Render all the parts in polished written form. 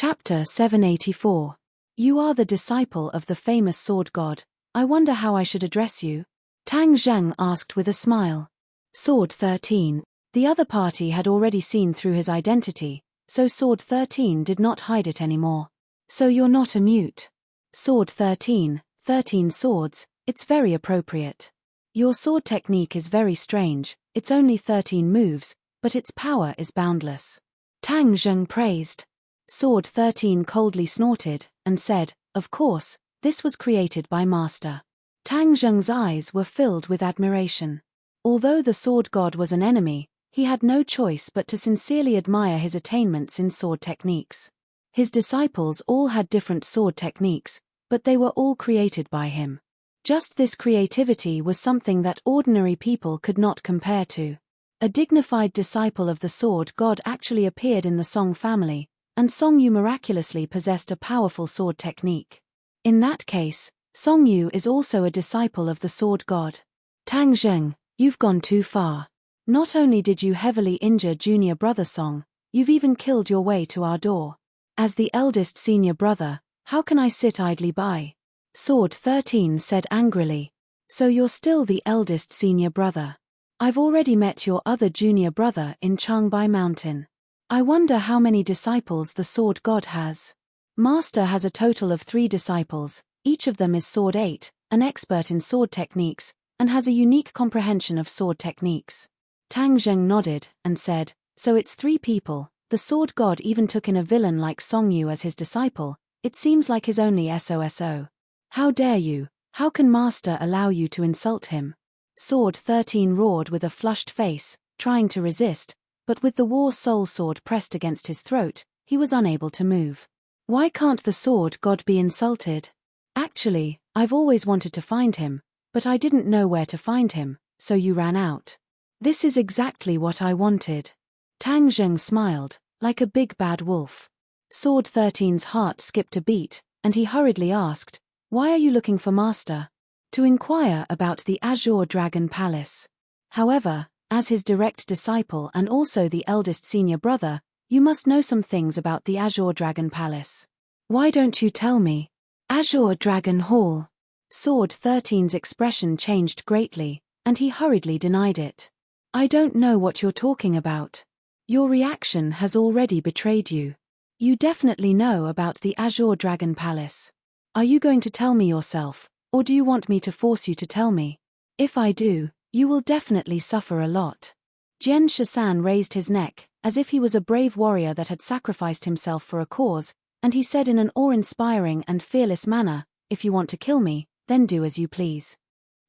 Chapter 784. You are the disciple of the famous sword god. I wonder how I should address you? Tang Zheng asked with a smile. Sword 13. The other party had already seen through his identity, so Sword 13 did not hide it anymore. So you're not a mute. Sword 13, 13 swords, it's very appropriate. Your sword technique is very strange, it's only 13 moves, but its power is boundless. Tang Zheng praised. Sword 13 coldly snorted, and said, of course, this was created by Master. Tang Zheng's eyes were filled with admiration. Although the sword god was an enemy, he had no choice but to sincerely admire his attainments in sword techniques. His disciples all had different sword techniques, but they were all created by him. Just this creativity was something that ordinary people could not compare to. A dignified disciple of the sword god actually appeared in the Song family, and Song Yu miraculously possessed a powerful sword technique. In that case, Song Yu is also a disciple of the sword god. Tang Zheng, you've gone too far. Not only did you heavily injure junior brother Song, you've even killed your way to our door. As the eldest senior brother, how can I sit idly by? Sword 13 said angrily. So you're still the eldest senior brother. I've already met your other junior brother in Changbai Mountain. I wonder how many disciples the sword god has. Master has a total of 3 disciples, each of them is Sword 8, an expert in sword techniques, and has a unique comprehension of sword techniques. Tang Zheng nodded, and said, so it's 3 people, the sword god even took in a villain like Song Yu as his disciple, it seems like his only SOSO. How dare you, how can Master allow you to insult him? Sword 13 roared with a flushed face, trying to resist, but with the war soul sword pressed against his throat, he was unable to move. Why can't the sword god be insulted? Actually, I've always wanted to find him, but I didn't know where to find him, so you ran out. This is exactly what I wanted. Tang Zheng smiled, like a big bad wolf. Sword 13's heart skipped a beat, and he hurriedly asked, why are you looking for Master? To inquire about the Azure Dragon Palace. However, as his direct disciple and also the eldest senior brother, you must know some things about the Azure Dragon Palace. Why don't you tell me? Azure Dragon Hall. Sword 13's expression changed greatly, and he hurriedly denied it. I don't know what you're talking about. Your reaction has already betrayed you. You definitely know about the Azure Dragon Palace. Are you going to tell me yourself, or do you want me to force you to tell me? If I do, you will definitely suffer a lot. Jian Shisan raised his neck, as if he was a brave warrior that had sacrificed himself for a cause, and he said in an awe-inspiring and fearless manner, if you want to kill me, then do as you please.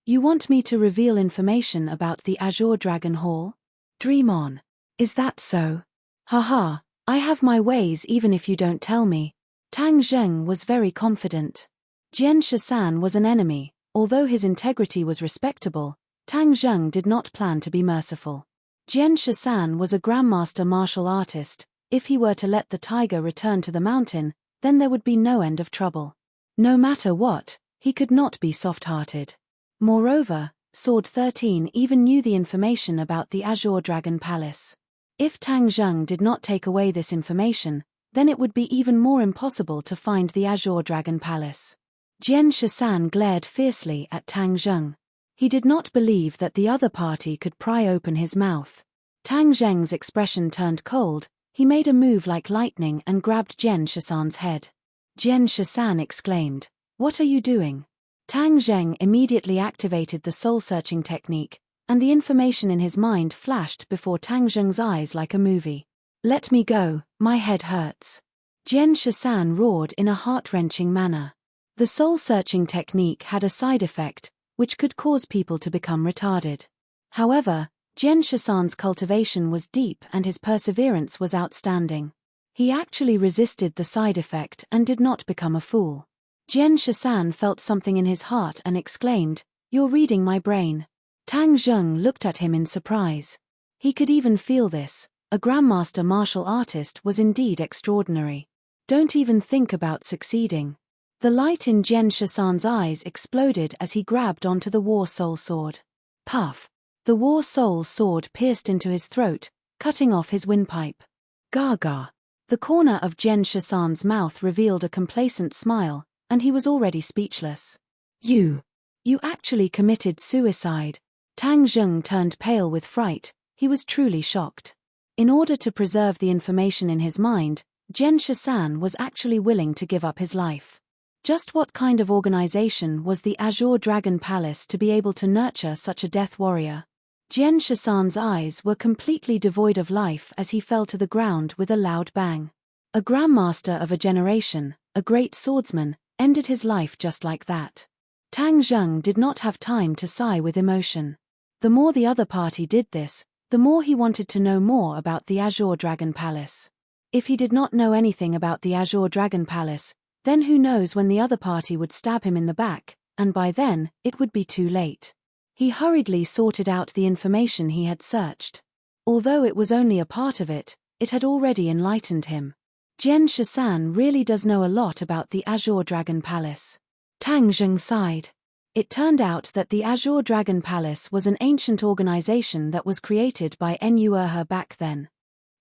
You want me to reveal information about the Azure Dragon Hall? Dream on. Is that so? Haha, I have my ways even if you don't tell me. Tang Zheng was very confident. Jian Shisan was an enemy, although his integrity was respectable, Tang Zheng did not plan to be merciful. Jian Shisan was a grandmaster martial artist. If he were to let the tiger return to the mountain, then there would be no end of trouble. No matter what, he could not be soft-hearted. Moreover, Sword 13 even knew the information about the Azure Dragon Palace. If Tang Zheng did not take away this information, then it would be even more impossible to find the Azure Dragon Palace. Jian Shisan glared fiercely at Tang Zheng. He did not believe that the other party could pry open his mouth. Tang Zheng's expression turned cold. He made a move like lightning and grabbed Jian Shisan's head. Jian Shisan exclaimed, what are you doing? Tang Zheng immediately activated the soul-searching technique, and the information in his mind flashed before Tang Zheng's eyes like a movie. Let me go, my head hurts. Jian Shisan roared in a heart-wrenching manner. The soul-searching technique had a side effect, which could cause people to become retarded. However, Jian Shisan's cultivation was deep and his perseverance was outstanding. He actually resisted the side effect and did not become a fool. Jian Shisan felt something in his heart and exclaimed, you're reading my brain. Tang Zheng looked at him in surprise. He could even feel this. A grandmaster martial artist was indeed extraordinary. Don't even think about succeeding. The light in Jian Shisan's eyes exploded as he grabbed onto the war soul sword. Puff! The war soul sword pierced into his throat, cutting off his windpipe. Gaga! The corner of Jian Shisan's mouth revealed a complacent smile, and he was already speechless. You actually committed suicide. Tang Zheng turned pale with fright. He was truly shocked. In order to preserve the information in his mind, Jian Shisan was actually willing to give up his life. Just what kind of organization was the Azure Dragon Palace to be able to nurture such a death warrior? Jian Shisan's eyes were completely devoid of life as he fell to the ground with a loud bang. A grandmaster of a generation, a great swordsman, ended his life just like that. Tang Zheng did not have time to sigh with emotion. The more the other party did this, the more he wanted to know more about the Azure Dragon Palace. If he did not know anything about the Azure Dragon Palace, then who knows when the other party would stab him in the back, and by then, it would be too late. He hurriedly sorted out the information he had searched. Although it was only a part of it, it had already enlightened him. Jian Shisan really does know a lot about the Azure Dragon Palace. Tang Zheng sighed. It turned out that the Azure Dragon Palace was an ancient organization that was created by Enyu back then.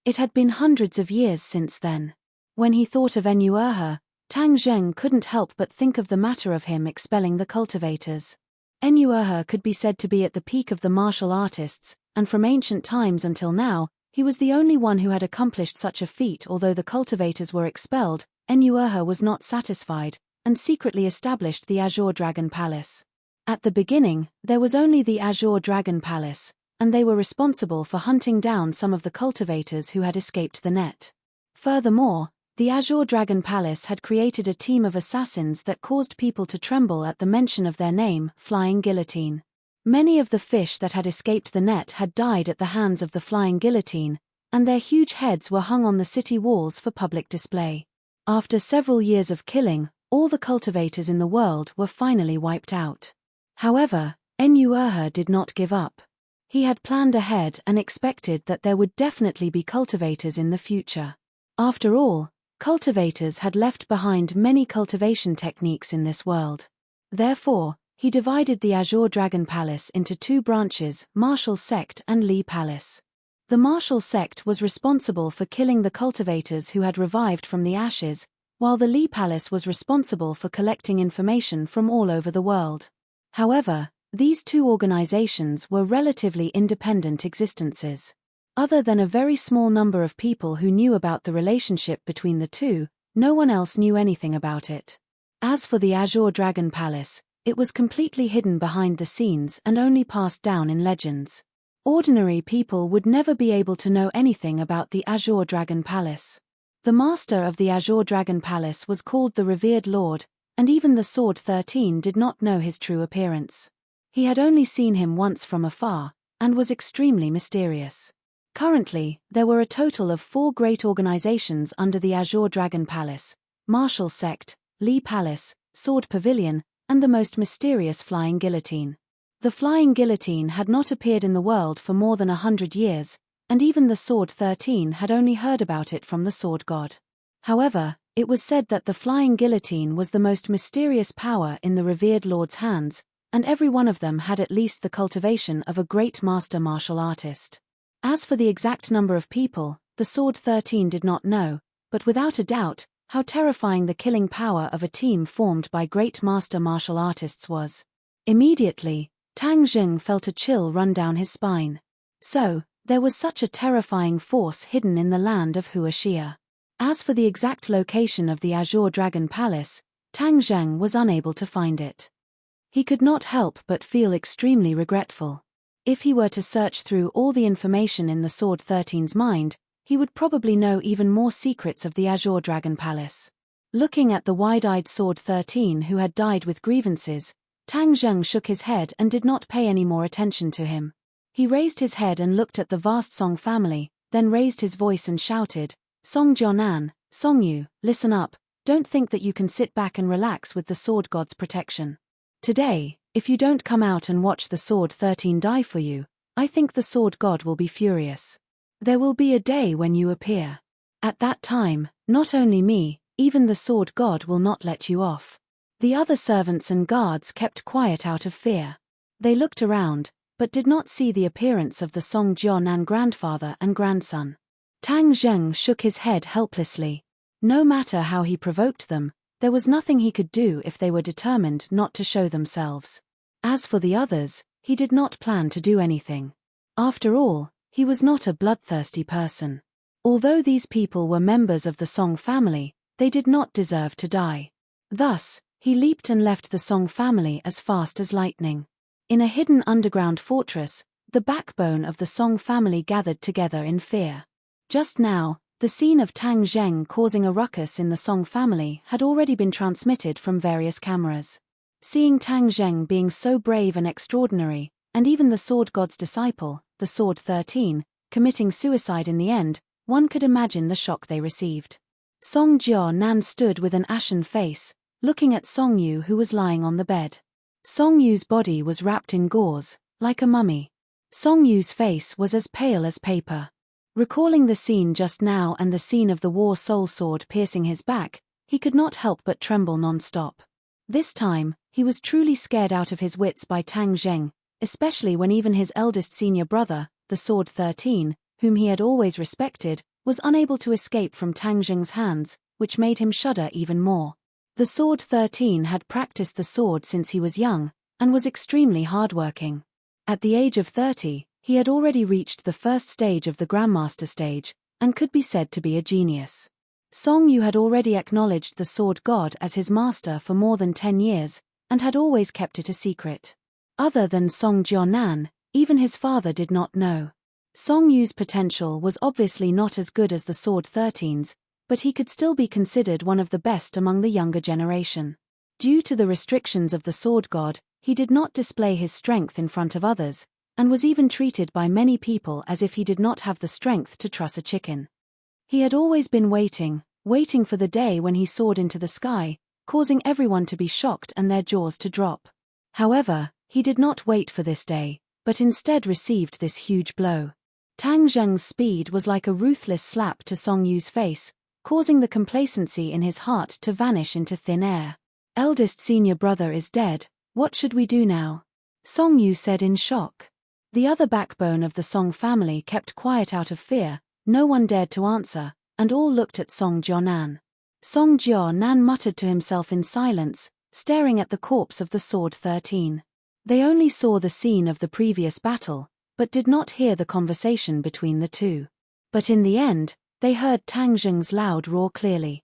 It had been hundreds of years since then. When he thought of Enyu, Tang Zheng couldn't help but think of the matter of him expelling the cultivators. Enyu could be said to be at the peak of the martial artists, and from ancient times until now, he was the only one who had accomplished such a feat. Although the cultivators were expelled, Enyu was not satisfied, and secretly established the Azure Dragon Palace. At the beginning, there was only the Azure Dragon Palace, and they were responsible for hunting down some of the cultivators who had escaped the net. Furthermore, the Azure Dragon Palace had created a team of assassins that caused people to tremble at the mention of their name, Flying Guillotine. Many of the fish that had escaped the net had died at the hands of the Flying Guillotine, and their huge heads were hung on the city walls for public display. After several years of killing, all the cultivators in the world were finally wiped out. However, Enyu did not give up. He had planned ahead and expected that there would definitely be cultivators in the future. After all, cultivators had left behind many cultivation techniques in this world. Therefore, he divided the Azure Dragon Palace into two branches, Martial Sect and Li Palace. The Martial Sect was responsible for killing the cultivators who had revived from the ashes, while the Li Palace was responsible for collecting information from all over the world. However, these two organizations were relatively independent existences. Other than a very small number of people who knew about the relationship between the two, no one else knew anything about it. As for the Azure Dragon Palace, it was completely hidden behind the scenes and only passed down in legends. Ordinary people would never be able to know anything about the Azure Dragon Palace. The master of the Azure Dragon Palace was called the Revered Lord, and even the Sword 13 did not know his true appearance. He had only seen him once from afar, and was extremely mysterious. Currently, there were a total of 4 great organizations under the Azure Dragon Palace: Martial Sect, Li Palace, Sword Pavilion, and the most mysterious Flying Guillotine. The Flying Guillotine had not appeared in the world for more than 100 years, and even the Sword 13 had only heard about it from the Sword God. However, it was said that the Flying Guillotine was the most mysterious power in the Revered Lord's hands, and every one of them had at least the cultivation of a great master martial artist. As for the exact number of people, the Sword 13 did not know, but without a doubt, how terrifying the killing power of a team formed by great master martial artists was. Immediately, Tang Zheng felt a chill run down his spine. So, there was such a terrifying force hidden in the land of Huaxia. As for the exact location of the Azure Dragon Palace, Tang Zheng was unable to find it. He could not help but feel extremely regretful. If he were to search through all the information in the Sword 13's mind, he would probably know even more secrets of the Azure Dragon Palace. Looking at the wide-eyed Sword 13 who had died with grievances, Tang Zheng shook his head and did not pay any more attention to him. He raised his head and looked at the vast Song family, then raised his voice and shouted, "Song Jionan, Song Yu, listen up, don't think that you can sit back and relax with the Sword God's protection. Today, if you don't come out and watch the Sword 13 die for you, I think the Sword God will be furious. There will be a day when you appear. At that time, not only me, even the Sword God will not let you off." The other servants and guards kept quiet out of fear. They looked around, but did not see the appearance of the Song Jionan grandfather and grandson. Tang Zheng shook his head helplessly. No matter how he provoked them, there was nothing he could do if they were determined not to show themselves. As for the others, he did not plan to do anything. After all, he was not a bloodthirsty person. Although these people were members of the Song family, they did not deserve to die. Thus, he leaped and left the Song family as fast as lightning. In a hidden underground fortress, the backbone of the Song family gathered together in fear. Just now, the scene of Tang Zheng causing a ruckus in the Song family had already been transmitted from various cameras. Seeing Tang Zheng being so brave and extraordinary, and even the sword god's disciple, the Sword 13, committing suicide in the end, one could imagine the shock they received. Song Jia Nan stood with an ashen face, looking at Song Yu who was lying on the bed. Song Yu's body was wrapped in gauze, like a mummy. Song Yu's face was as pale as paper. Recalling the scene just now and the scene of the war soul sword piercing his back, he could not help but tremble non-stop. This time, he was truly scared out of his wits by Tang Zheng, especially when even his eldest senior brother, the Sword 13, whom he had always respected, was unable to escape from Tang Zheng's hands, which made him shudder even more. The Sword 13 had practiced the sword since he was young, and was extremely hardworking. At the age of 30, he had already reached the first stage of the Grandmaster stage, and could be said to be a genius. Song Yu had already acknowledged the sword god as his master for more than 10 years, and had always kept it a secret. Other than Song Jia-nan, even his father did not know. Song Yu's potential was obviously not as good as the Sword 13's, but he could still be considered one of the best among the younger generation. Due to the restrictions of the sword god, he did not display his strength in front of others, and was even treated by many people as if he did not have the strength to truss a chicken. He had always been waiting for the day when he soared into the sky, causing everyone to be shocked and their jaws to drop. However, he did not wait for this day, but instead received this huge blow. Tang Zheng's speed was like a ruthless slap to Song Yu's face, causing the complacency in his heart to vanish into thin air. Eldest senior brother is dead, what should we do now? Song Yu said in shock. The other backbone of the Song family kept quiet out of fear, no one dared to answer, and all looked at Song Jia-nan. Song Jia-nan muttered to himself in silence, staring at the corpse of the Sword 13. They only saw the scene of the previous battle, but did not hear the conversation between the two. But in the end, they heard Tang Zheng's loud roar clearly.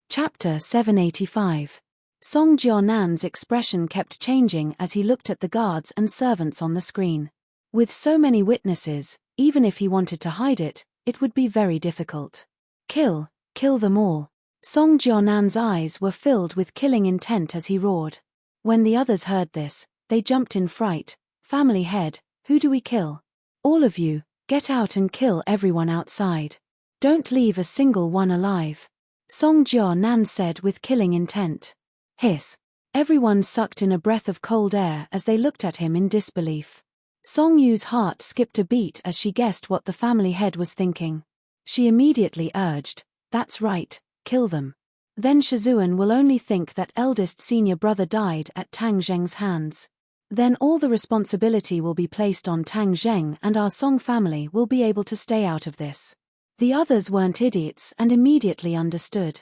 Chapter 785. Song Jia-nan's expression kept changing as he looked at the guards and servants on the screen. With so many witnesses, even if he wanted to hide it, it would be very difficult. Kill them all. Song Jia-nan's eyes were filled with killing intent as he roared. When the others heard this, they jumped in fright. Family head, who do we kill? All of you, get out and kill everyone outside. Don't leave a single one alive. Song Jia-nan said with killing intent. Hiss. Everyone sucked in a breath of cold air as they looked at him in disbelief. Song Yu's heart skipped a beat as she guessed what the family head was thinking. She immediately urged, that's right, kill them. Then Shizuan will only think that eldest senior brother died at Tang Zheng's hands. Then all the responsibility will be placed on Tang Zheng and our Song family will be able to stay out of this. The others weren't idiots and immediately understood.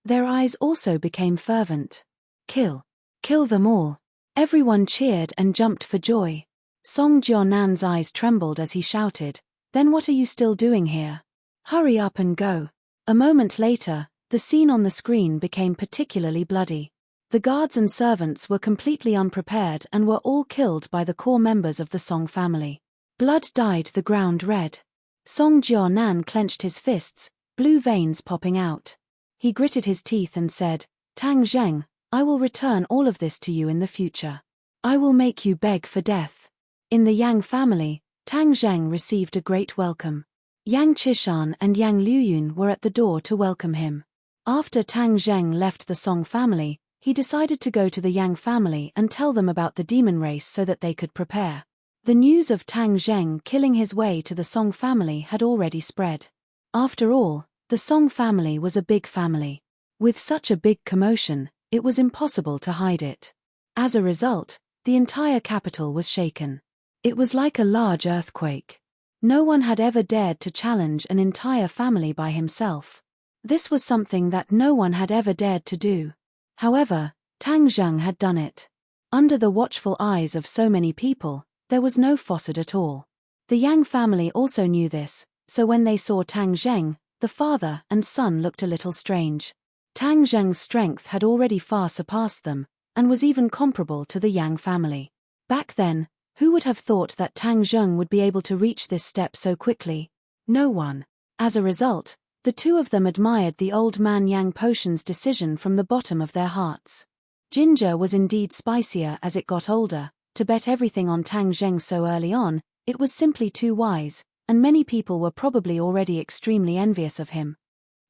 Their eyes also became fervent. Kill them all. Everyone cheered and jumped for joy. Song Jia-nan's eyes trembled as he shouted, then what are you still doing here? Hurry up and go. A moment later, the scene on the screen became particularly bloody. The guards and servants were completely unprepared and were all killed by the core members of the Song family. Blood dyed the ground red. Song Jia-nan clenched his fists, blue veins popping out. He gritted his teeth and said, Tang Zheng, I will return all of this to you in the future. I will make you beg for death. In the Yang family, Tang Zheng received a great welcome. Yang Qishan and Yang Liuyun were at the door to welcome him. After Tang Zheng left the Song family, he decided to go to the Yang family and tell them about the demon race so that they could prepare. The news of Tang Zheng killing his way to the Song family had already spread. After all, the Song family was a big family. With such a big commotion, it was impossible to hide it. As a result, the entire capital was shaken. It was like a large earthquake. No one had ever dared to challenge an entire family by himself. This was something that no one had ever dared to do. However, Tang Zheng had done it. Under the watchful eyes of so many people, there was no falsehood at all. The Yang family also knew this, so when they saw Tang Zheng, the father and son looked a little strange. Tang Zheng's strength had already far surpassed them, and was even comparable to the Yang family. Back then, who would have thought that Tang Zheng would be able to reach this step so quickly? No one. As a result, the two of them admired the old man Yang potion's decision from the bottom of their hearts. Ginger was indeed spicier as it got older. To bet everything on Tang Zheng so early on, it was simply too wise, and many people were probably already extremely envious of him.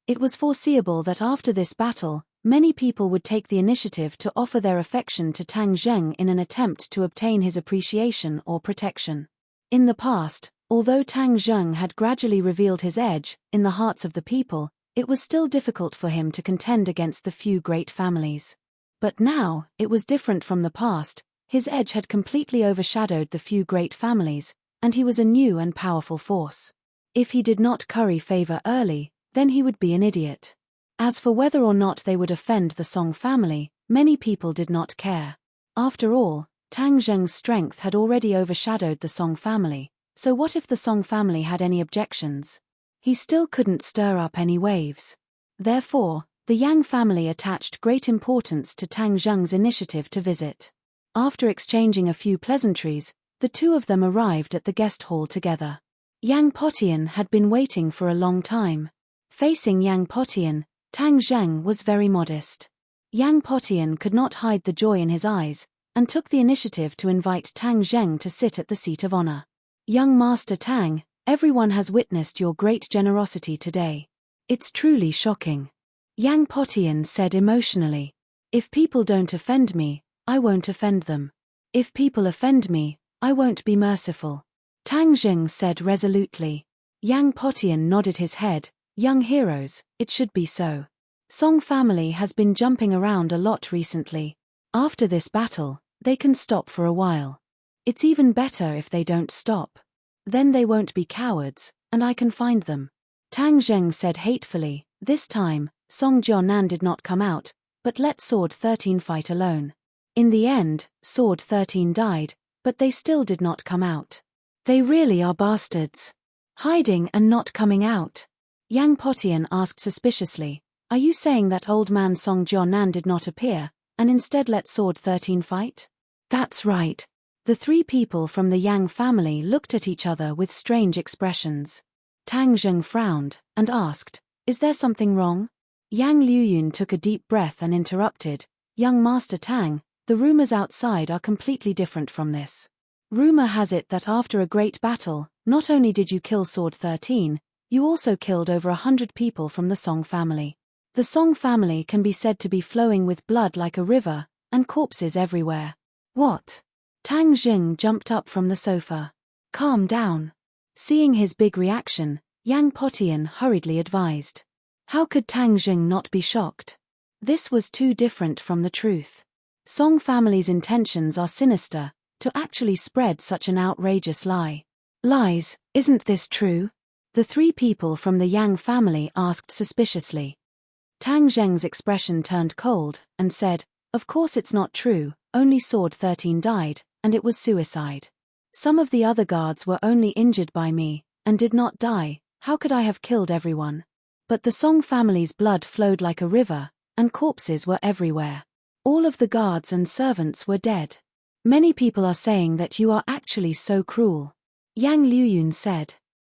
It was foreseeable that after this battle, many people would take the initiative to offer their affection to Tang Zheng in an attempt to obtain his appreciation or protection. In the past, although Tang Zheng had gradually revealed his edge in the hearts of the people, it was still difficult for him to contend against the few great families. But now, it was different from the past. His edge had completely overshadowed the few great families, and he was a new and powerful force. If he did not curry favor early, then he would be an idiot. As for whether or not they would offend the Song family, many people did not care. After all, Tang Zheng's strength had already overshadowed the Song family, so what if the Song family had any objections? He still couldn't stir up any waves. Therefore, the Yang family attached great importance to Tang Zheng's initiative to visit. After exchanging a few pleasantries, the two of them arrived at the guest hall together. Yang Potian had been waiting for a long time. Facing Yang Potian, Tang Zheng was very modest. Yang Potian could not hide the joy in his eyes, and took the initiative to invite Tang Zheng to sit at the seat of honor. "Young Master Tang, everyone has witnessed your great generosity today. It's truly shocking," Yang Potian said emotionally. "If people don't offend me, I won't offend them. If people offend me, I won't be merciful," Tang Zheng said resolutely. Yang Potian nodded his head. "Young heroes, it should be so. Song family has been jumping around a lot recently. After this battle, they can stop for a while. It's even better if they don't stop. Then they won't be cowards, and I can find them," Tang Zheng said hatefully. This time, Song Jianan did not come out, but let Sword 13 fight alone. In the end, Sword 13 died, but they still did not come out. They really are bastards. Hiding and not coming out. Yang Potian asked suspiciously, "Are you saying that old man Song Jianan did not appear, and instead let Sword 13 fight?" "That's right." The three people from the Yang family looked at each other with strange expressions. Tang Zheng frowned, and asked, "Is there something wrong?" Yang Liuyun took a deep breath and interrupted, "Young Master Tang, the rumors outside are completely different from this. Rumor has it that after a great battle, not only did you kill Sword 13, you also killed over 100 people from the Song family. The Song family can be said to be flowing with blood like a river, and corpses everywhere." "What?" Tang Zheng jumped up from the sofa. "Calm down." Seeing his big reaction, Yang Potian hurriedly advised. How could Tang Zheng not be shocked? This was too different from the truth. Song family's intentions are sinister. To actually spread such an outrageous lie. "Lies, isn't this true?" The three people from the Yang family asked suspiciously. Tang Zheng's expression turned cold, and said, "Of course it's not true, only Sword 13 died, and it was suicide. Some of the other guards were only injured by me, and did not die. How could I have killed everyone? But the Song family's blood flowed like a river, and corpses were everywhere. All of the guards and servants were dead. Many people are saying that you are actually so cruel," Yang Liuyun said.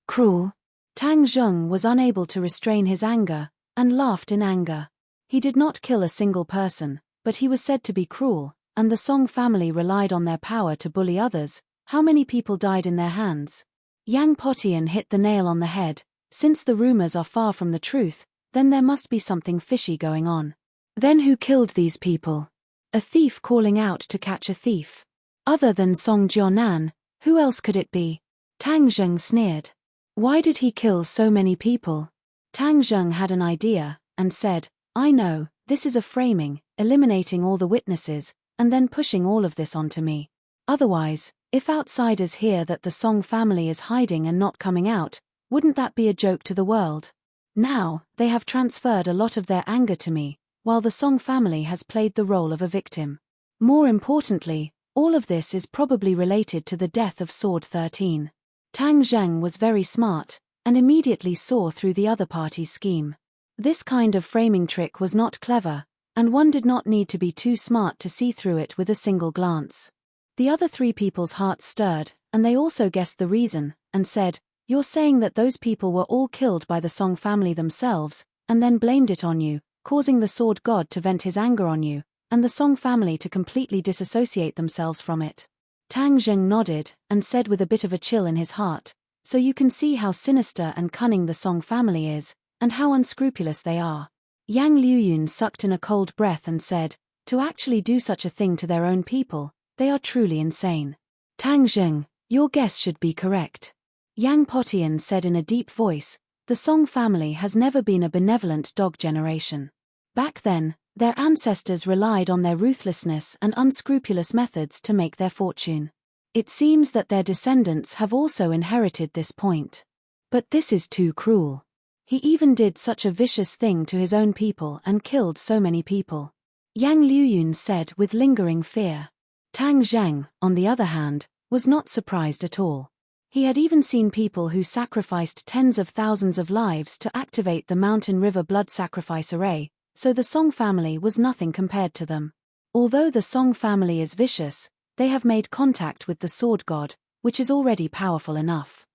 "Cruel?" Tang Zheng was unable to restrain his anger, and laughed in anger. He did not kill a single person, but he was said to be cruel, and the Song family relied on their power to bully others. How many people died in their hands? Yang Potian hit the nail on the head. Since the rumors are far from the truth, then there must be something fishy going on. Then who killed these people? A thief calling out to catch a thief. Other than Song Jianan, who else could it be? Tang Zheng sneered. Why did he kill so many people? Tang Zheng had an idea, and said, "I know, this is a framing, eliminating all the witnesses, and then pushing all of this onto me. Otherwise, If outsiders hear that the Song family is hiding and not coming out, wouldn't that be a joke to the world? Now, they have transferred a lot of their anger to me, while the Song family has played the role of a victim. More importantly, all of this is probably related to the death of Sword 13. Tang Zheng was very smart, and immediately saw through the other party's scheme. This kind of framing trick was not clever, and one did not need to be too smart to see through it with a single glance. The other three people's hearts stirred, and they also guessed the reason, and said, "You're saying that those people were all killed by the Song family themselves, and then blamed it on you, causing the Sword God to vent his anger on you, and the Song family to completely disassociate themselves from it?" Tang Zheng nodded, and said with a bit of a chill in his heart, "So you can see how sinister and cunning the Song family is, and how unscrupulous they are." Yang Liuyun sucked in a cold breath and said, "To actually do such a thing to their own people, they are truly insane." "Tang Zheng, your guess should be correct." Yang Potian said in a deep voice, "The Song family has never been a benevolent dog generation. Back then, their ancestors relied on their ruthlessness and unscrupulous methods to make their fortune. It seems that their descendants have also inherited this point. But this is too cruel. He even did such a vicious thing to his own people and killed so many people." Yang Liuyun said with lingering fear. Tang Zheng, on the other hand, was not surprised at all. He had even seen people who sacrificed tens of thousands of lives to activate the Mountain River blood sacrifice array, so the Song family was nothing compared to them. Although the Song family is vicious, they have made contact with the Sword God, which is already powerful enough.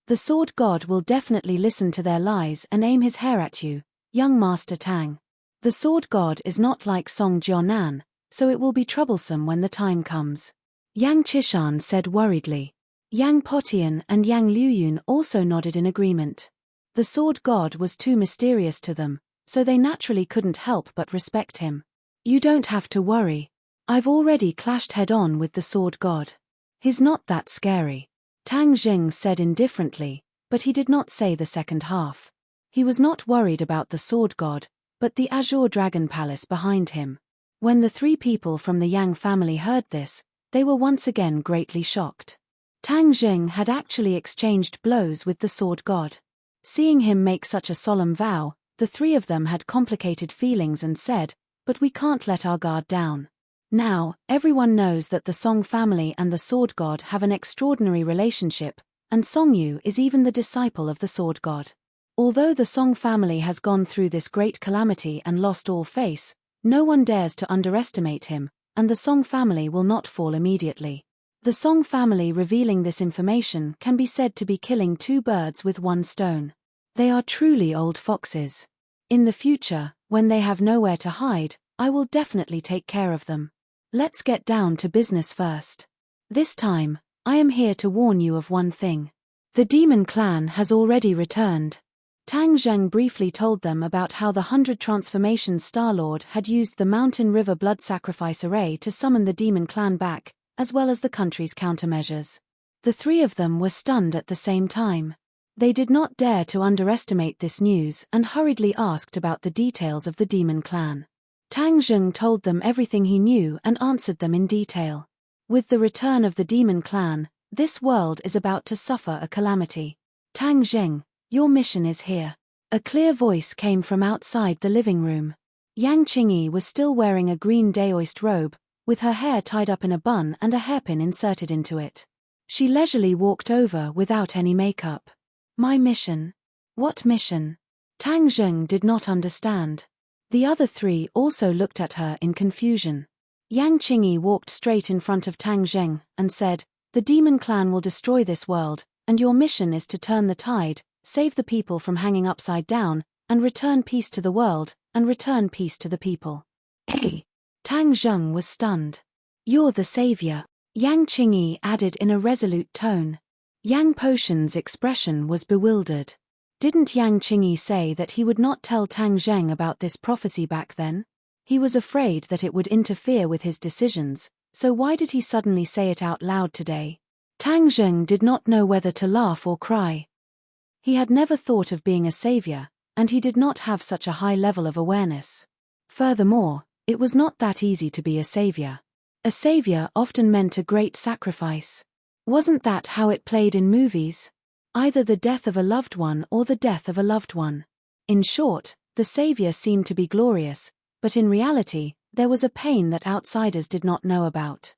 The Sword God will definitely listen to their lies and aim his hair at you, young Master Tang. The Sword God is not like Song Jianan, so it will be troublesome when the time comes." Yang Chishan said worriedly. Yang Potian and Yang Liuyun also nodded in agreement. The Sword God was too mysterious to them, so they naturally couldn't help but respect him. "You don't have to worry. I've already clashed head-on with the Sword God. He's not that scary," Tang Zheng said indifferently, but he did not say the second half. He was not worried about the Sword God, but the Azure Dragon Palace behind him. When the three people from the Yang family heard this, they were once again greatly shocked. Tang Zheng had actually exchanged blows with the Sword God. Seeing him make such a solemn vow, the three of them had complicated feelings and said, "But we can't let our guard down. Now, everyone knows that the Song family and the Sword God have an extraordinary relationship, and Song Yu is even the disciple of the Sword God. Although the Song family has gone through this great calamity and lost all face, no one dares to underestimate him, and the Song family will not fall immediately. The Song family revealing this information can be said to be killing two birds with one stone. They are truly old foxes. In the future, when they have nowhere to hide, I will definitely take care of them. Let's get down to business first. This time, I am here to warn you of one thing. The demon clan has already returned." Tang Zheng briefly told them about how the 100 Transformations Star-Lord had used the Mountain River blood sacrifice array to summon the demon clan back, as well as the country's countermeasures. The three of them were stunned at the same time. They did not dare to underestimate this news and hurriedly asked about the details of the demon clan. Tang Zheng told them everything he knew and answered them in detail. With the return of the demon clan, this world is about to suffer a calamity. "Tang Zheng, your mission is here." A clear voice came from outside the living room. Yang Qingyi was still wearing a green daoist robe, with her hair tied up in a bun and a hairpin inserted into it. She leisurely walked over without any makeup. "My mission? What mission?" Tang Zheng did not understand. The other three also looked at her in confusion. Yang Qingyi walked straight in front of Tang Zheng and said, "The demon clan will destroy this world, and your mission is to turn the tide, save the people from hanging upside down, and return peace to the world, and return peace to the people." "Hey!" Tang Zheng was stunned. "You're the savior," Yang Qingyi added in a resolute tone. Yang Potion's expression was bewildered. Didn't Yang Qingyi say that he would not tell Tang Zheng about this prophecy back then? He was afraid that it would interfere with his decisions, so why did he suddenly say it out loud today? Tang Zheng did not know whether to laugh or cry. He had never thought of being a savior, and he did not have such a high level of awareness. Furthermore, it was not that easy to be a savior. A savior often meant a great sacrifice. Wasn't that how it played in movies? Either the death of a loved one or the death of a loved one. In short, the savior seemed to be glorious, but in reality, there was a pain that outsiders did not know about.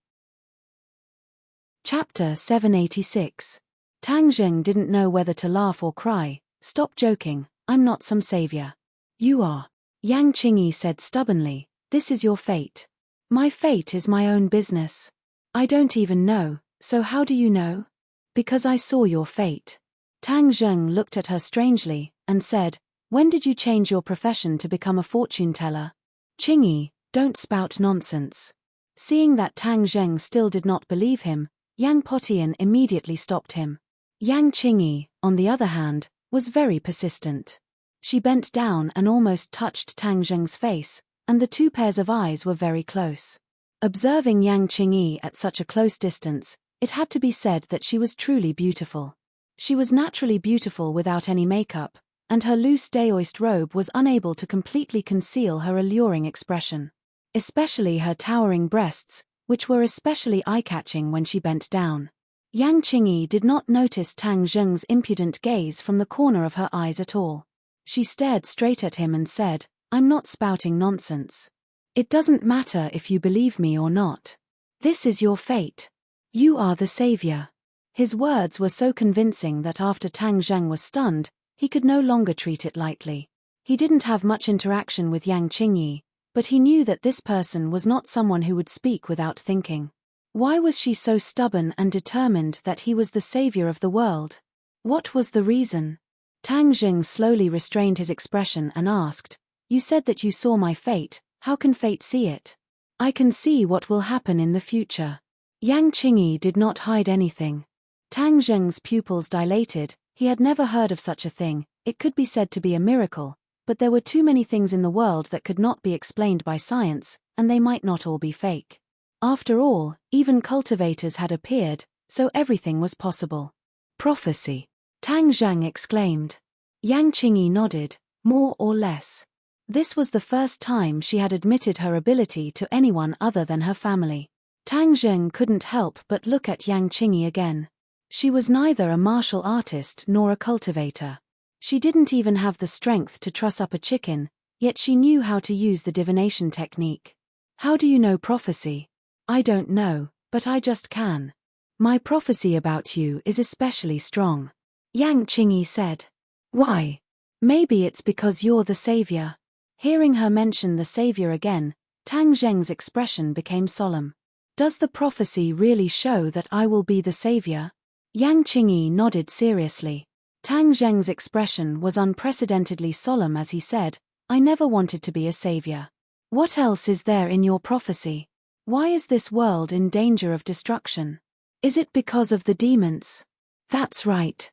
Chapter 786. Tang Zheng didn't know whether to laugh or cry. Stop joking, I'm not some savior. You are. Yang Qingyi said stubbornly, this is your fate. My fate is my own business. I don't even know, so how do you know? Because I saw your fate. Tang Zheng looked at her strangely, and said, when did you change your profession to become a fortune teller? Qingyi, don't spout nonsense. Seeing that Tang Zheng still did not believe him, Yang Potian immediately stopped him. Yang Qingyi, on the other hand, was very persistent. She bent down and almost touched Tang Zheng's face, and the two pairs of eyes were very close. Observing Yang Qingyi at such a close distance, it had to be said that she was truly beautiful. She was naturally beautiful without any makeup, and her loose daoist robe was unable to completely conceal her alluring expression. Especially her towering breasts, which were especially eye-catching when she bent down. Yang Qingyi did not notice Tang Zheng's impudent gaze from the corner of her eyes at all. She stared straight at him and said, I'm not spouting nonsense. It doesn't matter if you believe me or not. This is your fate. You are the savior. His words were so convincing that after Tang Zheng was stunned, he could no longer treat it lightly. He didn't have much interaction with Yang Qingyi, but he knew that this person was not someone who would speak without thinking. Why was she so stubborn and determined that he was the savior of the world? What was the reason? Tang Zheng slowly restrained his expression and asked, you said that you saw my fate, how can fate see it? I can see what will happen in the future. Yang Qingyi did not hide anything. Tang Zheng's pupils dilated, he had never heard of such a thing, it could be said to be a miracle, but there were too many things in the world that could not be explained by science, and they might not all be fake. After all, even cultivators had appeared, so everything was possible. Prophecy. Tang Zheng exclaimed. Yang Qingyi nodded, more or less. This was the first time she had admitted her ability to anyone other than her family. Tang Zheng couldn't help but look at Yang Qingyi again. She was neither a martial artist nor a cultivator. She didn't even have the strength to truss up a chicken, yet she knew how to use the divination technique. How do you know prophecy? I don't know, but I just can. My prophecy about you is especially strong. Yang Qingyi said. Why? Maybe it's because you're the savior. Hearing her mention the savior again, Tang Zheng's expression became solemn. Does the prophecy really show that I will be the savior? Yang Qingyi nodded seriously. Tang Zheng's expression was unprecedentedly solemn as he said, I never wanted to be a savior. What else is there in your prophecy? Why is this world in danger of destruction? Is it because of the demons? That's right.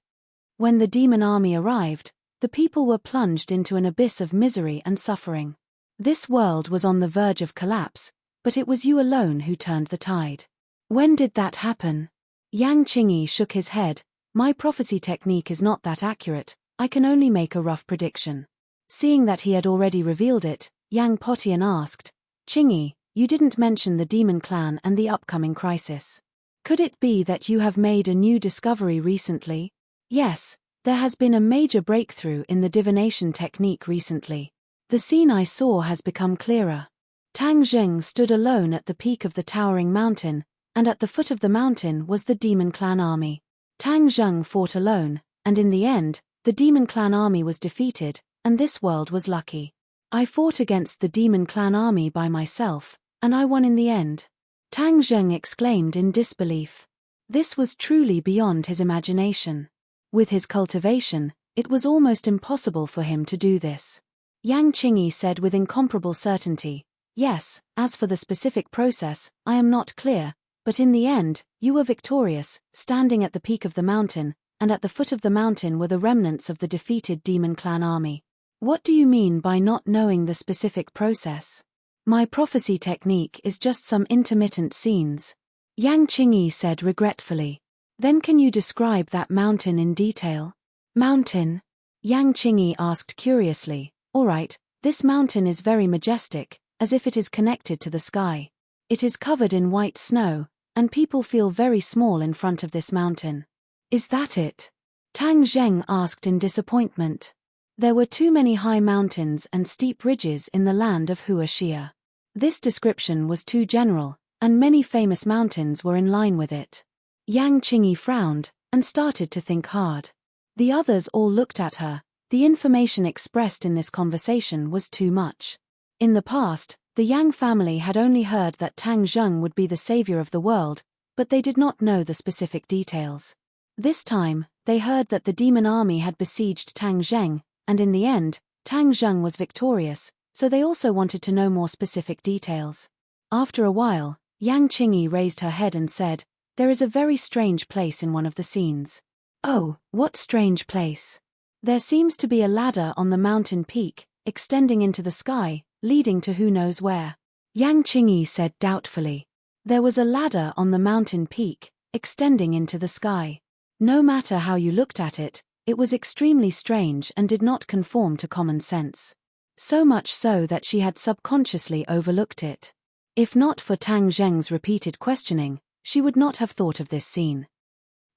When the demon army arrived, the people were plunged into an abyss of misery and suffering. This world was on the verge of collapse, but it was you alone who turned the tide. When did that happen? Yang Qingyi shook his head. My prophecy technique is not that accurate, I can only make a rough prediction. Seeing that he had already revealed it, Yang Potian asked, Qingyi, you didn't mention the demon clan and the upcoming crisis. Could it be that you have made a new discovery recently? Yes, there has been a major breakthrough in the divination technique recently. The scene I saw has become clearer. Tang Zheng stood alone at the peak of the towering mountain, and at the foot of the mountain was the demon clan army. Tang Zheng fought alone, and in the end, the demon clan army was defeated, and this world was lucky. I fought against the demon clan army by myself, and I won in the end. Tang Zheng exclaimed in disbelief. This was truly beyond his imagination. With his cultivation, it was almost impossible for him to do this. Yang Qingyi said with incomparable certainty, yes, as for the specific process, I am not clear, but in the end, you were victorious, standing at the peak of the mountain, and at the foot of the mountain were the remnants of the defeated demon clan army. What do you mean by not knowing the specific process? My prophecy technique is just some intermittent scenes. Yang Qingyi said regretfully. Then can you describe that mountain in detail? Mountain? Yang Qingyi asked curiously. All right, this mountain is very majestic, as if it is connected to the sky. It is covered in white snow, and people feel very small in front of this mountain. Is that it? Tang Zheng asked in disappointment. There were too many high mountains and steep ridges in the land of Huaxia. This description was too general, and many famous mountains were in line with it. Yang Qingyi frowned, and started to think hard. The others all looked at her. The information expressed in this conversation was too much. In the past, the Yang family had only heard that Tang Zheng would be the savior of the world, but they did not know the specific details. This time, they heard that the demon army had besieged Tang Zheng, and in the end, Tang Zheng was victorious, so they also wanted to know more specific details. After a while, Yang Qingyi raised her head and said, "There is a very strange place in one of the scenes." "Oh, what strange place?" "There seems to be a ladder on the mountain peak, extending into the sky, leading to who knows where." Yang Qingyi said doubtfully. There was a ladder on the mountain peak, extending into the sky. No matter how you looked at it, it was extremely strange and did not conform to common sense. So much so that she had subconsciously overlooked it. If not for Tang Zheng's repeated questioning, she would not have thought of this scene.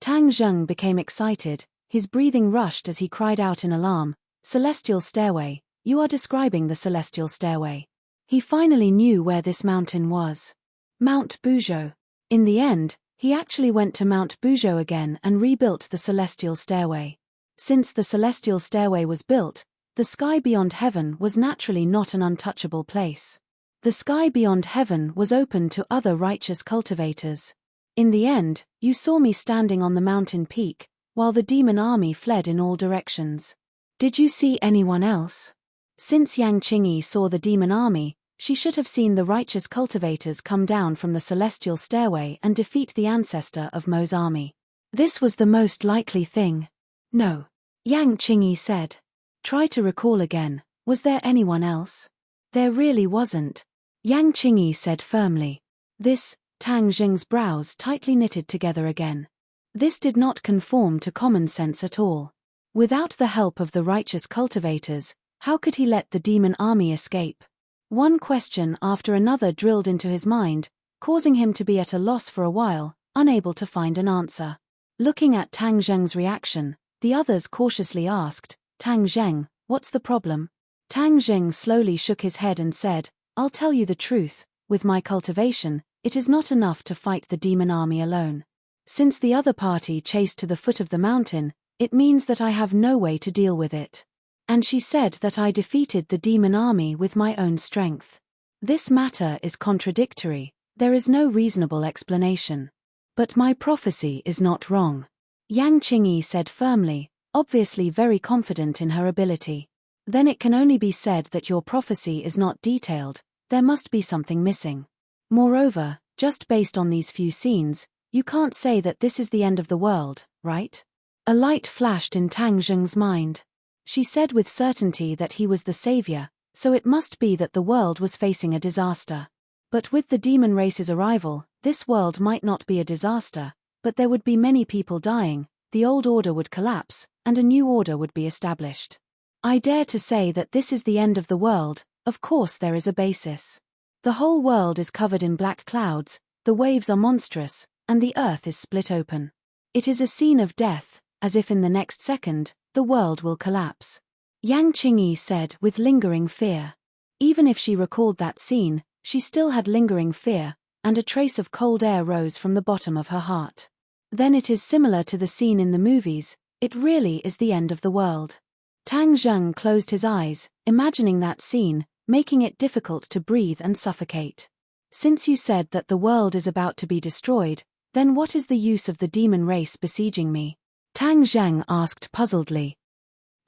Tang Zheng became excited, his breathing rushed as he cried out in alarm, "Celestial stairway, you are describing the celestial stairway." He finally knew where this mountain was. Mount Buzhou. In the end, he actually went to Mount Buzhou again and rebuilt the celestial stairway. Since the celestial stairway was built, the sky beyond heaven was naturally not an untouchable place. The sky beyond heaven was open to other righteous cultivators. In the end, you saw me standing on the mountain peak, while the demon army fled in all directions. Did you see anyone else? Since Yang Qingyi saw the demon army, she should have seen the righteous cultivators come down from the celestial stairway and defeat the ancestor of Mo's army. This was the most likely thing. No. Yang Qingyi said. Try to recall again, was there anyone else? There really wasn't. Yang Qingyi said firmly. Tang Zheng's brows tightly knitted together again. This did not conform to common sense at all. Without the help of the righteous cultivators, how could he let the demon army escape? One question after another drilled into his mind, causing him to be at a loss for a while, unable to find an answer. Looking at Tang Zheng's reaction, the others cautiously asked, "Tang Zheng, what's the problem?" Tang Zheng slowly shook his head and said, "I'll tell you the truth, with my cultivation, it is not enough to fight the demon army alone. Since the other party chased to the foot of the mountain, it means that I have no way to deal with it. And she said that I defeated the demon army with my own strength. This matter is contradictory, there is no reasonable explanation. But my prophecy is not wrong." Yang Qingyi said firmly, obviously very confident in her ability. "Then it can only be said that your prophecy is not detailed, there must be something missing. Moreover, just based on these few scenes, you can't say that this is the end of the world, right?" A light flashed in Tang Zheng's mind. She said with certainty that he was the savior, so it must be that the world was facing a disaster. But with the demon race's arrival, this world might not be a disaster, but there would be many people dying, the old order would collapse, and a new order would be established. I dare to say that this is the end of the world, of course there is a basis. The whole world is covered in black clouds, the waves are monstrous, and the earth is split open. It is a scene of death, as if in the next second, the world will collapse. Yang Qingyi said with lingering fear. Even if she recalled that scene, she still had lingering fear, and a trace of cold air rose from the bottom of her heart. Then it is similar to the scene in the movies, it really is the end of the world. Tang Zheng closed his eyes, imagining that scene, making it difficult to breathe and suffocate. Since you said that the world is about to be destroyed, then what is the use of the demon race besieging me? Tang Zheng asked puzzledly.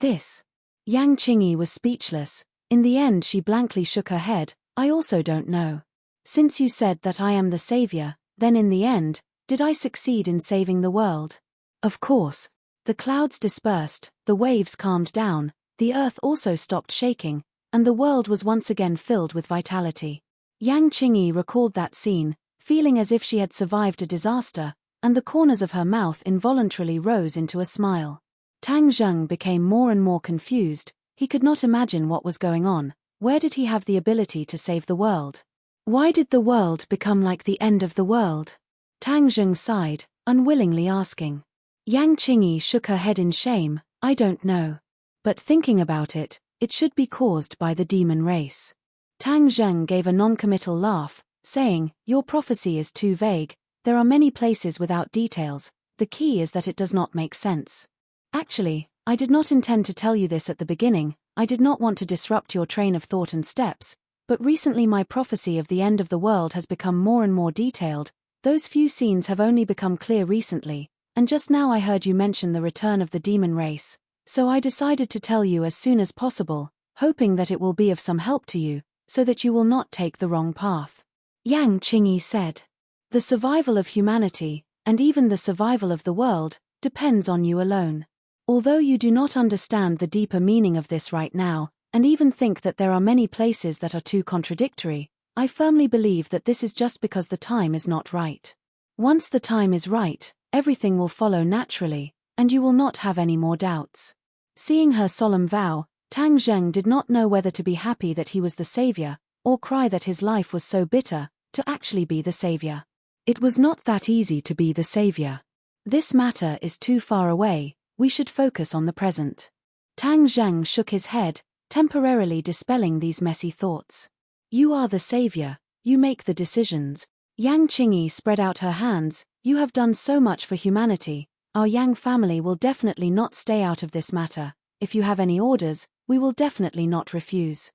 This. Yang Qingyi was speechless. In the end she blankly shook her head, I also don't know. Since you said that I am the savior, then in the end, did I succeed in saving the world? Of course. The clouds dispersed, the waves calmed down, the earth also stopped shaking, and the world was once again filled with vitality. Yang Qingyi recalled that scene, feeling as if she had survived a disaster, and the corners of her mouth involuntarily rose into a smile. Tang Zheng became more and more confused, he could not imagine what was going on. Where did he have the ability to save the world? Why did the world become like the end of the world? Tang Zheng sighed, unwillingly asking. Yang Qingyi shook her head in shame. I don't know. But thinking about it, it should be caused by the demon race. Tang Zheng gave a non-committal laugh, saying, your prophecy is too vague, there are many places without details, the key is that it does not make sense. Actually, I did not intend to tell you this at the beginning, I did not want to disrupt your train of thought and steps, but recently my prophecy of the end of the world has become more and more detailed, those few scenes have only become clear recently, and just now I heard you mention the return of the demon race, so I decided to tell you as soon as possible, hoping that it will be of some help to you, so that you will not take the wrong path. Yang Qingyi said. The survival of humanity, and even the survival of the world, depends on you alone. Although you do not understand the deeper meaning of this right now, and even think that there are many places that are too contradictory, I firmly believe that this is just because the time is not right. Once the time is right, everything will follow naturally, and you will not have any more doubts. Seeing her solemn vow, Tang Zheng did not know whether to be happy that he was the savior, or cry that his life was so bitter, to actually be the savior. It was not that easy to be the savior. This matter is too far away, we should focus on the present. Tang Zheng shook his head, temporarily dispelling these messy thoughts. You are the savior, you make the decisions. Yang Qingyi spread out her hands, you have done so much for humanity, our Yang family will definitely not stay out of this matter, if you have any orders, we will definitely not refuse.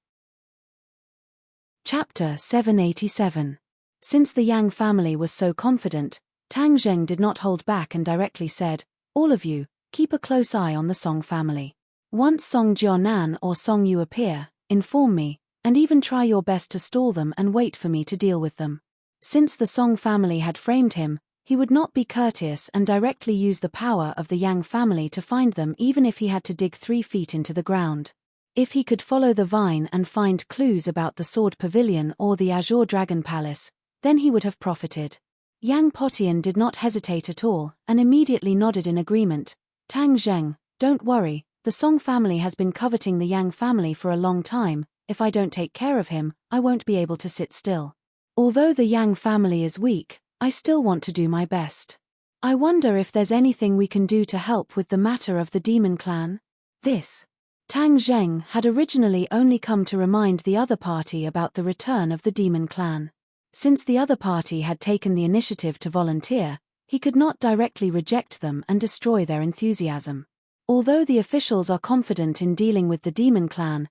Chapter 787. Since the Yang family was so confident, Tang Zheng did not hold back and directly said, all of you, keep a close eye on the Song family. Once Song Jianan or Song Yu appear, inform me, and even try your best to stall them and wait for me to deal with them. Since the Song family had framed him, he would not be courteous and directly use the power of the Yang family to find them even if he had to dig 3 feet into the ground. If he could follow the vine and find clues about the Sword Pavilion or the Azure Dragon Palace, then he would have profited. Yang Potian did not hesitate at all, and immediately nodded in agreement. Tang Zheng, don't worry, the Song family has been coveting the Yang family for a long time, if I don't take care of him, I won't be able to sit still. Although the Yang family is weak, I still want to do my best. I wonder if there's anything we can do to help with the matter of the demon clan? Tang Zheng had originally only come to remind the other party about the return of the demon clan. Since the other party had taken the initiative to volunteer, he could not directly reject them and destroy their enthusiasm. Although the officials are confident in dealing with the demon clan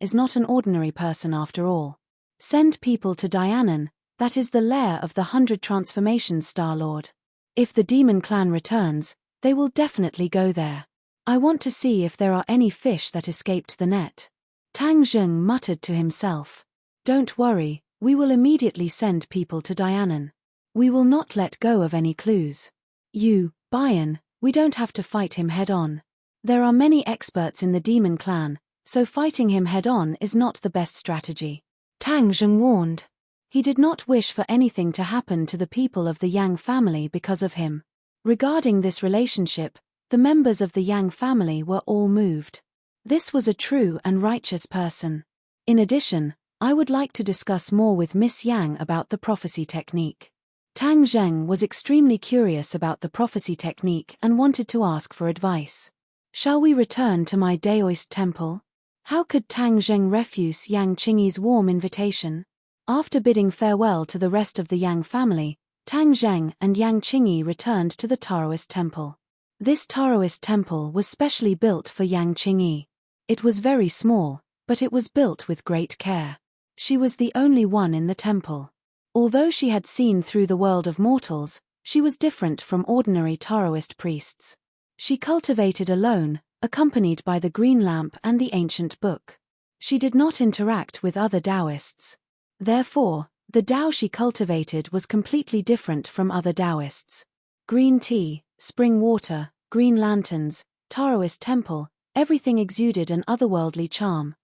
is not an ordinary person after all. Send people to Dianan, that is the lair of the 100 Transformations Star-Lord. If the demon clan returns, they will definitely go there. I want to see if there are any fish that escaped the net. Tang Zheng muttered to himself. Don't worry, we will immediately send people to Dianan. We will not let go of any clues. You, Bayan, we don't have to fight him head-on. There are many experts in the demon clan, so fighting him head-on is not the best strategy. Tang Zheng warned. He did not wish for anything to happen to the people of the Yang family because of him. Regarding this relationship, the members of the Yang family were all moved. This was a true and righteous person. In addition, I would like to discuss more with Miss Yang about the prophecy technique. Tang Zheng was extremely curious about the prophecy technique and wanted to ask for advice. Shall we return to my Daoist temple? How could Tang Zheng refuse Yang Qingyi's warm invitation? After bidding farewell to the rest of the Yang family, Tang Zheng and Yang Qingyi returned to the Taoist temple. This Taoist temple was specially built for Yang Qingyi. It was very small, but it was built with great care. She was the only one in the temple. Although she had seen through the world of mortals, she was different from ordinary Taoist priests. She cultivated alone, accompanied by the green lamp and the ancient book. She did not interact with other Taoists. Therefore, the Tao she cultivated was completely different from other Taoists. Green tea, spring water, green lanterns, Taoist temple, everything exuded an otherworldly charm.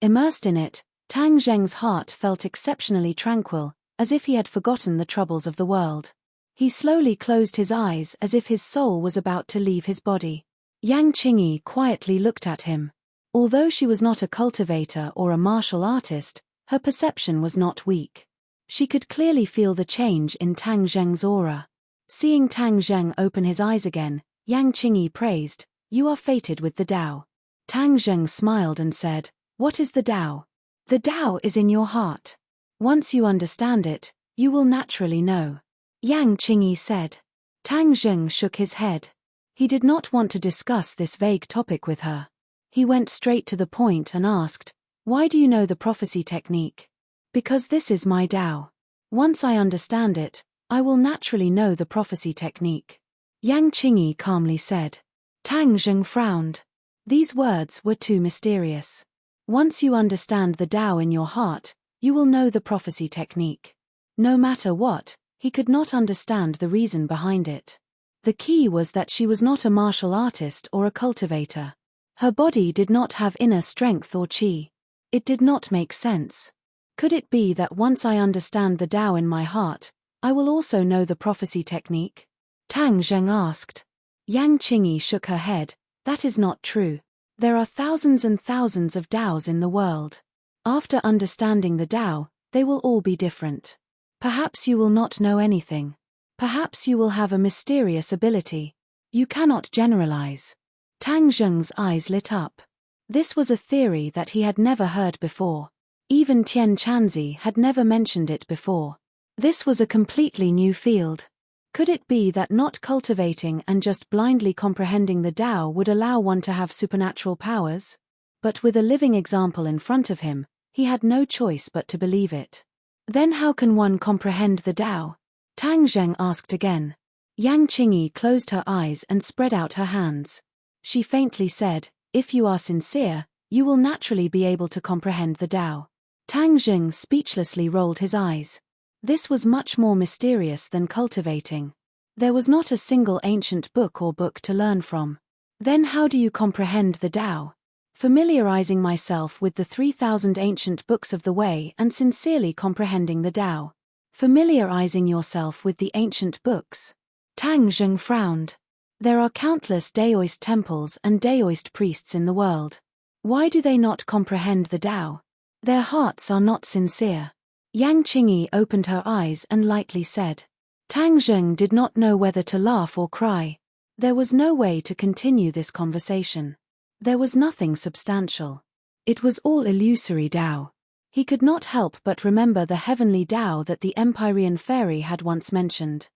Immersed in it, Tang Zheng's heart felt exceptionally tranquil, as if he had forgotten the troubles of the world. He slowly closed his eyes as if his soul was about to leave his body. Yang Qingyi quietly looked at him. Although she was not a cultivator or a martial artist, her perception was not weak. She could clearly feel the change in Tang Zheng's aura. Seeing Tang Zheng open his eyes again, Yang Qingyi praised, "You are fated with the Tao." Tang Zheng smiled and said, "What is the Tao?" "The Tao is in your heart. Once you understand it, you will naturally know," Yang Qingyi said. Tang Zheng shook his head. He did not want to discuss this vague topic with her. He went straight to the point and asked, "Why do you know the prophecy technique?" "Because this is my Tao. Once I understand it, I will naturally know the prophecy technique," Yang Qingyi calmly said. Tang Zheng frowned. These words were too mysterious. Once you understand the Tao in your heart, you will know the prophecy technique. No matter what, he could not understand the reason behind it. The key was that she was not a martial artist or a cultivator. Her body did not have inner strength or qi. It did not make sense. Could it be that once I understand the Tao in my heart, I will also know the prophecy technique? Tang Zheng asked. Yang Qingyi shook her head. That is not true. There are thousands and thousands of Taos in the world. After understanding the Tao, they will all be different. Perhaps you will not know anything. Perhaps you will have a mysterious ability. You cannot generalize. Tang Zheng's eyes lit up. This was a theory that he had never heard before. Even Tian Chanzi had never mentioned it before. This was a completely new field. Could it be that not cultivating and just blindly comprehending the Tao would allow one to have supernatural powers? But with a living example in front of him, he had no choice but to believe it. Then how can one comprehend the Tao? Tang Zheng asked again. Yang Qingyi closed her eyes and spread out her hands. She faintly said, "If you are sincere, you will naturally be able to comprehend the Tao." Tang Zheng speechlessly rolled his eyes. This was much more mysterious than cultivating. There was not a single ancient book or book to learn from. Then how do you comprehend the Tao? Familiarizing myself with the 3,000 ancient books of the way and sincerely comprehending the Tao. Familiarizing yourself with the ancient books. Tang Zheng frowned. There are countless Daoist temples and Daoist priests in the world. Why do they not comprehend the Tao? Their hearts are not sincere. Yang Qingyi opened her eyes and lightly said. Tang Zheng did not know whether to laugh or cry. There was no way to continue this conversation. There was nothing substantial. It was all illusory Tao. He could not help but remember the heavenly Tao that the Empyrean fairy had once mentioned.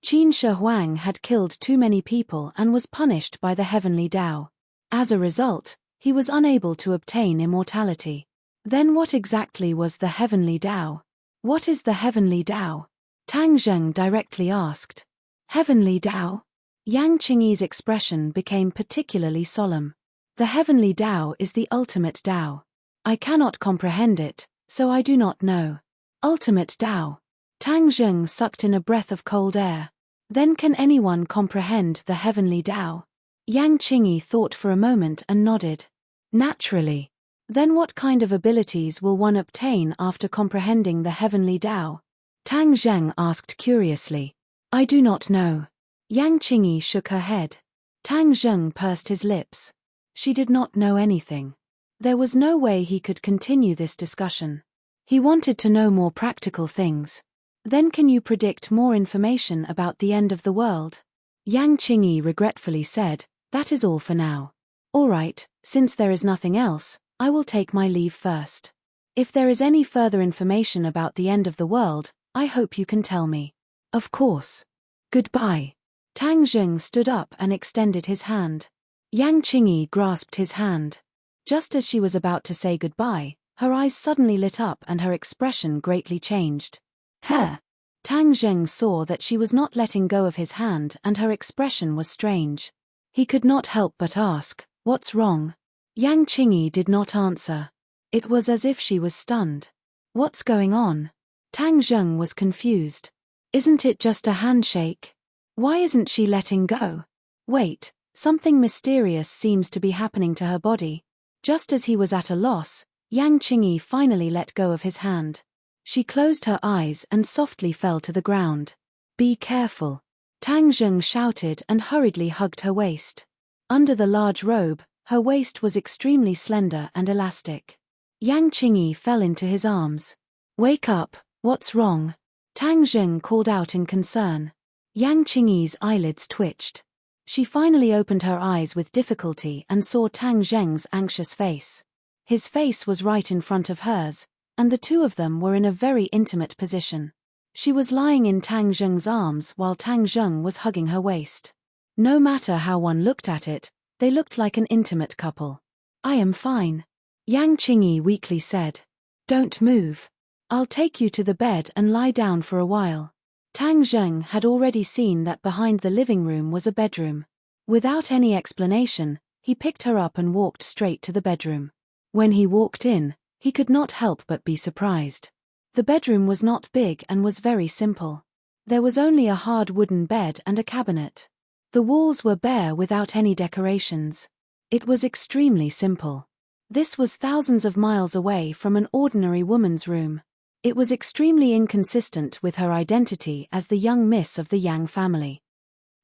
Qin Shi Huang had killed too many people and was punished by the heavenly Tao. As a result, he was unable to obtain immortality. Then what exactly was the heavenly Tao? What is the heavenly Tao? Tang Zheng directly asked. Heavenly Tao? Yang Qingyi's expression became particularly solemn. The heavenly Tao is the ultimate Tao. I cannot comprehend it, so I do not know. Ultimate Tao. Tang Zheng sucked in a breath of cold air. Then can anyone comprehend the heavenly Tao? Yang Qingyi thought for a moment and nodded. Naturally. Then what kind of abilities will one obtain after comprehending the heavenly Tao? Tang Zheng asked curiously. I do not know. Yang Qingyi shook her head. Tang Zheng pursed his lips. She did not know anything. There was no way he could continue this discussion. He wanted to know more practical things. Then can you predict more information about the end of the world? Yang Qingyi regretfully said, that is all for now. All right, since there is nothing else, I will take my leave first. If there is any further information about the end of the world, I hope you can tell me. Of course. Goodbye. Tang Zheng stood up and extended his hand. Yang Qingyi grasped his hand. Just as she was about to say goodbye, her eyes suddenly lit up and her expression greatly changed. Her. Tang Zheng saw that she was not letting go of his hand and her expression was strange. He could not help but ask, what's wrong? Yang Qingyi did not answer. It was as if she was stunned. What's going on? Tang Zheng was confused. Isn't it just a handshake? Why isn't she letting go? Wait, something mysterious seems to be happening to her body. Just as he was at a loss, Yang Qingyi finally let go of his hand. She closed her eyes and softly fell to the ground. Be careful. Tang Zheng shouted and hurriedly hugged her waist. Under the large robe, her waist was extremely slender and elastic. Yang Qingyi fell into his arms. Wake up, What's wrong? Tang Zheng called out in concern. Yang Qingyi's eyelids twitched. She finally opened her eyes with difficulty and saw Tang Zheng's anxious face. His face was right in front of hers, and the two of them were in a very intimate position. She was lying in Tang Zheng's arms while Tang Zheng was hugging her waist. No matter how one looked at it, they looked like an intimate couple. I am fine. Yang Qingyi weakly said. Don't move. I'll take you to the bed and lie down for a while. Tang Zheng had already seen that behind the living room was a bedroom. Without any explanation, he picked her up and walked straight to the bedroom. When he walked in, he could not help but be surprised. The bedroom was not big and was very simple. There was only a hard wooden bed and a cabinet. The walls were bare without any decorations. It was extremely simple. This was thousands of miles away from an ordinary woman's room. It was extremely inconsistent with her identity as the young miss of the Yang family.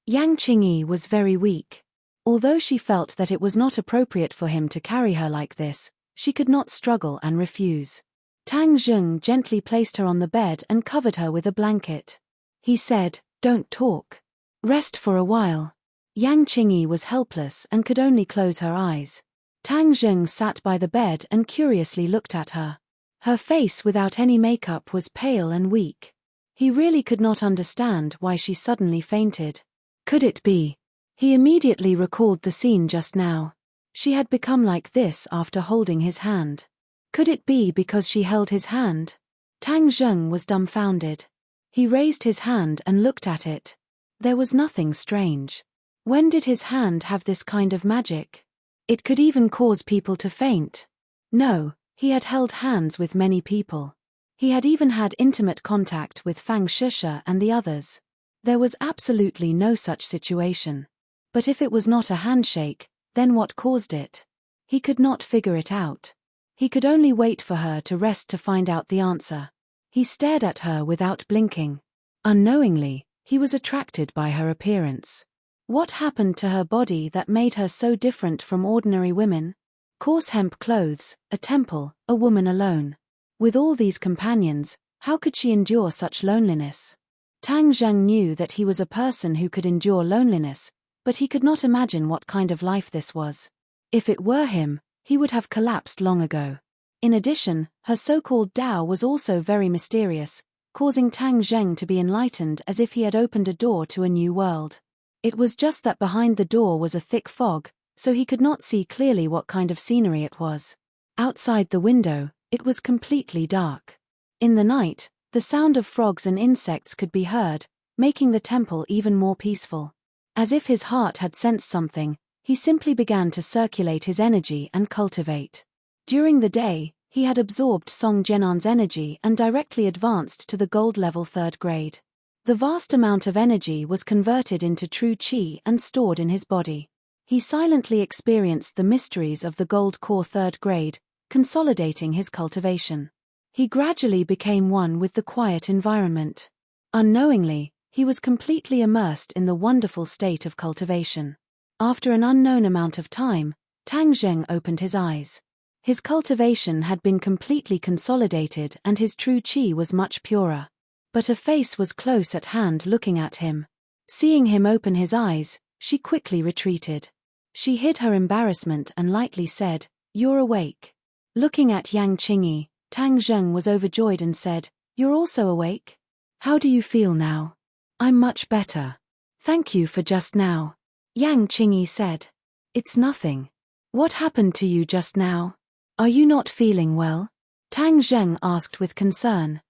Yang Qingyi was very weak. Although she felt that it was not appropriate for him to carry her like this, she could not struggle and refuse. Tang Zheng gently placed her on the bed and covered her with a blanket. He said, "Don't talk. Rest for a while." Yang Qingyi was helpless and could only close her eyes. Tang Zheng sat by the bed and curiously looked at her. Her face without any makeup was pale and weak. He really could not understand why she suddenly fainted. Could it be? He immediately recalled the scene just now. She had become like this after holding his hand. Could it be because she held his hand? Tang Zheng was dumbfounded. He raised his hand and looked at it. There was nothing strange. When did his hand have this kind of magic? It could even cause people to faint. No, he had held hands with many people. He had even had intimate contact with Fang Shusha and the others. There was absolutely no such situation. But if it was not a handshake, then what caused it? He could not figure it out. He could only wait for her to rest to find out the answer. He stared at her without blinking. Unknowingly, he was attracted by her appearance. What happened to her body that made her so different from ordinary women? Coarse hemp clothes, a temple, a woman alone. With all these companions, how could she endure such loneliness? Tang Zheng knew that he was a person who could endure loneliness, but he could not imagine what kind of life this was. If it were him, he would have collapsed long ago. In addition, her so-called Tao was also very mysterious, causing Tang Zheng to be enlightened as if he had opened a door to a new world. It was just that behind the door was a thick fog, so he could not see clearly what kind of scenery it was. Outside the window, it was completely dark. In the night, the sound of frogs and insects could be heard, making the temple even more peaceful. As if his heart had sensed something, he simply began to circulate his energy and cultivate. During the day, he had absorbed Song Jianan's energy and directly advanced to the gold level 3rd grade. The vast amount of energy was converted into true qi and stored in his body. He silently experienced the mysteries of the gold core 3rd grade, consolidating his cultivation. He gradually became one with the quiet environment. Unknowingly, he was completely immersed in the wonderful state of cultivation. After an unknown amount of time, Tang Zheng opened his eyes. His cultivation had been completely consolidated and his true qi was much purer. But a face was close at hand looking at him. Seeing him open his eyes, she quickly retreated. She hid her embarrassment and lightly said, "You're awake." Looking at Yang Qingyi, Tang Zheng was overjoyed and said, "You're also awake? How do you feel now?" "I'm much better. Thank you for just now," Yang Qingyi said. "It's nothing. What happened to you just now? Are you not feeling well?" Tang Zheng asked with concern.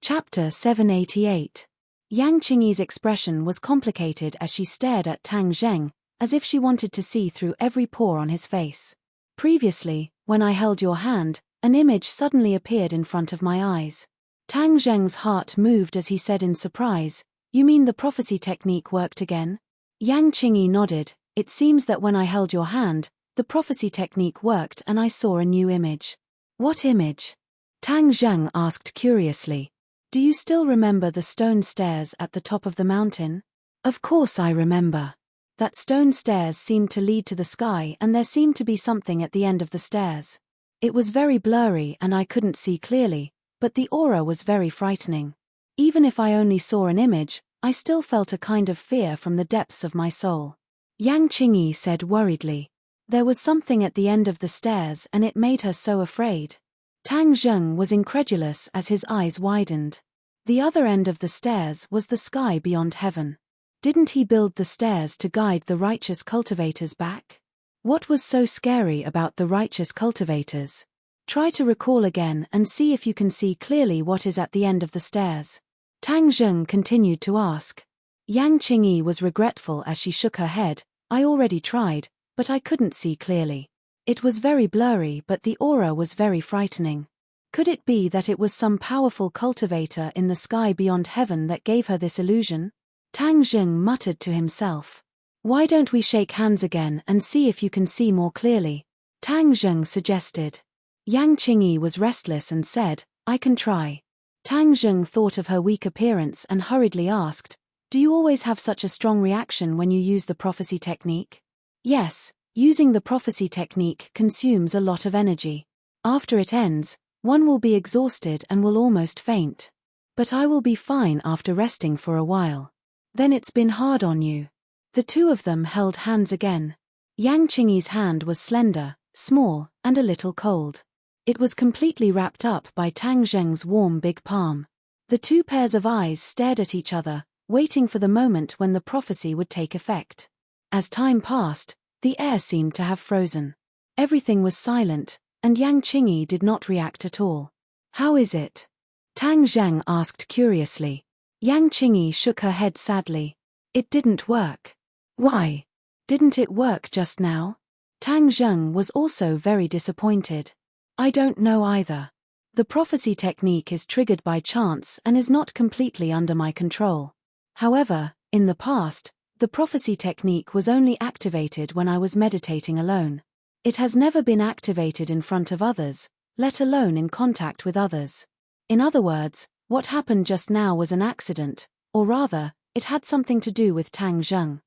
Chapter 788. Yang Qingyi's expression was complicated as she stared at Tang Zheng, as if she wanted to see through every pore on his face. "Previously, when I held your hand, an image suddenly appeared in front of my eyes." Tang Zheng's heart moved as he said in surprise, "You mean the prophecy technique worked again?" Yang Qingyi nodded. "It seems that when I held your hand, the prophecy technique worked and I saw a new image." "What image?" Tang Zheng asked curiously. "Do you still remember the stone stairs at the top of the mountain?" "Of course I remember. That stone stairs seemed to lead to the sky and there seemed to be something at the end of the stairs. It was very blurry and I couldn't see clearly, but the aura was very frightening. Even if I only saw an image, I still felt a kind of fear from the depths of my soul. Yang Qingyi said worriedly. There was something at the end of the stairs and it made her so afraid. Tang Zheng was incredulous as his eyes widened. The other end of the stairs was the sky beyond heaven. Didn't he build the stairs to guide the righteous cultivators back? What was so scary about the righteous cultivators? Try to recall again and see if you can see clearly what is at the end of the stairs. Tang Zheng continued to ask. Yang Qingyi was regretful as she shook her head. I already tried, but I couldn't see clearly. It was very blurry, but the aura was very frightening. Could it be that it was some powerful cultivator in the sky beyond heaven that gave her this illusion? Tang Zheng muttered to himself. Why don't we shake hands again and see if you can see more clearly? Tang Zheng suggested. Yang Qingyi was restless and said, I can try. Tang Zheng thought of her weak appearance and hurriedly asked, do you always have such a strong reaction when you use the prophecy technique? Yes, using the prophecy technique consumes a lot of energy. After it ends, one will be exhausted and will almost faint. But I will be fine after resting for a while. Then it's been hard on you. The two of them held hands again. Yang Qingyi's hand was slender, small, and a little cold. It was completely wrapped up by Tang Zheng's warm big palm. The two pairs of eyes stared at each other, waiting for the moment when the prophecy would take effect. As time passed, the air seemed to have frozen. Everything was silent, and Yang Qingyi did not react at all. How is it? Tang Zheng asked curiously. Yang Qingyi shook her head sadly. It didn't work. Why? Didn't it work just now? Tang Zheng was also very disappointed. I don't know either. The prophecy technique is triggered by chance and is not completely under my control. However, in the past, the prophecy technique was only activated when I was meditating alone. It has never been activated in front of others, let alone in contact with others. In other words, what happened just now was an accident, or rather, it had something to do with Tang Zheng.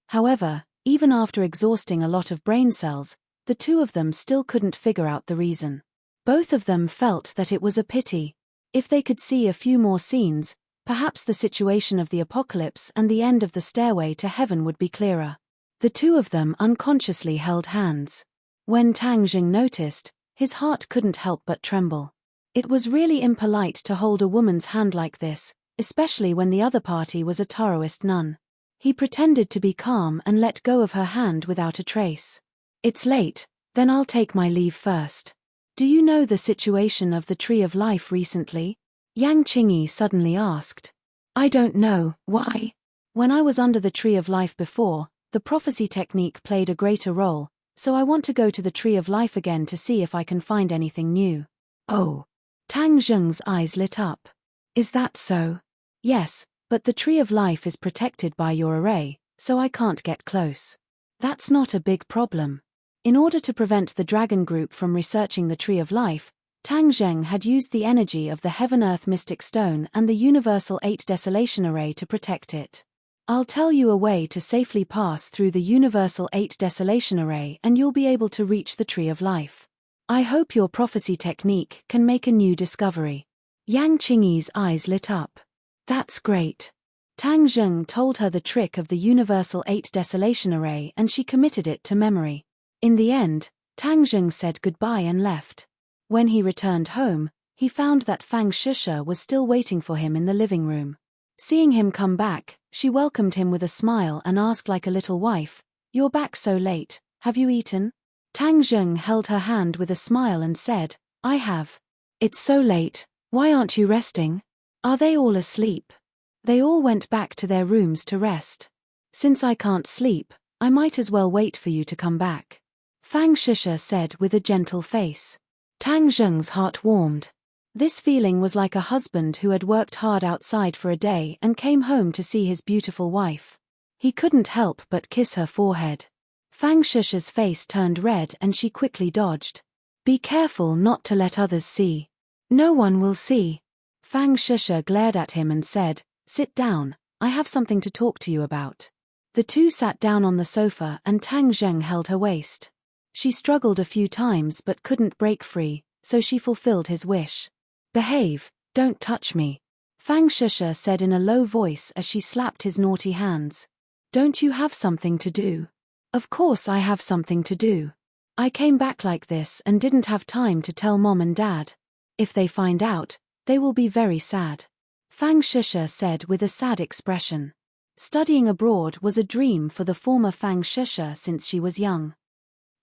However, even after exhausting a lot of brain cells, the two of them still couldn't figure out the reason. Both of them felt that it was a pity. If they could see a few more scenes, perhaps the situation of the apocalypse and the end of the stairway to heaven would be clearer. The two of them unconsciously held hands. When Tang Zheng noticed, his heart couldn't help but tremble. It was really impolite to hold a woman's hand like this, especially when the other party was a Taoist nun. He pretended to be calm and let go of her hand without a trace. It's late, then I'll take my leave first. Do you know the situation of the Tree of Life recently? Yang Qingyi suddenly asked. I don't know, why? When I was under the Tree of Life before, the prophecy technique played a greater role, so I want to go to the Tree of Life again to see if I can find anything new. Oh. Tang Zheng's eyes lit up. Is that so? Yes, but the Tree of Life is protected by your array, so I can't get close. That's not a big problem. In order to prevent the dragon group from researching the Tree of Life, Tang Zheng had used the energy of the Heaven-Earth Mystic Stone and the Universal 8 Desolation Array to protect it. I'll tell you a way to safely pass through the Universal 8 Desolation Array and you'll be able to reach the Tree of Life. I hope your prophecy technique can make a new discovery. Yang Qingyi's eyes lit up. That's great. Tang Zheng told her the trick of the Universal 8 Desolation Array and she committed it to memory. In the end, Tang Zheng said goodbye and left. When he returned home, he found that Fang Shusha was still waiting for him in the living room. Seeing him come back, she welcomed him with a smile and asked like a little wife, "You're back so late, have you eaten?" Tang Zheng held her hand with a smile and said, "I have." "It's so late, why aren't you resting? Are they all asleep?" "They all went back to their rooms to rest. Since I can't sleep, I might as well wait for you to come back," Fang Shusha said with a gentle face. Tang Zheng's heart warmed. This feeling was like a husband who had worked hard outside for a day and came home to see his beautiful wife. He couldn't help but kiss her forehead. Fang Shusha's face turned red and she quickly dodged. "Be careful not to let others see." "No one will see." Fang Shusha glared at him and said, "Sit down, I have something to talk to you about." The two sat down on the sofa and Tang Zheng held her waist. She struggled a few times but couldn't break free, so she fulfilled his wish. Behave, don't touch me. Fang Shusha said in a low voice as she slapped his naughty hands. Don't you have something to do? Of course I have something to do. I came back like this and didn't have time to tell Mom and Dad. If they find out, they will be very sad. Fang Shusha said with a sad expression. Studying abroad was a dream for the former Fang Shusha since she was young.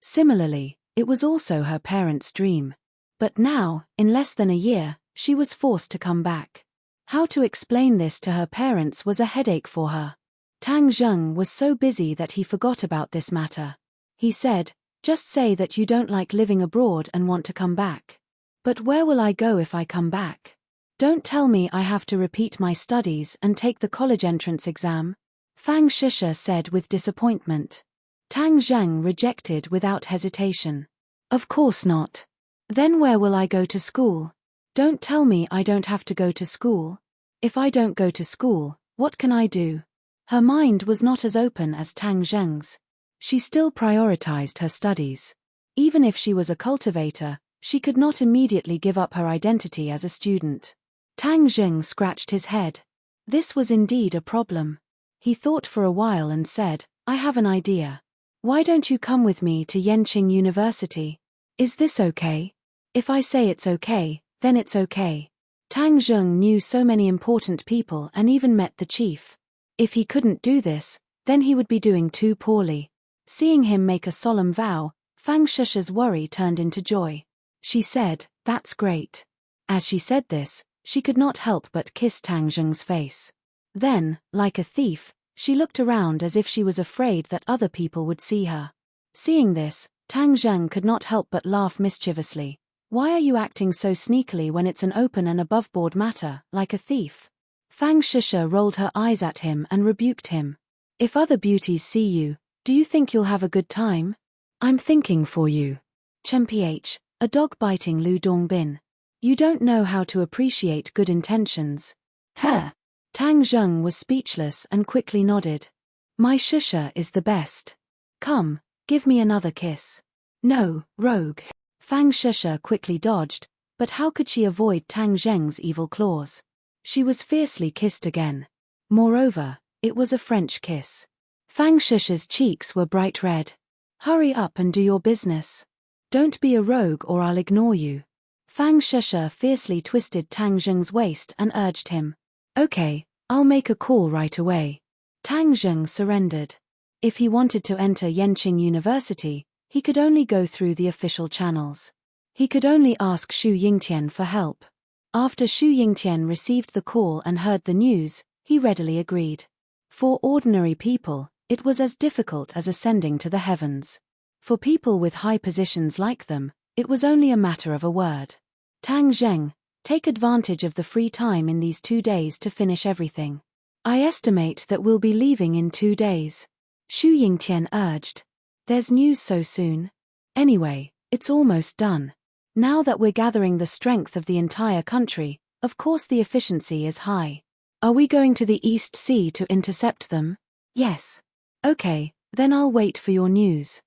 Similarly, it was also her parents' dream. But now, in less than a year, she was forced to come back. How to explain this to her parents was a headache for her. Tang Zheng was so busy that he forgot about this matter. He said, just say that you don't like living abroad and want to come back. But where will I go if I come back? Don't tell me I have to repeat my studies and take the college entrance exam. Fang Shusha said with disappointment. Tang Zheng rejected without hesitation. Of course not. Then where will I go to school? Don't tell me I don't have to go to school. If I don't go to school, what can I do? Her mind was not as open as Tang Zheng's. She still prioritized her studies. Even if she was a cultivator, she could not immediately give up her identity as a student. Tang Zheng scratched his head. This was indeed a problem. He thought for a while and said, I have an idea. Why don't you come with me to Yenqing University? Is this okay? If I say it's okay, then it's okay. Tang Zheng knew so many important people and even met the chief. If he couldn't do this, then he would be doing too poorly. Seeing him make a solemn vow, Fang Shusha's worry turned into joy. She said, that's great. As she said this, she could not help but kiss Tang Zheng's face. Then, like a thief, she looked around as if she was afraid that other people would see her. Seeing this, Tang Zheng could not help but laugh mischievously. Why are you acting so sneakily when it's an open and above-board matter, like a thief? Fang Shusha rolled her eyes at him and rebuked him. If other beauties see you, do you think you'll have a good time? I'm thinking for you. Chen Ph, a dog biting Lu Dongbin. You don't know how to appreciate good intentions. Huh. Tang Zheng was speechless and quickly nodded. My Shusha is the best. Come, give me another kiss. No, rogue. Fang Shusha quickly dodged, but how could she avoid Tang Zheng's evil claws? She was fiercely kissed again. Moreover, it was a French kiss. Fang Shusha's cheeks were bright red. Hurry up and do your business. Don't be a rogue or I'll ignore you. Fang Shusha fiercely twisted Tang Zheng's waist and urged him. Okay, I'll make a call right away. Tang Zheng surrendered. If he wanted to enter Yenqing University, he could only go through the official channels. He could only ask Xu Yingtian for help. After Xu Yingtian received the call and heard the news, he readily agreed. For ordinary people, it was as difficult as ascending to the heavens. For people with high positions like them, it was only a matter of a word. Tang Zheng, take advantage of the free time in these 2 days to finish everything. I estimate that we'll be leaving in 2 days. Xu Yingtian urged. There's news so soon. Anyway, it's almost done. Now that we're gathering the strength of the entire country, of course the efficiency is high. Are we going to the East Sea to intercept them? Yes. Okay, then I'll wait for your news.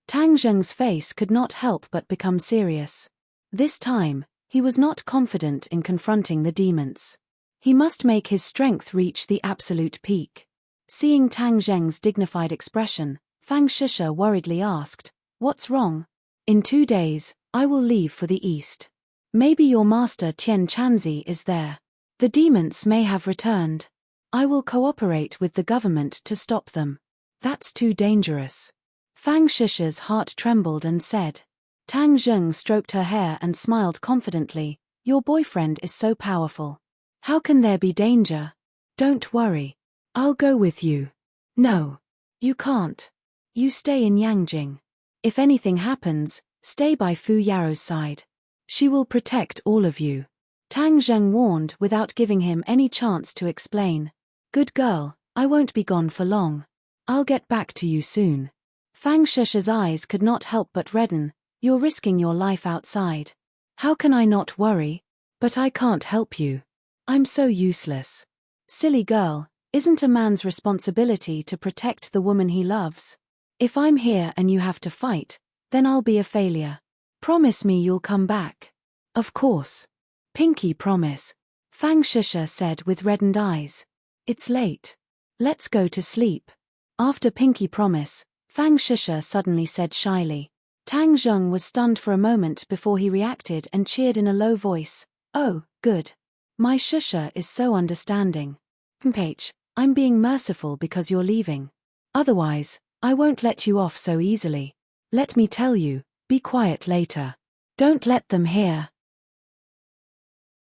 Tang Zheng's face could not help but become serious. This time, he was not confident in confronting the demons. He must make his strength reach the absolute peak. Seeing Tang Zheng's dignified expression, Fang Shusha worriedly asked, what's wrong? In 2 days, I will leave for the east. Maybe your master Tian Chanzi is there. The demons may have returned. I will cooperate with the government to stop them. That's too dangerous. Fang Shusha's heart trembled and said. Tang Zheng stroked her hair and smiled confidently. Your boyfriend is so powerful. How can there be danger? Don't worry. I'll go with you. No. You can't. You stay in Yangjing. If anything happens, stay by Fu Yaro's side. She will protect all of you. Tang Zheng warned without giving him any chance to explain. Good girl, I won't be gone for long. I'll get back to you soon. Fang Shusha's eyes could not help but redden. You're risking your life outside. How can I not worry? But I can't help you. I'm so useless. Silly girl, isn't a man's responsibility to protect the woman he loves? If I'm here and you have to fight, then I'll be a failure. Promise me you'll come back. Of course. Pinky promise, Fang Shisha said with reddened eyes. It's late. Let's go to sleep. After pinky promise, Fang Shisha suddenly said shyly. Tang Zheng was stunned for a moment before he reacted and cheered in a low voice. Oh, good. My Shusha is so understanding. Mph, I'm being merciful because you're leaving. Otherwise, I won't let you off so easily. Let me tell you, be quiet later. Don't let them hear.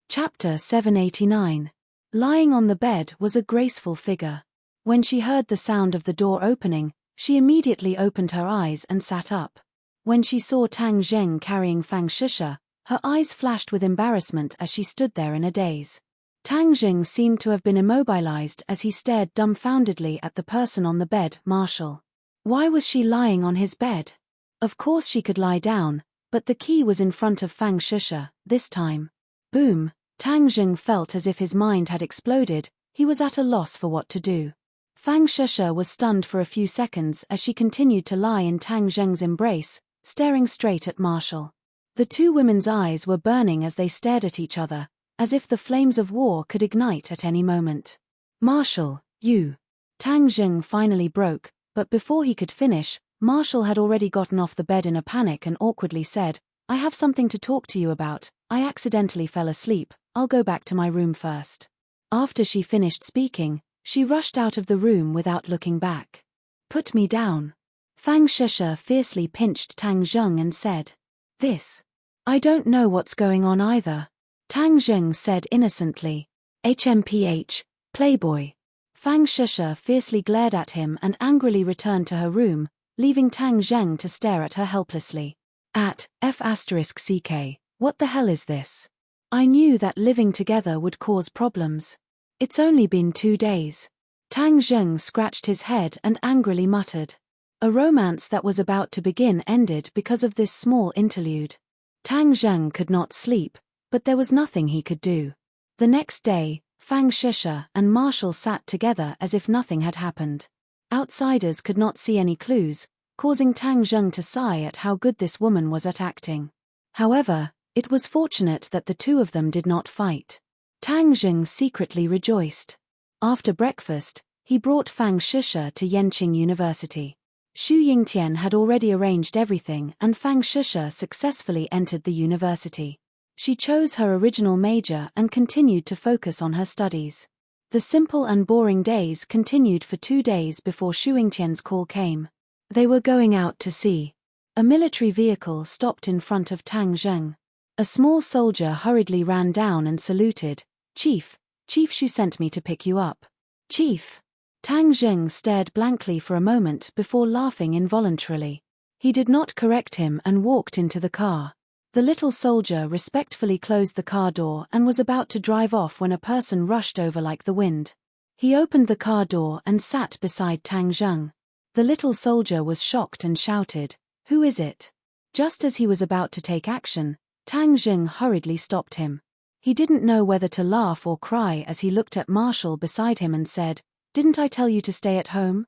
Chapter 789. Lying on the bed was a graceful figure. When she heard the sound of the door opening, she immediately opened her eyes and sat up. When she saw Tang Zheng carrying Fang Shisha, her eyes flashed with embarrassment as she stood there in a daze. Tang Zheng seemed to have been immobilized as he stared dumbfoundedly at the person on the bed, Marshall. Why was she lying on his bed? Of course she could lie down, but the key was in front of Fang Shisha, this time. Boom! Tang Zheng felt as if his mind had exploded. He was at a loss for what to do. Fang Shisha was stunned for a few seconds as she continued to lie in Tang Zheng's embrace, staring straight at Marshall. The two women's eyes were burning as they stared at each other, as if the flames of war could ignite at any moment. Marshall, you. Tang Zheng finally broke, but before he could finish, Marshall had already gotten off the bed in a panic and awkwardly said, I have something to talk to you about. I accidentally fell asleep. I'll go back to my room first. After she finished speaking, she rushed out of the room without looking back. Put me down. Fang Shisha fiercely pinched Tang Zheng and said. This. I don't know what's going on either. Tang Zheng said innocently. HMPH, Playboy. Fang Shisha fiercely glared at him and angrily returned to her room, leaving Tang Zheng to stare at her helplessly. F***CK, what the hell is this? I knew that living together would cause problems. It's only been 2 days. Tang Zheng scratched his head and angrily muttered. A romance that was about to begin ended because of this small interlude. Tang Zheng could not sleep, but there was nothing he could do. The next day, Fang Shisha and Marshall sat together as if nothing had happened. Outsiders could not see any clues, causing Tang Zheng to sigh at how good this woman was at acting. However, it was fortunate that the two of them did not fight. Tang Zheng secretly rejoiced. After breakfast, he brought Fang Shisha to Yanqing University. Xu Yingtian had already arranged everything and Fang Shisha successfully entered the university. She chose her original major and continued to focus on her studies. The simple and boring days continued for 2 days before Xu Yingtian's call came. They were going out to sea. A military vehicle stopped in front of Tang Zheng. A small soldier hurriedly ran down and saluted. Chief Xu sent me to pick you up. Chief. Tang Zheng stared blankly for a moment before laughing involuntarily. He did not correct him and walked into the car. The little soldier respectfully closed the car door and was about to drive off when a person rushed over like the wind. He opened the car door and sat beside Tang Zheng. The little soldier was shocked and shouted, "Who is it?" Just as he was about to take action, Tang Zheng hurriedly stopped him. He didn't know whether to laugh or cry as he looked at Marshall beside him and said, "Didn't I tell you to stay at home?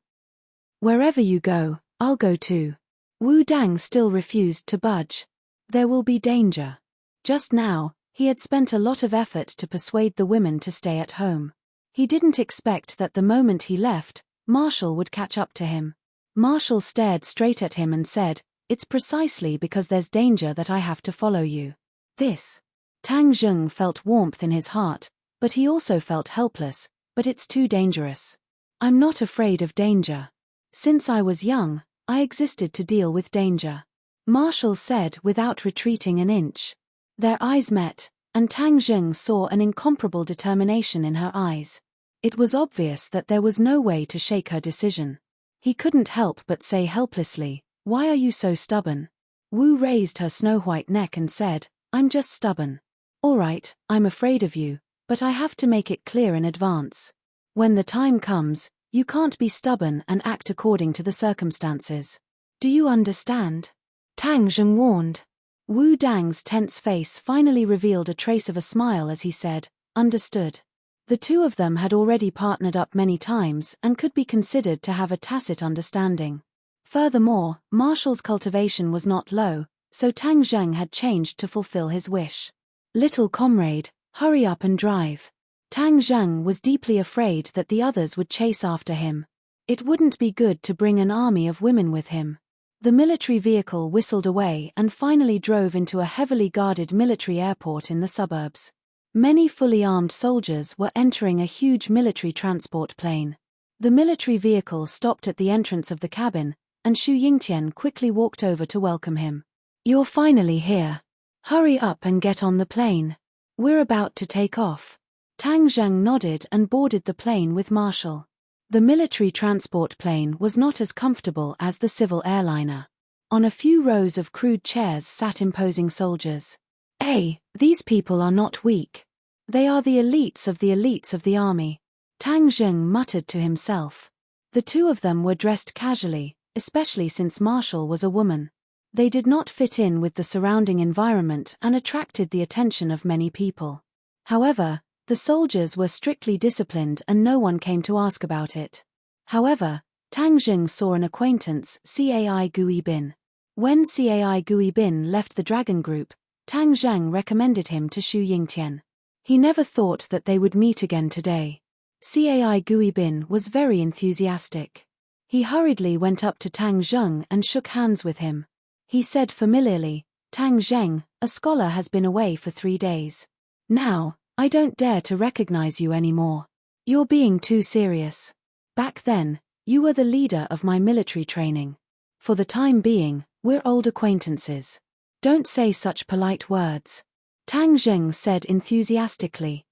Wherever you go, I'll go too." Wu Dang still refused to budge. There will be danger. Just now, he had spent a lot of effort to persuade the women to stay at home. He didn't expect that the moment he left, Marshall would catch up to him. Marshall stared straight at him and said, "It's precisely because there's danger that I have to follow you." This. Tang Zheng felt warmth in his heart, but he also felt helpless. But it's too dangerous. I'm not afraid of danger. Since I was young, I existed to deal with danger. Marshall said without retreating an inch. Their eyes met, and Tang Zheng saw an incomparable determination in her eyes. It was obvious that there was no way to shake her decision. He couldn't help but say helplessly, "Why are you so stubborn?" Wu raised her snow-white neck and said, "I'm just stubborn. All right, I'm afraid of you, but I have to make it clear in advance. When the time comes, you can't be stubborn and act according to the circumstances. Do you understand?" Tang Zheng warned. Wu Dang's tense face finally revealed a trace of a smile as he said, "Understood." The two of them had already partnered up many times and could be considered to have a tacit understanding. Furthermore, Marshall's cultivation was not low, so Tang Zheng had changed to fulfill his wish. Little comrade, hurry up and drive. Tang Zheng was deeply afraid that the others would chase after him. It wouldn't be good to bring an army of women with him. The military vehicle whistled away and finally drove into a heavily guarded military airport in the suburbs. Many fully armed soldiers were entering a huge military transport plane. The military vehicle stopped at the entrance of the cabin, and Xu Yingtian quickly walked over to welcome him. You're finally here. Hurry up and get on the plane. We're about to take off. Tang Zheng nodded and boarded the plane with Marshall. The military transport plane was not as comfortable as the civil airliner. On a few rows of crude chairs sat imposing soldiers. Hey, these people are not weak. They are the elites of the army. Tang Zheng muttered to himself. The two of them were dressed casually, especially since Marshall was a woman. They did not fit in with the surrounding environment and attracted the attention of many people. However, the soldiers were strictly disciplined and no one came to ask about it. However, Tang Zheng saw an acquaintance, Cai Gui Bin. When Cai Gui Bin left the dragon group, Tang Zheng recommended him to Xu Yingtian. He never thought that they would meet again today. Cai Gui Bin was very enthusiastic. He hurriedly went up to Tang Zheng and shook hands with him. He said familiarly, Tang Zheng, a scholar has been away for 3 days. Now, I don't dare to recognize you anymore. You're being too serious. Back then, you were the leader of my military training. For the time being, we're old acquaintances. Don't say such polite words. Tang Zheng said enthusiastically.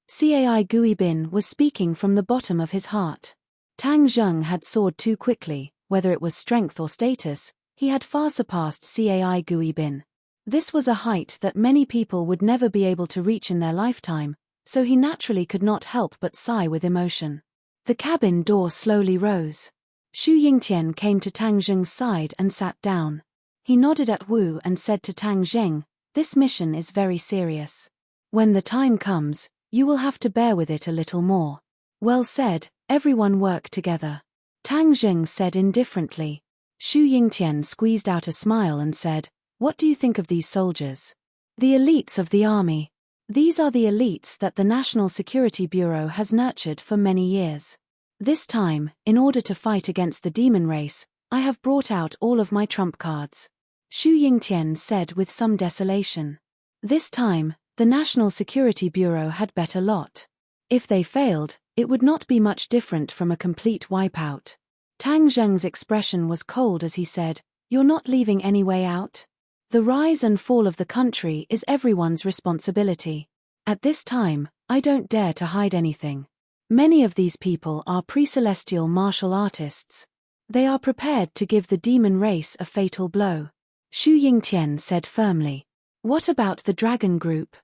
Cai Gui Bin was speaking from the bottom of his heart. Tang Zheng had soared too quickly, whether it was strength or status. He had far surpassed Cai Gui Bin. This was a height that many people would never be able to reach in their lifetime, so he naturally could not help but sigh with emotion. The cabin door slowly rose. Xu Yingtian came to Tang Zheng's side and sat down. He nodded at Wu and said to Tang Zheng, this mission is very serious. When the time comes, you will have to bear with it a little more. Well said, everyone work together. Tang Zheng said indifferently. Xu Yingtian squeezed out a smile and said, what do you think of these soldiers? The elites of the army. These are the elites that the National Security Bureau has nurtured for many years. This time, in order to fight against the demon race, I have brought out all of my trump cards. Xu Yingtian said with some desolation. This time, the National Security Bureau had bet a lot. If they failed, it would not be much different from a complete wipeout. Tang Zheng's expression was cold as he said, you're not leaving any way out? The rise and fall of the country is everyone's responsibility. At this time, I don't dare to hide anything. Many of these people are pre-celestial martial artists. They are prepared to give the demon race a fatal blow. Xu Yingtian said firmly. What about the dragon group?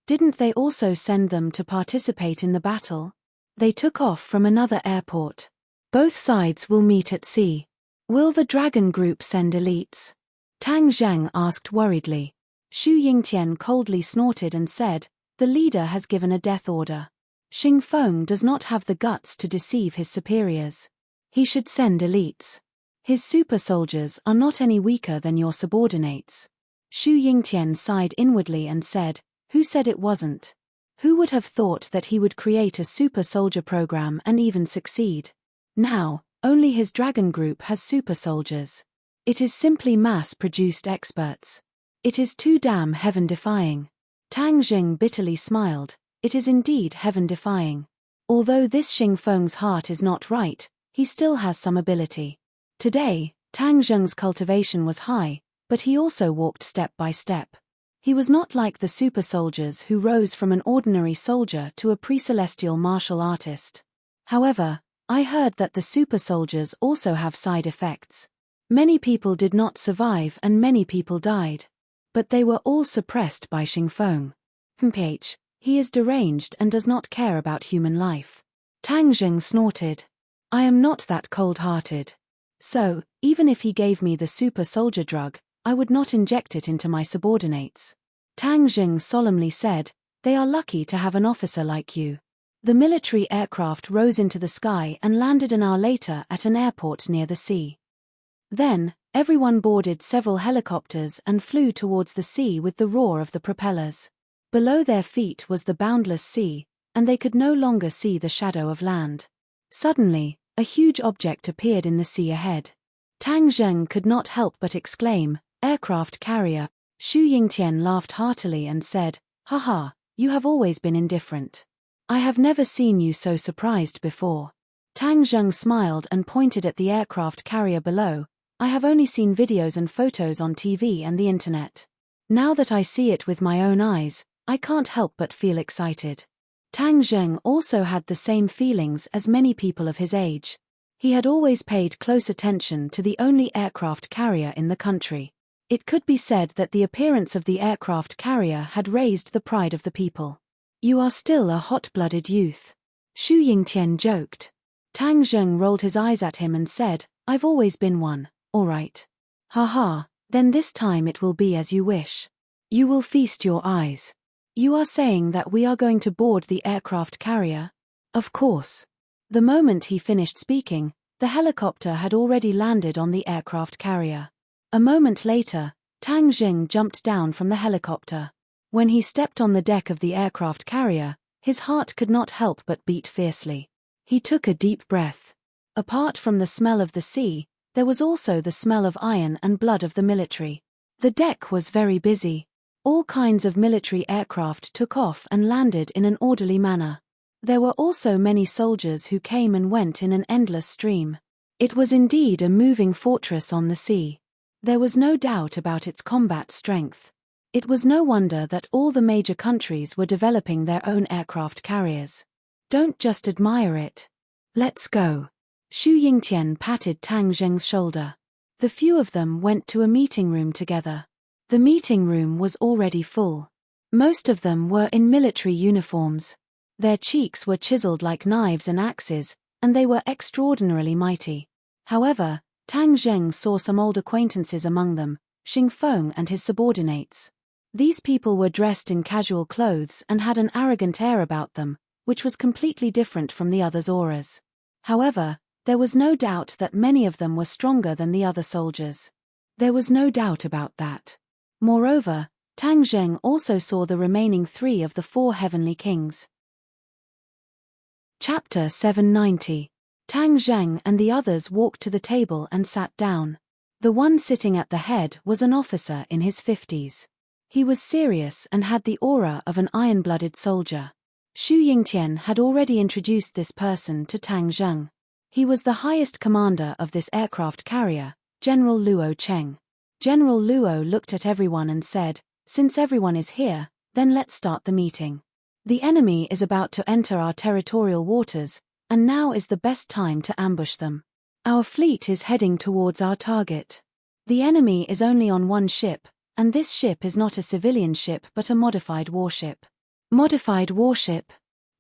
Didn't they also send them to participate in the battle? They took off from another airport. Both sides will meet at sea. Will the dragon group send elites? Tang Zheng asked worriedly. Xu Yingtian coldly snorted and said, the leader has given a death order. Xing Feng does not have the guts to deceive his superiors. He should send elites. His super soldiers are not any weaker than your subordinates. Xu Yingtian sighed inwardly and said, who said it wasn't? Who would have thought that he would create a super soldier program and even succeed? Now, only his dragon group has super soldiers. It is simply mass-produced experts. It is too damn heaven-defying. Tang Zheng bitterly smiled. It is indeed heaven-defying. Although this Xing Feng's heart is not right, he still has some ability. Today, Tang Zheng's cultivation was high, but he also walked step by step. He was not like the super soldiers who rose from an ordinary soldier to a pre-celestial martial artist. However, I heard that the super soldiers also have side effects. Many people did not survive and many people died. But they were all suppressed by Xing Feng. He is deranged and does not care about human life. Tang Zheng snorted. I am not that cold-hearted. So, even if he gave me the super soldier drug, I would not inject it into my subordinates. Tang Zheng solemnly said, they are lucky to have an officer like you. The military aircraft rose into the sky and landed an hour later at an airport near the sea. Then, everyone boarded several helicopters and flew towards the sea with the roar of the propellers. Below their feet was the boundless sea, and they could no longer see the shadow of land. Suddenly, a huge object appeared in the sea ahead. Tang Zheng could not help but exclaim, "Aircraft carrier." Xu Yingtian laughed heartily and said, "Haha, you have always been indifferent. I have never seen you so surprised before." Tang Zheng smiled and pointed at the aircraft carrier below. "I have only seen videos and photos on TV and the internet. Now that I see it with my own eyes, I can't help but feel excited." Tang Zheng also had the same feelings as many people of his age. He had always paid close attention to the only aircraft carrier in the country. It could be said that the appearance of the aircraft carrier had raised the pride of the people. "You are still a hot-blooded youth," Xu Yingtian joked. Tang Zheng rolled his eyes at him and said, "I've always been one, all right. Haha, then this time it will be as you wish. You will feast your eyes. You are saying that we are going to board the aircraft carrier?" "Of course." The moment he finished speaking, the helicopter had already landed on the aircraft carrier. A moment later, Tang Zheng jumped down from the helicopter. When he stepped on the deck of the aircraft carrier, his heart could not help but beat fiercely. He took a deep breath. Apart from the smell of the sea, there was also the smell of iron and blood of the military. The deck was very busy. All kinds of military aircraft took off and landed in an orderly manner. There were also many soldiers who came and went in an endless stream. It was indeed a moving fortress on the sea. There was no doubt about its combat strength. It was no wonder that all the major countries were developing their own aircraft carriers. "Don't just admire it. Let's go." Xu Yingtian patted Tang Zheng's shoulder. The few of them went to a meeting room together. The meeting room was already full. Most of them were in military uniforms. Their cheeks were chiseled like knives and axes, and they were extraordinarily mighty. However, Tang Zheng saw some old acquaintances among them, Xing Feng and his subordinates. These people were dressed in casual clothes and had an arrogant air about them, which was completely different from the others' auras. However, there was no doubt that many of them were stronger than the other soldiers. There was no doubt about that. Moreover, Tang Zheng also saw the remaining 3 of the 4 heavenly kings. Chapter 790. Tang Zheng and the others walked to the table and sat down. The one sitting at the head was an officer in his 50s. He was serious and had the aura of an iron-blooded soldier. Xu Yingtian had already introduced this person to Tang Zheng. He was the highest commander of this aircraft carrier, General Luo Cheng. General Luo looked at everyone and said, "Since everyone is here, then let's start the meeting. The enemy is about to enter our territorial waters, and now is the best time to ambush them. Our fleet is heading towards our target. The enemy is only on one ship, and this ship is not a civilian ship but a modified warship." Modified warship?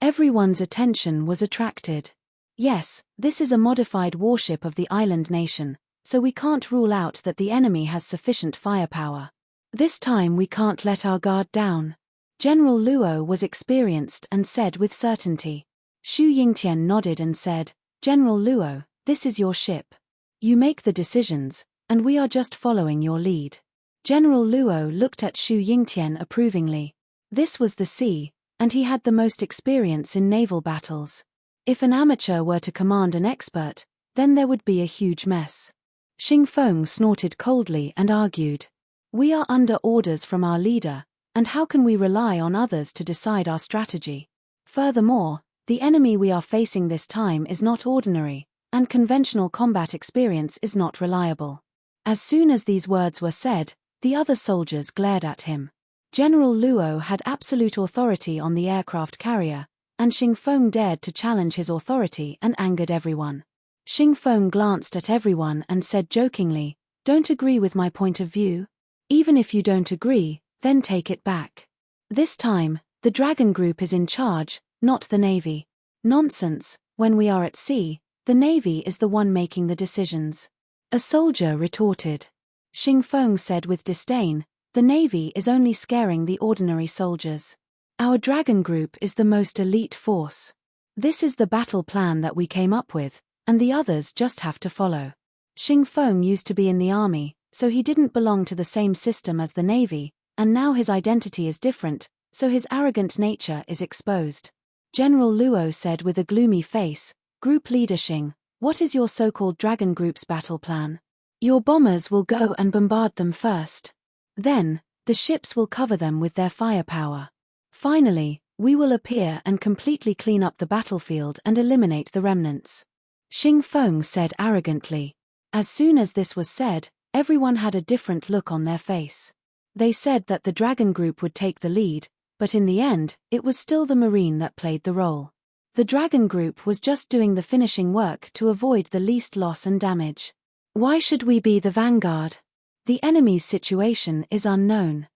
Everyone's attention was attracted. Yes, this is a modified warship of the island nation, so we can't rule out that the enemy has sufficient firepower. This time we can't let our guard down. General Luo was experienced and said with certainty. Xu Yingtian nodded and said, "General Luo, this is your ship. You make the decisions, and we are just following your lead." General Luo looked at Xu Yingtian approvingly. This was the sea, and he had the most experience in naval battles. If an amateur were to command an expert, then there would be a huge mess. Xing Feng snorted coldly and argued, "We are under orders from our leader, and how can we rely on others to decide our strategy? Furthermore, the enemy we are facing this time is not ordinary, and conventional combat experience is not reliable." As soon as these words were said, the other soldiers glared at him. General Luo had absolute authority on the aircraft carrier, and Xing Feng dared to challenge his authority and angered everyone. Xing Feng glanced at everyone and said jokingly, "Don't agree with my point of view? Even if you don't agree, then take it back. This time, the Dragon Group is in charge, not the Navy." "Nonsense, when we are at sea, the Navy is the one making the decisions," a soldier retorted. Xing Feng said with disdain, "The Navy is only scaring the ordinary soldiers. Our Dragon Group is the most elite force. This is the battle plan that we came up with, and the others just have to follow." Xing Feng used to be in the army, so he didn't belong to the same system as the Navy, and now his identity is different, so his arrogant nature is exposed. General Luo said with a gloomy face, "Group leader Xing, what is your so-called dragon group's battle plan? Your bombers will go and bombard them first. Then, the ships will cover them with their firepower. Finally, we will appear and completely clean up the battlefield and eliminate the remnants." Xing Feng said arrogantly. As soon as this was said, everyone had a different look on their face. They said that the dragon group would take the lead, but in the end, it was still the marine that played the role. The dragon group was just doing the finishing work to avoid the least loss and damage. Why should we be the vanguard? The enemy's situation is unknown.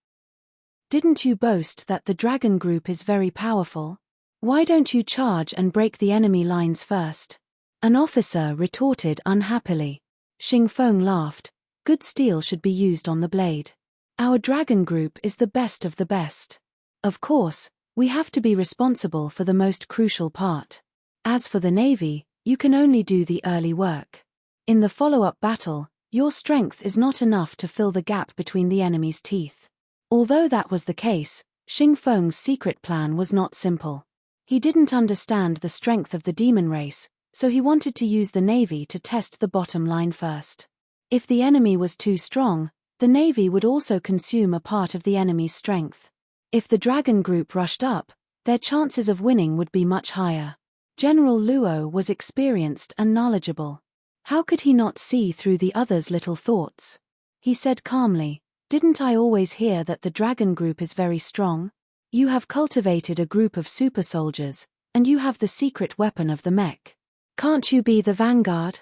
Didn't you boast that the dragon group is very powerful? Why don't you charge and break the enemy lines first? An officer retorted unhappily. Xing Feng laughed. Good steel should be used on the blade. Our dragon group is the best of the best. Of course, we have to be responsible for the most crucial part. As for the navy, you can only do the early work. In the follow-up battle, your strength is not enough to fill the gap between the enemy's teeth. Although that was the case, Xing Feng's secret plan was not simple. He didn't understand the strength of the demon race, so he wanted to use the navy to test the bottom line first. If the enemy was too strong, the navy would also consume a part of the enemy's strength. If the dragon group rushed up, their chances of winning would be much higher. General Luo was experienced and knowledgeable. How could he not see through the others' little thoughts? He said calmly, "Didn't I always hear that the dragon group is very strong? You have cultivated a group of super soldiers, and you have the secret weapon of the mech. Can't you be the vanguard?"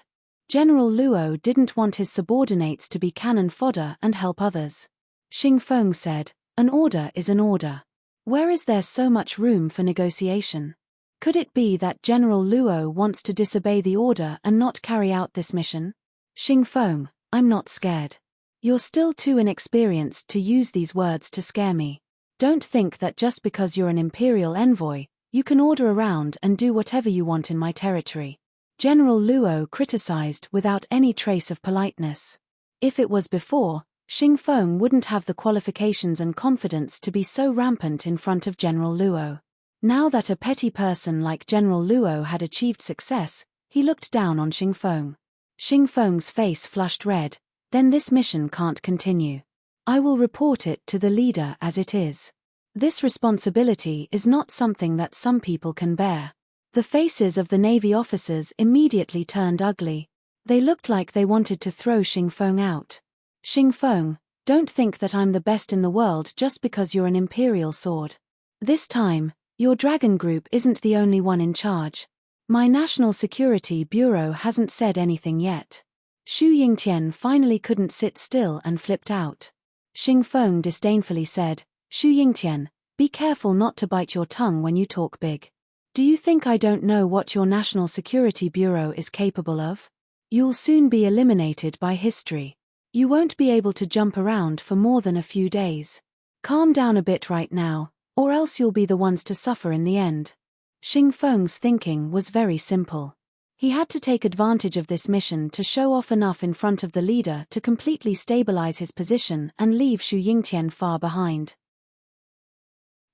General Luo didn't want his subordinates to be cannon fodder and help others. Xing Feng said, "An order is an order. Where is there so much room for negotiation? Could it be that General Luo wants to disobey the order and not carry out this mission?" Xing Feng, "I'm not scared. You're still too inexperienced to use these words to scare me. Don't think that just because you're an imperial envoy, you can order around and do whatever you want in my territory." General Luo criticized without any trace of politeness. If it was before, Xing Feng wouldn't have the qualifications and confidence to be so rampant in front of General Luo. Now that a petty person like General Luo had achieved success, he looked down on Xing Feng. Xing Feng's face flushed red. "Then this mission can't continue. I will report it to the leader as it is. This responsibility is not something that some people can bear." The faces of the Navy officers immediately turned ugly. They looked like they wanted to throw Xing Feng out. "Xing Feng, don't think that I'm the best in the world just because you're an imperial sword. This time, your dragon group isn't the only one in charge. My National Security Bureau hasn't said anything yet." Xu Yingtian finally couldn't sit still and flipped out. Xing Feng disdainfully said, "Xu Yingtian, be careful not to bite your tongue when you talk big. Do you think I don't know what your National Security Bureau is capable of? You'll soon be eliminated by history. You won't be able to jump around for more than a few days. Calm down a bit right now, or else you'll be the ones to suffer in the end." Xing Feng's thinking was very simple. He had to take advantage of this mission to show off enough in front of the leader to completely stabilize his position and leave Xu Yingtian far behind.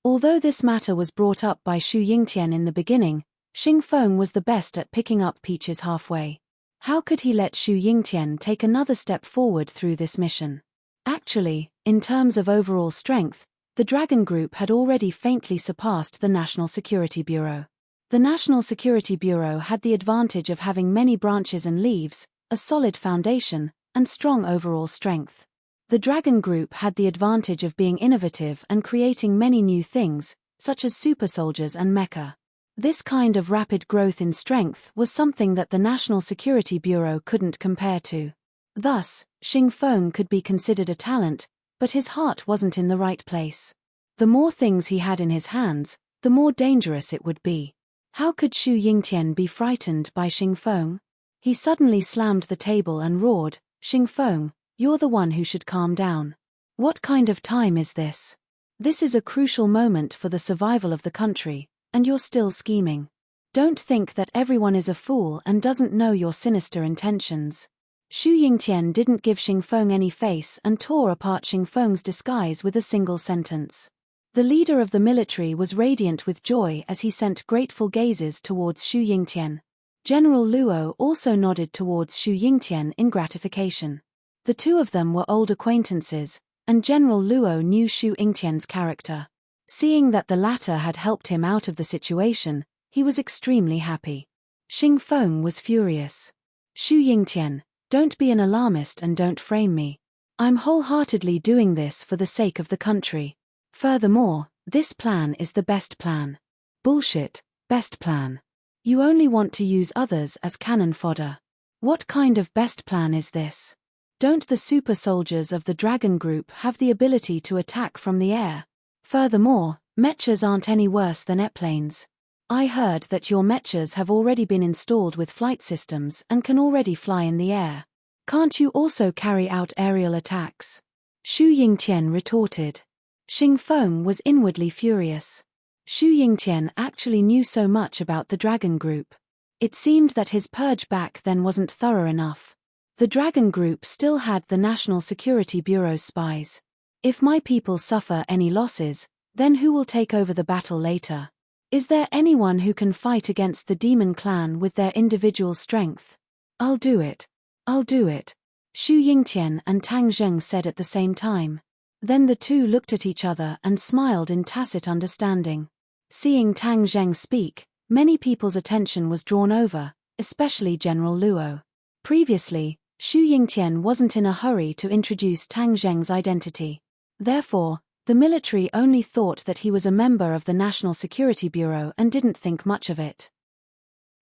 Although this matter was brought up by Xu Yingtian in the beginning, Xing Feng was the best at picking up peaches halfway. How could he let Xu Yingtian take another step forward through this mission? Actually, in terms of overall strength, the Dragon Group had already faintly surpassed the National Security Bureau. The National Security Bureau had the advantage of having many branches and leaves, a solid foundation, and strong overall strength. The Dragon Group had the advantage of being innovative and creating many new things, such as super soldiers and mecha. This kind of rapid growth in strength was something that the National Security Bureau couldn't compare to. Thus, Xing Feng could be considered a talent, but his heart wasn't in the right place. The more things he had in his hands, the more dangerous it would be. How could Xu Yingtian be frightened by Xing Feng? He suddenly slammed the table and roared, "Xing Feng, you're the one who should calm down. What kind of time is this? This is a crucial moment for the survival of the country, and you're still scheming. Don't think that everyone is a fool and doesn't know your sinister intentions." Xu Yingtian didn't give Xing Feng any face and tore apart Xing Feng's disguise with a single sentence. The leader of the military was radiant with joy as he sent grateful gazes towards Xu Yingtian. General Luo also nodded towards Xu Yingtian in gratification. The two of them were old acquaintances, and General Luo knew Xu Yingtian's character. Seeing that the latter had helped him out of the situation, he was extremely happy. Xing Feng was furious. Xu Yingtian, don't be an alarmist and don't frame me. I'm wholeheartedly doing this for the sake of the country. Furthermore, this plan is the best plan. Bullshit, best plan. You only want to use others as cannon fodder. What kind of best plan is this? Don't the super soldiers of the Dragon Group have the ability to attack from the air? Furthermore, mechas aren't any worse than airplanes. I heard that your mechas have already been installed with flight systems and can already fly in the air. Can't you also carry out aerial attacks? Xu Yingtian retorted. Xing Feng was inwardly furious. Xu Yingtian actually knew so much about the Dragon Group. It seemed that his purge back then wasn't thorough enough. The Dragon Group still had the National Security Bureau's spies. If my people suffer any losses, then who will take over the battle later? Is there anyone who can fight against the Demon Clan with their individual strength? I'll do it. I'll do it. Xu Yingtian and Tang Zheng said at the same time. Then the two looked at each other and smiled in tacit understanding. Seeing Tang Zheng speak, many people's attention was drawn over, especially General Luo. Previously, Xu Yingtian wasn't in a hurry to introduce Tang Zheng's identity. Therefore, the military only thought that he was a member of the National Security Bureau and didn't think much of it.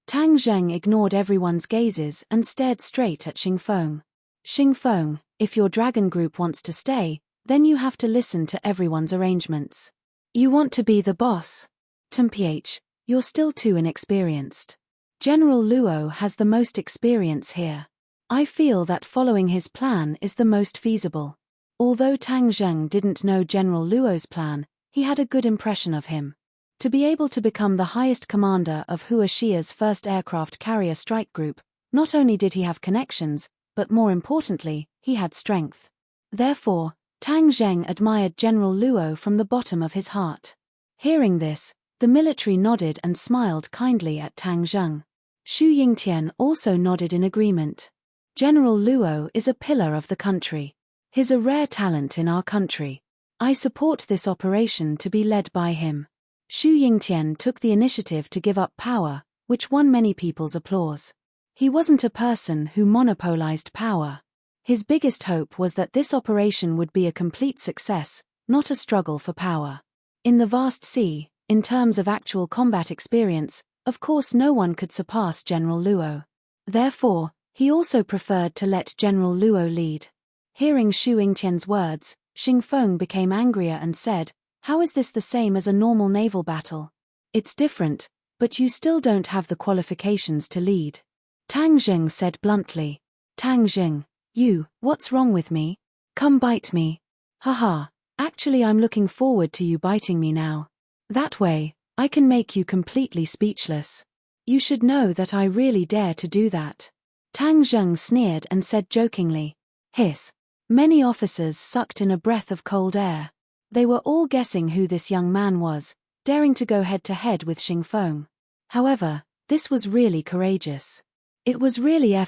Tang Zheng ignored everyone's gazes and stared straight at Xing Feng. Xing Feng, if your Dragon Group wants to stay, then you have to listen to everyone's arrangements. You want to be the boss? Temph, you're still too inexperienced. General Luo has the most experience here. I feel that following his plan is the most feasible. Although Tang Zheng didn't know General Luo's plan, he had a good impression of him. To be able to become the highest commander of Hua Xia's first aircraft carrier strike group, not only did he have connections, but more importantly, he had strength. Therefore, Tang Zheng admired General Luo from the bottom of his heart. Hearing this, the military nodded and smiled kindly at Tang Zheng. Xu Yingtian also nodded in agreement. General Luo is a pillar of the country. He's a rare talent in our country. I support this operation to be led by him. Xu Yingtian took the initiative to give up power, which won many people's applause. He wasn't a person who monopolized power. His biggest hope was that this operation would be a complete success, not a struggle for power. In the vast sea, in terms of actual combat experience, of course no one could surpass General Luo. Therefore, he also preferred to let General Luo lead. Hearing Xu Yingtian's words, Xing Feng became angrier and said, "How is this the same as a normal naval battle? It's different, but you still don't have the qualifications to lead." Tang Zheng said bluntly. "Tang Zheng, what's wrong with me? Come bite me." "Haha, actually I'm looking forward to you biting me now. That way, I can make you completely speechless. You should know that I really dare to do that." Tang Zheng sneered and said jokingly. "Hiss." Many officers sucked in a breath of cold air. They were all guessing who this young man was, daring to go head-to-head with Xing Feng. However, this was really courageous. It was really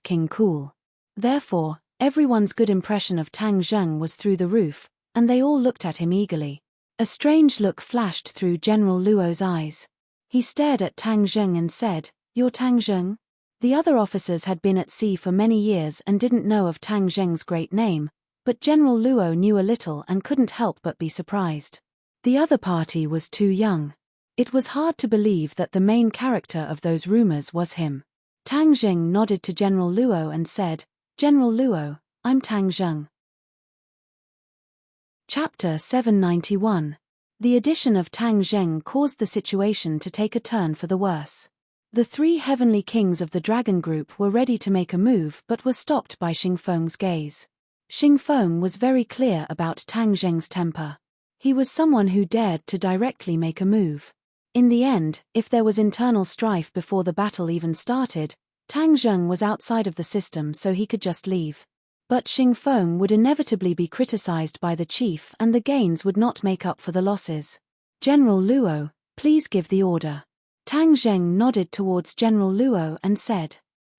King cool. Therefore, everyone's good impression of Tang Zheng was through the roof, and they all looked at him eagerly. A strange look flashed through General Luo's eyes. He stared at Tang Zheng and said, "You're Tang Zheng?" The other officers had been at sea for many years and didn't know of Tang Zheng's great name, but General Luo knew a little and couldn't help but be surprised. The other party was too young. It was hard to believe that the main character of those rumors was him. Tang Zheng nodded to General Luo and said, "General Luo, I'm Tang Zheng." Chapter 791. The addition of Tang Zheng caused the situation to take a turn for the worse. The three heavenly kings of the Dragon Group were ready to make a move but were stopped by Xing Feng's gaze. Xing Feng was very clear about Tang Zheng's temper. He was someone who dared to directly make a move. In the end, if there was internal strife before the battle even started, Tang Zheng was outside of the system so he could just leave. But Xingfeng would inevitably be criticized by the chief and the gains would not make up for the losses. General Luo, please give the order. Tang Zheng nodded towards General Luo and said.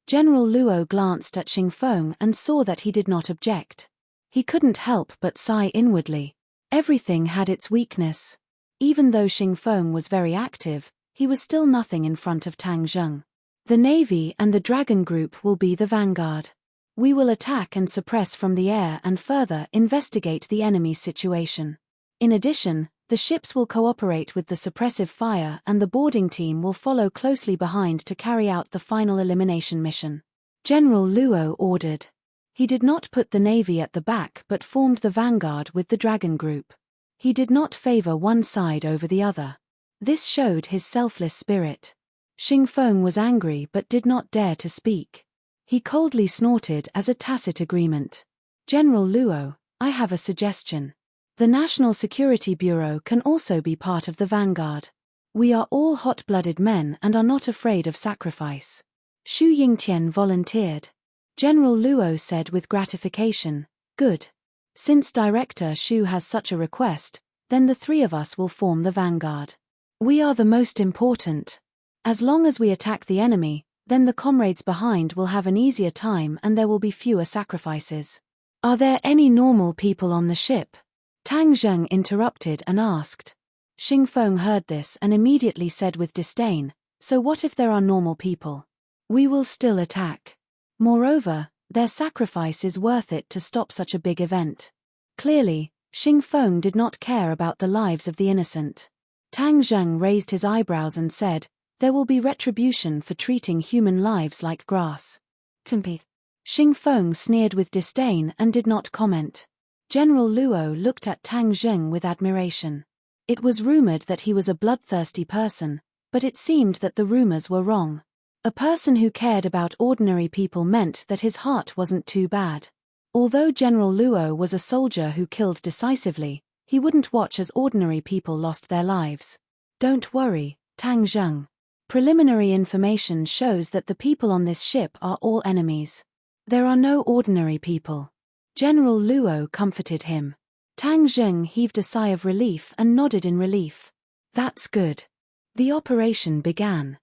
General Luo glanced at Xingfeng and saw that he did not object. He couldn't help but sigh inwardly. Everything had its weakness. Even though Xingfeng was very active, he was still nothing in front of Tang Zheng. The Navy and the Dragon Group will be the vanguard. We will attack and suppress from the air and further investigate the enemy's situation. In addition, the ships will cooperate with the suppressive fire and the boarding team will follow closely behind to carry out the final elimination mission. General Luo ordered. He did not put the Navy at the back but formed the vanguard with the Dragon Group. He did not favor one side over the other. This showed his selfless spirit. Xingfeng was angry but did not dare to speak. He coldly snorted as a tacit agreement. General Luo, I have a suggestion. The National Security Bureau can also be part of the vanguard. We are all hot-blooded men and are not afraid of sacrifice. Xu Yingtian volunteered. General Luo said with gratification, good. Since Director Xu has such a request, then the three of us will form the vanguard. We are the most important. As long as we attack the enemy, then the comrades behind will have an easier time and there will be fewer sacrifices. Are there any normal people on the ship? Tang Zheng interrupted and asked. Xingfeng heard this and immediately said with disdain, so what if there are normal people? We will still attack. Moreover, their sacrifice is worth it to stop such a big event. Clearly, Xingfeng did not care about the lives of the innocent. Tang Zheng raised his eyebrows and said, there will be retribution for treating human lives like grass. Xingfeng sneered with disdain and did not comment. General Luo looked at Tang Zheng with admiration. It was rumored that he was a bloodthirsty person, but it seemed that the rumors were wrong. A person who cared about ordinary people meant that his heart wasn't too bad. Although General Luo was a soldier who killed decisively, he wouldn't watch as ordinary people lost their lives. Don't worry, Tang Zheng. Preliminary information shows that the people on this ship are all enemies. There are no ordinary people. General Luo comforted him. Tang Zheng heaved a sigh of relief and nodded in relief. That's good. The operation began.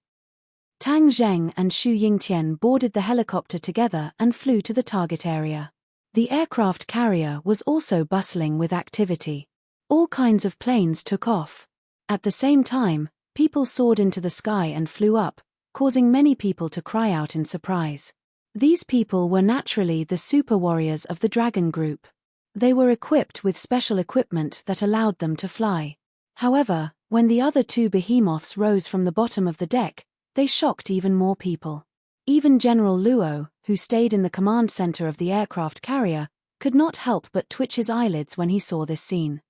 Tang Zheng and Xu Yingtian boarded the helicopter together and flew to the target area. The aircraft carrier was also bustling with activity. All kinds of planes took off. At the same time, people soared into the sky and flew up, causing many people to cry out in surprise. These people were naturally the super warriors of the Dragon Group. They were equipped with special equipment that allowed them to fly. However, when the other two behemoths rose from the bottom of the deck, they shocked even more people. Even General Luo, who stayed in the command center of the aircraft carrier, could not help but twitch his eyelids when he saw this scene.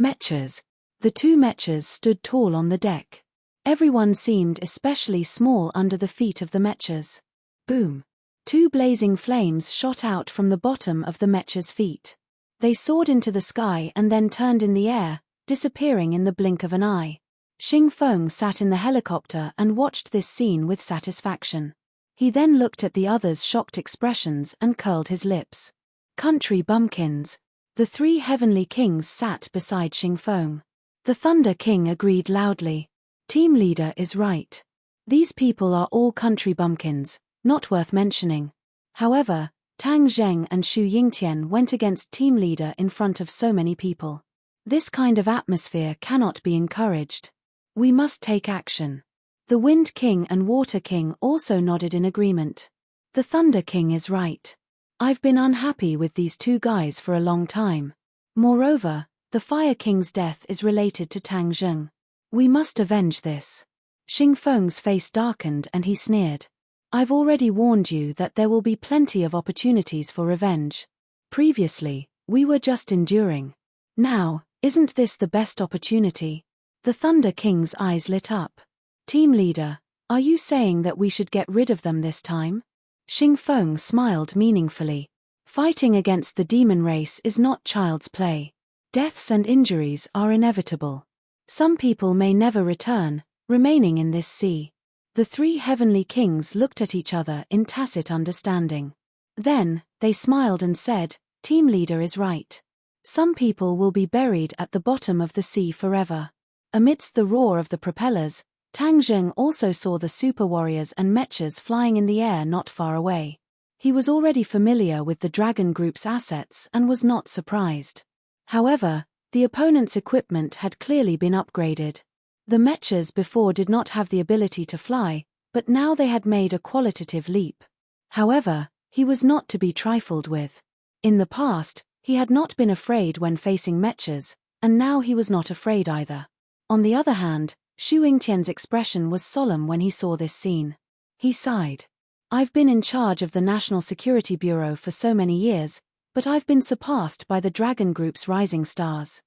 Mechas. The two mechas stood tall on the deck. Everyone seemed especially small under the feet of the mechas. Boom. Two blazing flames shot out from the bottom of the mechas' feet. They soared into the sky and then turned in the air, disappearing in the blink of an eye. Xingfeng sat in the helicopter and watched this scene with satisfaction. He then looked at the others' shocked expressions and curled his lips. Country bumpkins. The three heavenly kings sat beside Xingfeng. The Thunder King agreed loudly. Team leader is right. These people are all country bumpkins, not worth mentioning. However, Tang Zheng and Xu Yingtian went against team leader in front of so many people. This kind of atmosphere cannot be encouraged. We must take action. The Wind King and Water King also nodded in agreement. The Thunder King is right. I've been unhappy with these two guys for a long time. Moreover, the Fire King's death is related to Tang Zheng. We must avenge this. Xingfeng's face darkened and he sneered. I've already warned you that there will be plenty of opportunities for revenge. Previously, we were just enduring. Now, isn't this the best opportunity? The Thunder King's eyes lit up. Team leader, are you saying that we should get rid of them this time? Xingfeng smiled meaningfully. Fighting against the demon race is not child's play. Deaths and injuries are inevitable. Some people may never return, remaining in this sea. The three heavenly kings looked at each other in tacit understanding. Then, they smiled and said, "Team leader is right. Some people will be buried at the bottom of the sea forever." Amidst the roar of the propellers, Tang Zheng also saw the super warriors and mechas flying in the air not far away. He was already familiar with the Dragon Group's assets and was not surprised. However, the opponent's equipment had clearly been upgraded. The mechas before did not have the ability to fly, but now they had made a qualitative leap. However, he was not to be trifled with. In the past, he had not been afraid when facing mechas, and now he was not afraid either. On the other hand, Xu Yingtian's expression was solemn when he saw this scene. He sighed. "I've been in charge of the National Security Bureau for so many years, but I've been surpassed by the Dragon Group's rising stars.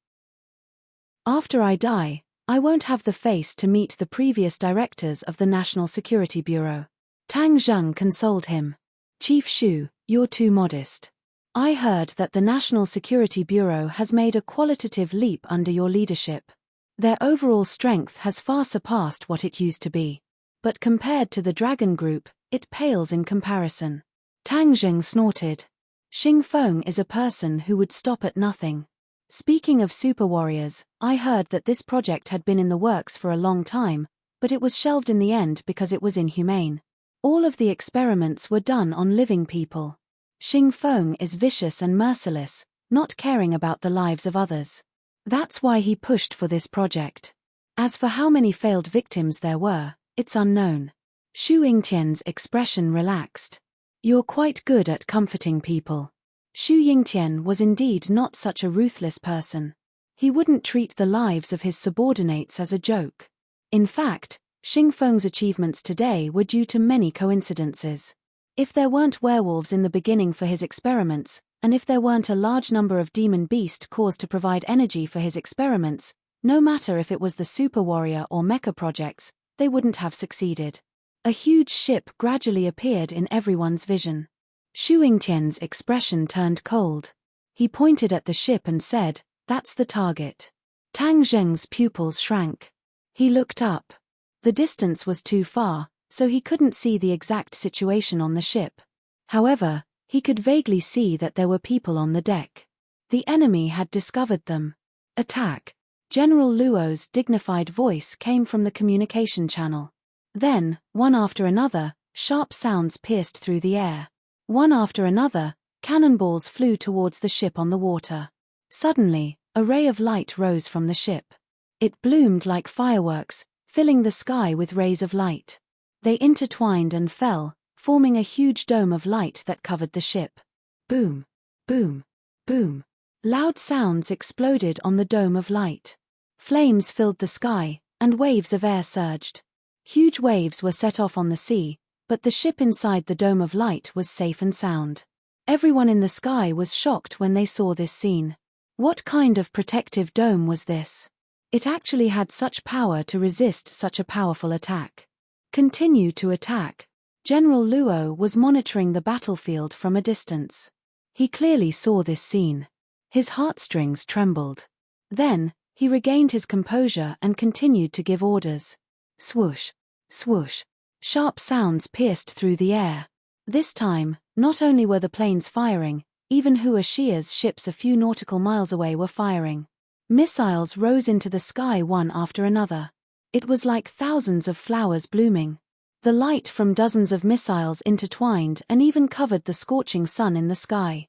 After I die, I won't have the face to meet the previous directors of the National Security Bureau." Tang Zheng consoled him. "Chief Xu, you're too modest. I heard that the National Security Bureau has made a qualitative leap under your leadership. Their overall strength has far surpassed what it used to be. But compared to the Dragon Group, it pales in comparison." Tang Zheng snorted. "Xing Feng is a person who would stop at nothing. Speaking of super warriors, I heard that this project had been in the works for a long time, but it was shelved in the end because it was inhumane. All of the experiments were done on living people. Xing Feng is vicious and merciless, not caring about the lives of others. That's why he pushed for this project. As for how many failed victims there were, it's unknown." Xu Yingtian's expression relaxed. "You're quite good at comforting people." Xu Yingtian was indeed not such a ruthless person. He wouldn't treat the lives of his subordinates as a joke. In fact, Xing Feng's achievements today were due to many coincidences. If there weren't werewolves in the beginning for his experiments, and if there weren't a large number of demon beast cores to provide energy for his experiments, no matter if it was the super warrior or mecha projects, they wouldn't have succeeded. A huge ship gradually appeared in everyone's vision. Xu Yingtian's expression turned cold. He pointed at the ship and said, "That's the target." Tang Zheng's pupils shrank. He looked up. The distance was too far, so he couldn't see the exact situation on the ship. However, he could vaguely see that there were people on the deck. The enemy had discovered them. "Attack!" General Luo's dignified voice came from the communication channel. Then, one after another, sharp sounds pierced through the air. One after another, cannonballs flew towards the ship on the water. Suddenly, a ray of light rose from the ship. It bloomed like fireworks, filling the sky with rays of light. They intertwined and fell, forming a huge dome of light that covered the ship. Boom! Boom! Boom! Loud sounds exploded on the dome of light. Flames filled the sky, and waves of air surged. Huge waves were set off on the sea, but the ship inside the dome of light was safe and sound. Everyone in the sky was shocked when they saw this scene. What kind of protective dome was this? It actually had such power to resist such a powerful attack. "Continue to attack." General Luo was monitoring the battlefield from a distance. He clearly saw this scene. His heartstrings trembled. Then, he regained his composure and continued to give orders. Swoosh! Swoosh! Sharp sounds pierced through the air. This time, not only were the planes firing, even Hua Xia's ships a few nautical miles away were firing. Missiles rose into the sky one after another. It was like thousands of flowers blooming. The light from dozens of missiles intertwined and even covered the scorching sun in the sky.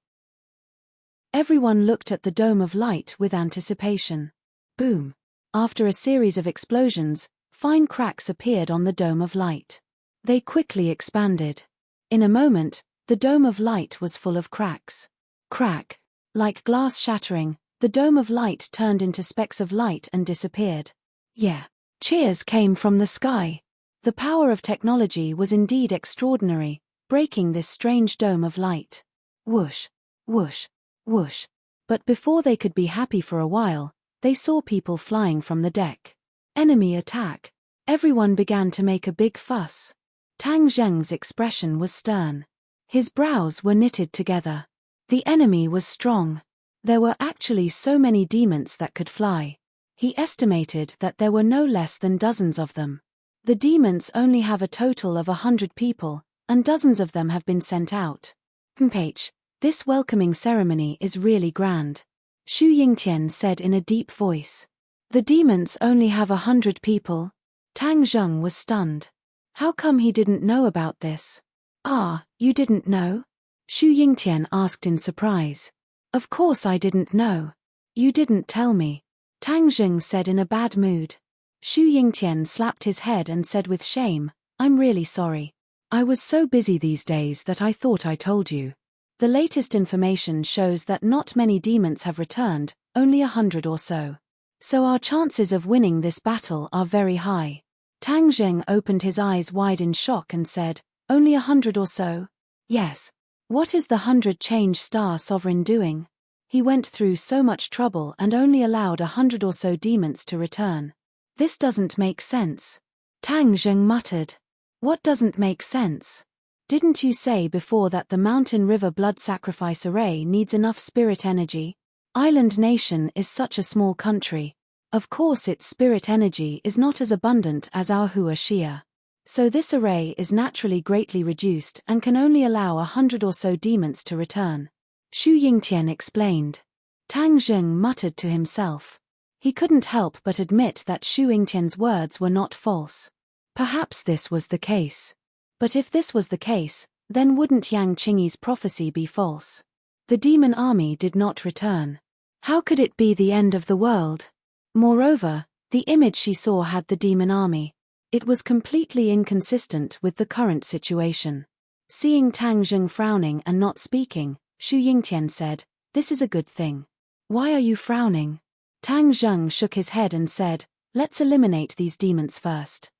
Everyone looked at the dome of light with anticipation. Boom! After a series of explosions, fine cracks appeared on the dome of light. They quickly expanded. In a moment, the dome of light was full of cracks. Crack! Like glass shattering, the dome of light turned into specks of light and disappeared. Yeah! Cheers came from the sky. The power of technology was indeed extraordinary, breaking this strange dome of light. Whoosh! Whoosh! Whoosh! But before they could be happy for a while, they saw people flying from the deck. Enemy attack! Everyone began to make a big fuss. Tang Zheng's expression was stern. His brows were knitted together. The enemy was strong. There were actually so many demons that could fly. He estimated that there were no less than dozens of them. The demons only have a total of 100 people, and dozens of them have been sent out. Mph, this welcoming ceremony is really grand. Xu Yingtian said in a deep voice. The demons only have 100 people. Tang Zheng was stunned. How come he didn't know about this? Ah, you didn't know? Xu Yingtian asked in surprise. Of course I didn't know. You didn't tell me. Tang Zheng said in a bad mood. Xu Yingtian slapped his head and said with shame, I'm really sorry. I was so busy these days that I thought I told you. The latest information shows that not many demons have returned, only 100 or so. So our chances of winning this battle are very high. Tang Zheng opened his eyes wide in shock and said, only 100 or so? Yes. What is the 100 change star sovereign doing? He went through so much trouble and only allowed 100 or so demons to return. This doesn't make sense. Tang Zheng muttered. What doesn't make sense? Didn't you say before that the mountain river blood sacrifice array needs enough spirit energy? Island nation is such a small country. Of course its spirit energy is not as abundant as our Hua Xia. So this array is naturally greatly reduced and can only allow 100 or so demons to return. Xu Yingtian explained. Tang Zheng muttered to himself. He couldn't help but admit that Xu Yingtian's words were not false. Perhaps this was the case. But if this was the case, then wouldn't Yang Qingyi's prophecy be false? The demon army did not return. How could it be the end of the world? Moreover, the image she saw had the demon army. It was completely inconsistent with the current situation. Seeing Tang Zheng frowning and not speaking, Xu Yingtian said, this is a good thing. Why are you frowning? Tang Zheng shook his head and said, let's eliminate these demons first.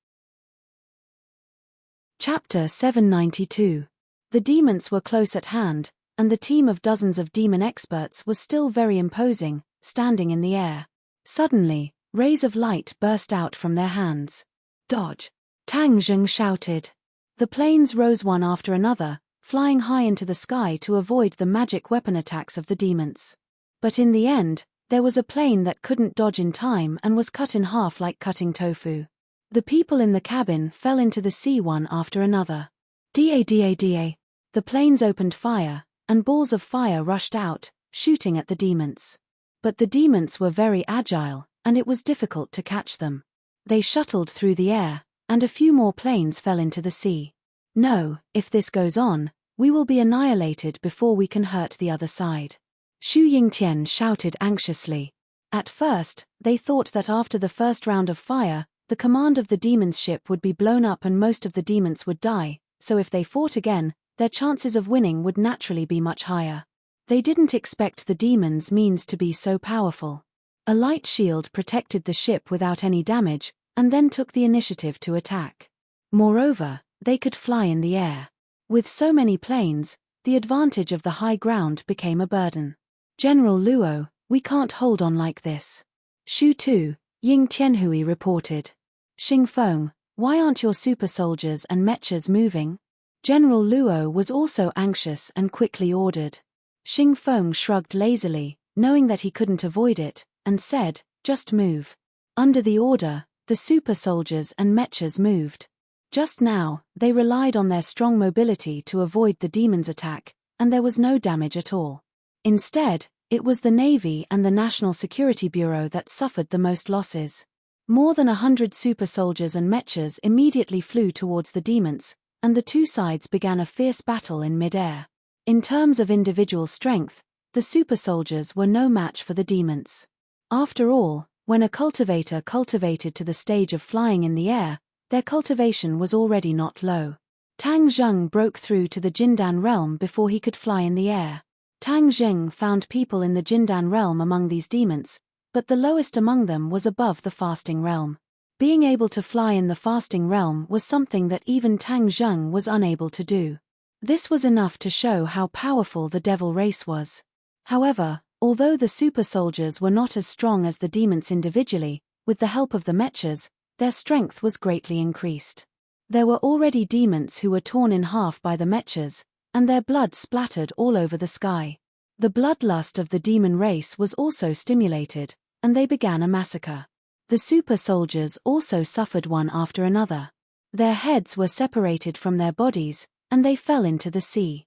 Chapter 792. The demons were close at hand, and the team of dozens of demon experts was still very imposing, standing in the air. Suddenly, rays of light burst out from their hands. Dodge! Tang Zheng shouted. The planes rose one after another, flying high into the sky to avoid the magic weapon attacks of the demons. But in the end, there was a plane that couldn't dodge in time and was cut in half like cutting tofu. The people in the cabin fell into the sea one after another. Da. The planes opened fire, and balls of fire rushed out, shooting at the demons. But the demons were very agile, and it was difficult to catch them. They shuttled through the air, and a few more planes fell into the sea. No, if this goes on, we will be annihilated before we can hurt the other side. Xu Yingtian shouted anxiously. At first, they thought that after the first round of fire, the command of the demons' ship would be blown up and most of the demons would die, so if they fought again, their chances of winning would naturally be much higher. They didn't expect the demons' means to be so powerful. A light shield protected the ship without any damage, and then took the initiative to attack. Moreover, they could fly in the air. With so many planes, the advantage of the high ground became a burden. General Luo, we can't hold on like this. Xu Tu, Ying Tianhui reported. Xing Feng, why aren't your super soldiers and mechas moving? General Luo was also anxious and quickly ordered. Xing Feng shrugged lazily, knowing that he couldn't avoid it, and said, just move. Under the order, the super soldiers and mechas moved. Just now, they relied on their strong mobility to avoid the demons' attack, and there was no damage at all. Instead, it was the Navy and the National Security Bureau that suffered the most losses. More than 100 super soldiers and mechas immediately flew towards the demons, and the two sides began a fierce battle in mid-air. In terms of individual strength, the super soldiers were no match for the demons. After all, when a cultivator cultivated to the stage of flying in the air, their cultivation was already not low. Tang Zheng broke through to the Jindan realm before he could fly in the air. Tang Zheng found people in the Jindan realm among these demons, but the lowest among them was above the fasting realm. Being able to fly in the fasting realm was something that even Tang Zheng was unable to do. This was enough to show how powerful the devil race was. However, although the super soldiers were not as strong as the demons individually, with the help of the mechas, their strength was greatly increased. There were already demons who were torn in half by the mechas, and their blood splattered all over the sky. The bloodlust of the demon race was also stimulated, and they began a massacre. The super soldiers also suffered one after another. Their heads were separated from their bodies, and they fell into the sea.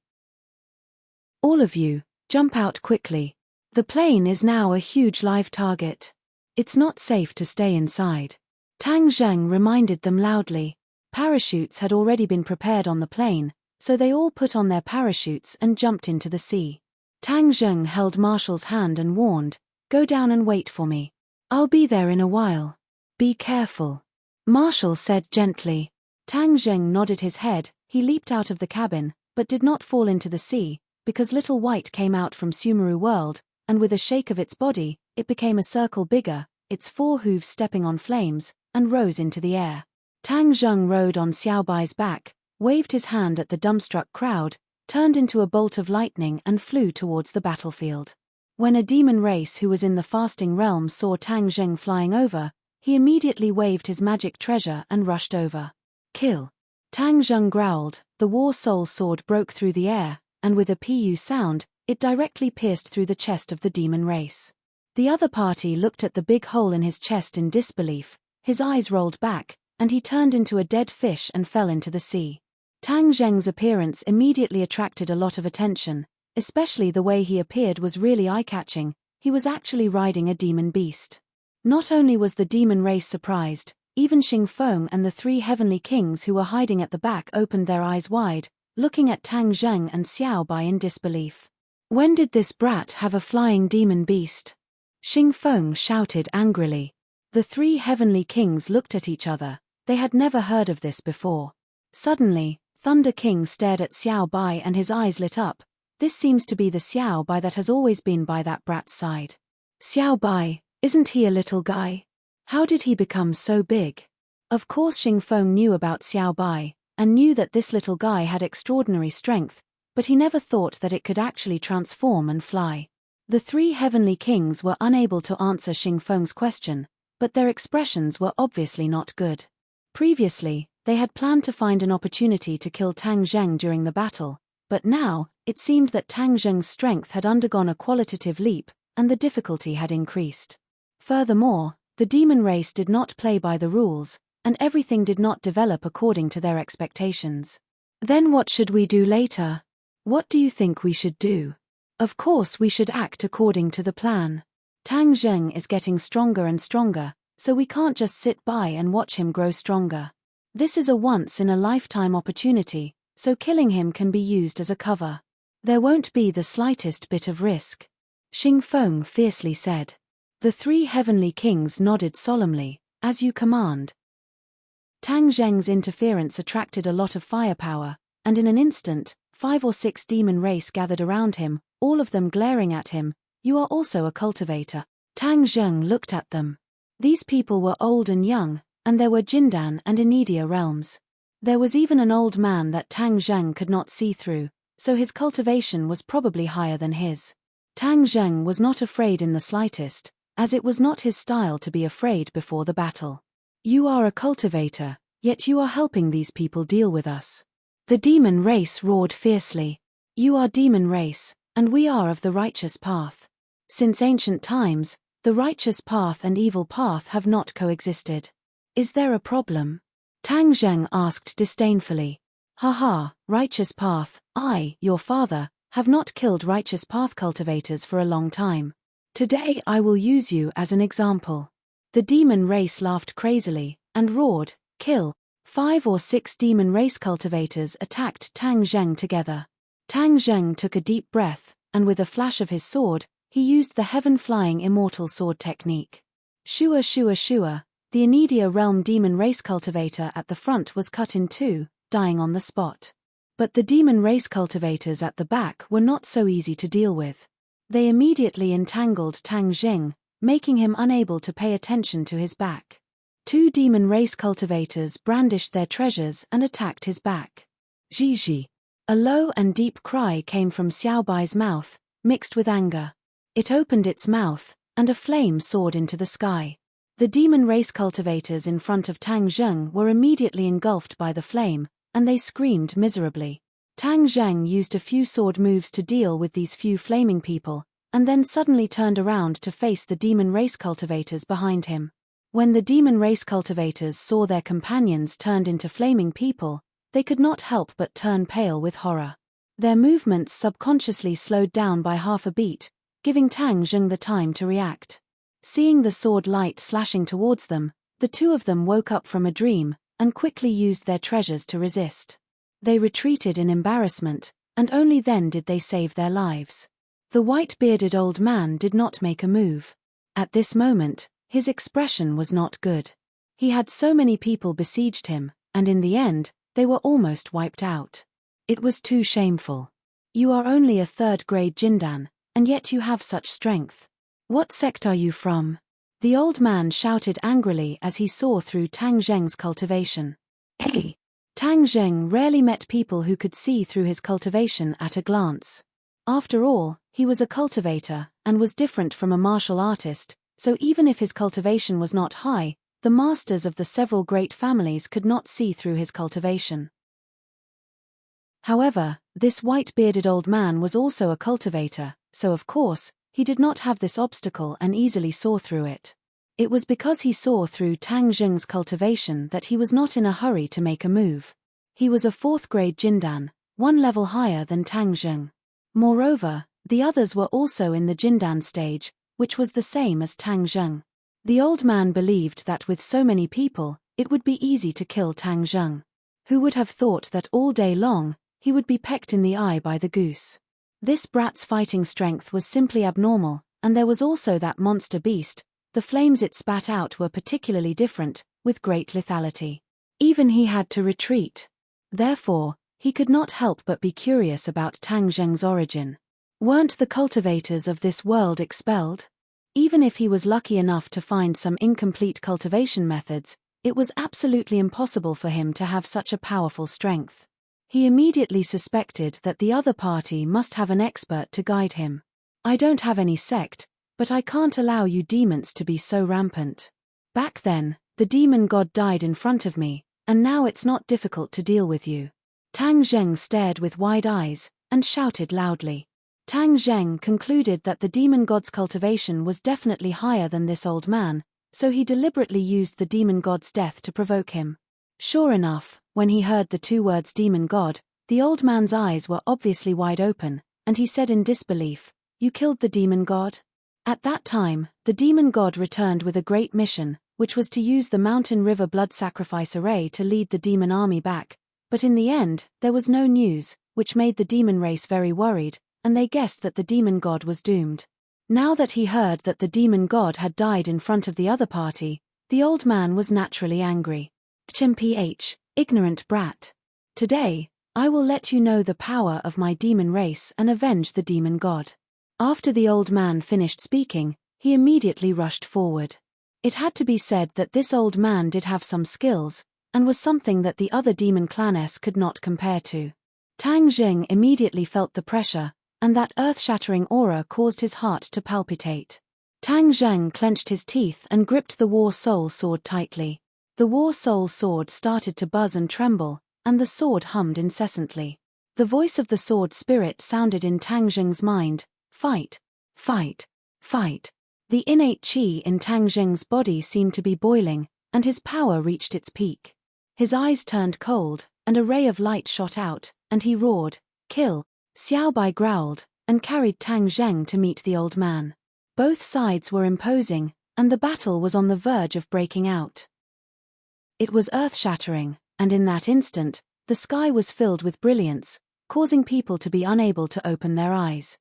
All of you, jump out quickly. The plane is now a huge live target. It's not safe to stay inside. Tang Zheng reminded them loudly. Parachutes had already been prepared on the plane, so they all put on their parachutes and jumped into the sea. Tang Zheng held Marshall's hand and warned, "Go down and wait for me. I'll be there in a while. Be careful." Marshall said gently. Tang Zheng nodded his head. He leaped out of the cabin, but did not fall into the sea, because Little White came out from Sumeru World, and with a shake of its body, it became a circle bigger, its 4 hooves stepping on flames, and rose into the air. Tang Zheng rode on Xiaobai's back, waved his hand at the dumbstruck crowd, turned into a bolt of lightning and flew towards the battlefield. When a demon race who was in the fasting realm saw Tang Zheng flying over, he immediately waved his magic treasure and rushed over. Kill. Tang Zheng growled, the war soul sword broke through the air, and with a pu sound, it directly pierced through the chest of the demon race. The other party looked at the big hole in his chest in disbelief, his eyes rolled back, and he turned into a dead fish and fell into the sea. Tang Zheng's appearance immediately attracted a lot of attention, especially the way he appeared was really eye-catching. He was actually riding a demon beast. Not only was the demon race surprised, even Xing Feng and the 3 heavenly kings who were hiding at the back opened their eyes wide, looking at Tang Zheng and Xiao Bai in disbelief. "When did this brat have a flying demon beast?" Xing Feng shouted angrily. The 3 heavenly kings looked at each other. They had never heard of this before. Suddenly, Thunder King stared at Xiao Bai and his eyes lit up. This seems to be the Xiao Bai that has always been by that brat's side. Xiao Bai, isn't he a little guy? How did he become so big? Of course Xing Feng knew about Xiao Bai, and knew that this little guy had extraordinary strength, but he never thought that it could actually transform and fly. The 3 heavenly kings were unable to answer Xing Feng's question, but their expressions were obviously not good. Previously, they had planned to find an opportunity to kill Tang Zheng during the battle, but now, it seemed that Tang Zheng's strength had undergone a qualitative leap, and the difficulty had increased. Furthermore, the demon race did not play by the rules, and everything did not develop according to their expectations. Then what should we do later? What do you think we should do? Of course we should act according to the plan. Tang Zheng is getting stronger and stronger, so we can't just sit by and watch him grow stronger. This is a once-in-a-lifetime opportunity, so killing him can be used as a cover. There won't be the slightest bit of risk. Xing Feng fiercely said. The 3 heavenly kings nodded solemnly, "As you command." Tang Zheng's interference attracted a lot of firepower, and in an instant, 5 or 6 demon race gathered around him, all of them glaring at him. "You are also a cultivator." Tang Zheng looked at them. These people were old and young, and there were Jindan and Enidia realms. There was even an old man that Tang Zheng could not see through, so his cultivation was probably higher than his. Tang Zheng was not afraid in the slightest, as it was not his style to be afraid before the battle. "You are a cultivator, yet you are helping these people deal with us." The demon race roared fiercely. "You are demon race, and we are of the righteous path. Since ancient times, the righteous path and evil path have not coexisted. Is there a problem?" Tang Zheng asked disdainfully. "Haha, righteous path, I, your father, have not killed righteous path cultivators for a long time. Today I will use you as an example." The demon race laughed crazily, and roared, "Kill!" 5 or 6 demon race cultivators attacked Tang Zheng together. Tang Zheng took a deep breath, and with a flash of his sword, he used the heaven-flying immortal sword technique. Shua Shua Shua, the Enidia realm demon race cultivator at the front was cut in 2, dying on the spot. But the demon race cultivators at the back were not so easy to deal with. They immediately entangled Tang Zheng, making him unable to pay attention to his back. 2 demon race cultivators brandished their treasures and attacked his back. Jiji. A low and deep cry came from Xiao Bai's mouth, mixed with anger. It opened its mouth, and a flame soared into the sky. The demon race cultivators in front of Tang Zheng were immediately engulfed by the flame, and they screamed miserably. Tang Zheng used a few sword moves to deal with these few flaming people, and then suddenly turned around to face the demon race cultivators behind him. When the demon race cultivators saw their companions turned into flaming people, they could not help but turn pale with horror. Their movements subconsciously slowed down by half a beat, giving Tang Zheng the time to react. Seeing the sword light slashing towards them, the two of them woke up from a dream, and quickly used their treasures to resist. They retreated in embarrassment, and only then did they save their lives. The white-bearded old man did not make a move. At this moment, his expression was not good. He had so many people besieged him, and in the end, they were almost wiped out. It was too shameful. You are only a third-grade Jindan, and yet you have such strength. What sect are you from? The old man shouted angrily as he saw through Tang Zheng's cultivation. Hey! Tang Zheng rarely met people who could see through his cultivation at a glance. After all, he was a cultivator, and was different from a martial artist, so even if his cultivation was not high, the masters of the several great families could not see through his cultivation. However, this white-bearded old man was also a cultivator, so of course, he did not have this obstacle and easily saw through it. It was because he saw through Tang Zheng's cultivation that he was not in a hurry to make a move. He was a fourth-grade Jindan, one level higher than Tang Zheng. Moreover, the others were also in the Jindan stage, which was the same as Tang Zheng. The old man believed that with so many people, it would be easy to kill Tang Zheng. Who would have thought that all day long, he would be pecked in the eye by the goose? This brat's fighting strength was simply abnormal, and there was also that monster beast. The flames it spat out were particularly different, with great lethality. Even he had to retreat. Therefore, he could not help but be curious about Tang Zheng's origin. Weren't the cultivators of this world expelled? Even if he was lucky enough to find some incomplete cultivation methods, it was absolutely impossible for him to have such a powerful strength. He immediately suspected that the other party must have an expert to guide him. I don't have any sect, but I can't allow you demons to be so rampant. Back then, the demon god died in front of me, and now it's not difficult to deal with you. Tang Zheng stared with wide eyes, and shouted loudly. Tang Zheng concluded that the demon god's cultivation was definitely higher than this old man, so he deliberately used the demon god's death to provoke him. Sure enough, when he heard the two words demon god, the old man's eyes were obviously wide open, and he said in disbelief, "You killed the demon god?" At that time, the demon god returned with a great mission, which was to use the mountain river blood sacrifice array to lead the demon army back, but in the end, there was no news, which made the demon race very worried, and they guessed that the demon god was doomed. Now that he heard that the demon god had died in front of the other party, the old man was naturally angry. "Mph, ignorant brat. Today, I will let you know the power of my demon race and avenge the demon god." After the old man finished speaking, he immediately rushed forward. It had to be said that this old man did have some skills, and was something that the other demon claness could not compare to. Tang Zheng immediately felt the pressure, and that earth-shattering aura caused his heart to palpitate. Tang Zheng clenched his teeth and gripped the War Soul Sword tightly. The War Soul Sword started to buzz and tremble, and the sword hummed incessantly. The voice of the sword spirit sounded in Tang Zheng's mind, "Fight, fight, fight." The innate qi in Tang Zheng's body seemed to be boiling, and his power reached its peak. His eyes turned cold, and a ray of light shot out, and he roared, "Kill!" Xiao Bai growled, and carried Tang Zheng to meet the old man. Both sides were imposing, and the battle was on the verge of breaking out. It was earth-shattering, and in that instant, the sky was filled with brilliance, causing people to be unable to open their eyes.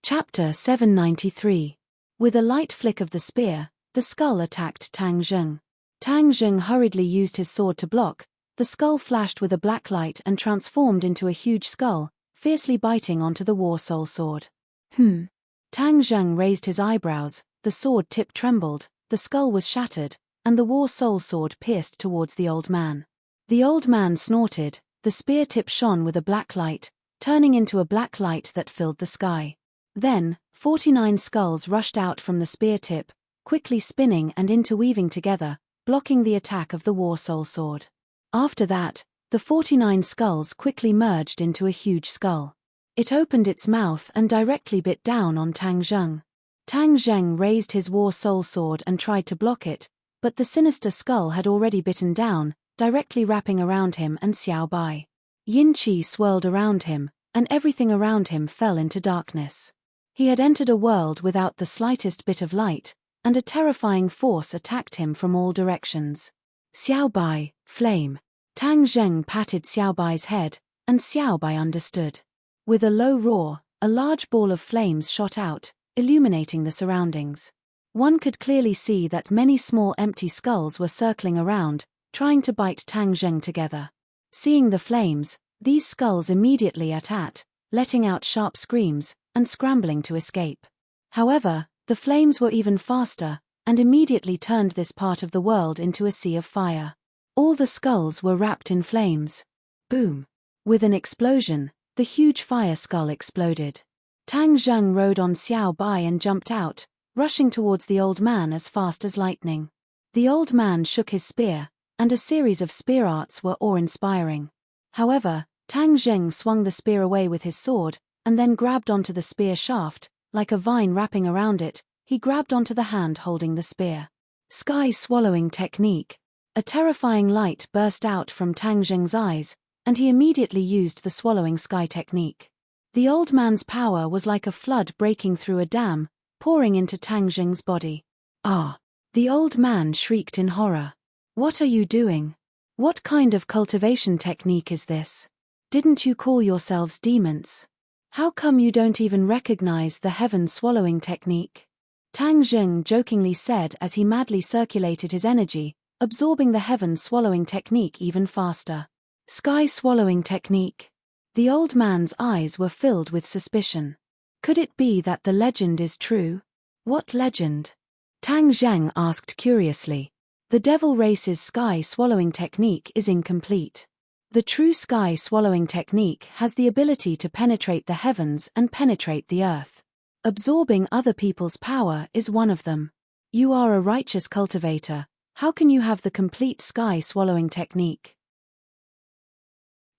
Chapter 793. With a light flick of the spear, the skull attacked Tang Zheng. Tang Zheng hurriedly used his sword to block. The skull flashed with a black light and transformed into a huge skull, fiercely biting onto the War Soul Sword. Tang Zheng raised his eyebrows, the sword tip trembled, the skull was shattered, and the War Soul Sword pierced towards the old man. The old man snorted, the spear tip shone with a black light, turning into a black light that filled the sky. Then, 49 skulls rushed out from the spear tip, quickly spinning and interweaving together, blocking the attack of the War Soul Sword. After that, the 49 skulls quickly merged into a huge skull. It opened its mouth and directly bit down on Tang Zheng. Tang Zheng raised his War Soul Sword and tried to block it, but the sinister skull had already bitten down, directly wrapping around him and Xiao Bai. Yin qi swirled around him, and everything around him fell into darkness. He had entered a world without the slightest bit of light, and a terrifying force attacked him from all directions. Xiaobai, flame. Tang Zheng patted Xiaobai's head, and Xiaobai understood. With a low roar, a large ball of flames shot out, illuminating the surroundings. One could clearly see that many small empty skulls were circling around, trying to bite Tang Zheng together. Seeing the flames, these skulls immediately attacked, letting out sharp screams, and scrambling to escape. However, the flames were even faster, and immediately turned this part of the world into a sea of fire. All the skulls were wrapped in flames. Boom! With an explosion, the huge fire skull exploded. Tang Zheng rode on Xiao Bai and jumped out, rushing towards the old man as fast as lightning. The old man shook his spear, and a series of spear arts were awe-inspiring. However, Tang Zheng swung the spear away with his sword, and then grabbed onto the spear shaft, like a vine wrapping around it. He grabbed onto the hand holding the spear. Sky swallowing technique. A terrifying light burst out from Tang Zheng's eyes, and he immediately used the swallowing sky technique. The old man's power was like a flood breaking through a dam, pouring into Tang Zheng's body. Ah! The old man shrieked in horror. What are you doing? What kind of cultivation technique is this? Didn't you call yourselves demons? How come you don't even recognize the heaven swallowing technique? Tang Zheng jokingly said as he madly circulated his energy, absorbing the heaven swallowing technique even faster. Sky swallowing technique. The old man's eyes were filled with suspicion. Could it be that the legend is true? What legend? Tang Zheng asked curiously. The devil race's sky swallowing technique is incomplete. The true sky swallowing technique has the ability to penetrate the heavens and penetrate the earth. Absorbing other people's power is one of them. You are a righteous cultivator. How can you have the complete sky swallowing technique?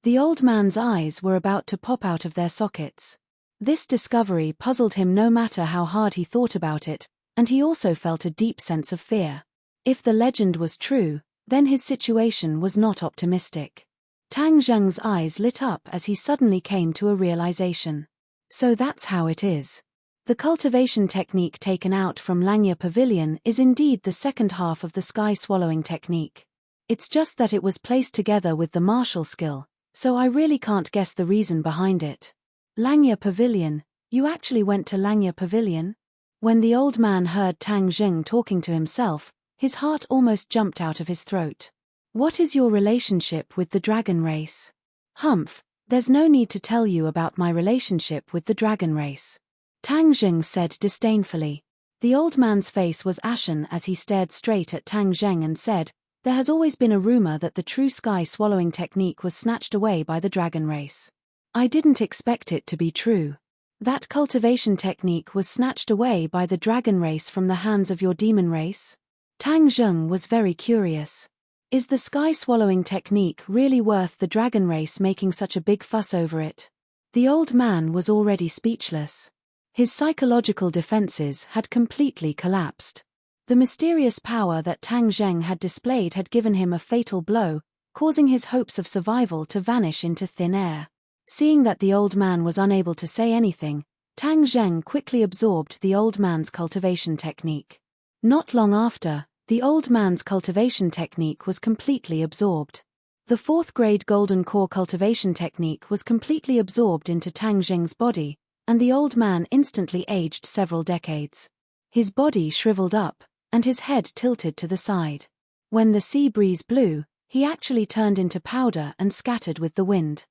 The old man's eyes were about to pop out of their sockets. This discovery puzzled him no matter how hard he thought about it, and he also felt a deep sense of fear. If the legend was true, then his situation was not optimistic. Tang Zheng's eyes lit up as he suddenly came to a realization. So that's how it is. The cultivation technique taken out from Langya Pavilion is indeed the second half of the sky swallowing technique. It's just that it was placed together with the martial skill, so I really can't guess the reason behind it. Langya Pavilion, you actually went to Langya Pavilion? When the old man heard Tang Zheng talking to himself, his heart almost jumped out of his throat. What is your relationship with the dragon race? Humph, there's no need to tell you about my relationship with the dragon race. Tang Zheng said disdainfully. The old man's face was ashen as he stared straight at Tang Zheng and said, there has always been a rumor that the true sky swallowing technique was snatched away by the dragon race. I didn't expect it to be true. That cultivation technique was snatched away by the dragon race from the hands of your demon race? Tang Zheng was very curious. Is the sky swallowing technique really worth the dragon race making such a big fuss over it? The old man was already speechless. His psychological defenses had completely collapsed. The mysterious power that Tang Zheng had displayed had given him a fatal blow, causing his hopes of survival to vanish into thin air. Seeing that the old man was unable to say anything, Tang Zheng quickly absorbed the old man's cultivation technique. Not long after, the old man's cultivation technique was completely absorbed. The 4th grade golden core cultivation technique was completely absorbed into Tang Zheng's body, and the old man instantly aged several decades. His body shriveled up, and his head tilted to the side. When the sea breeze blew, he actually turned into powder and scattered with the wind.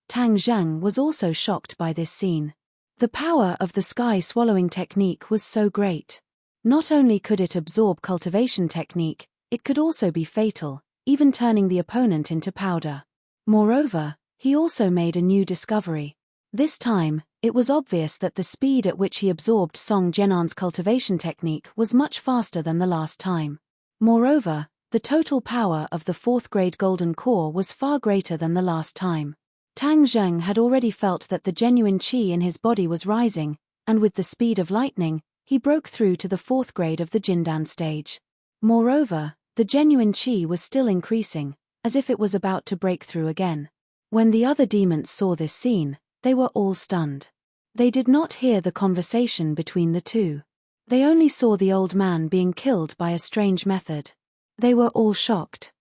Tang Zheng was also shocked by this scene. The power of the sky swallowing technique was so great. Not only could it absorb cultivation technique, it could also be fatal, even turning the opponent into powder. Moreover, he also made a new discovery. This time, it was obvious that the speed at which he absorbed Song Jian'an's cultivation technique was much faster than the last time. Moreover, the total power of the 4th grade golden core was far greater than the last time. Tang Zheng had already felt that the genuine qi in his body was rising, and with the speed of lightning, he broke through to the 4th grade of the Jindan stage. Moreover, the genuine qi was still increasing, as if it was about to break through again. When the other demons saw this scene, they were all stunned. They did not hear the conversation between the two. They only saw the old man being killed by a strange method. They were all shocked.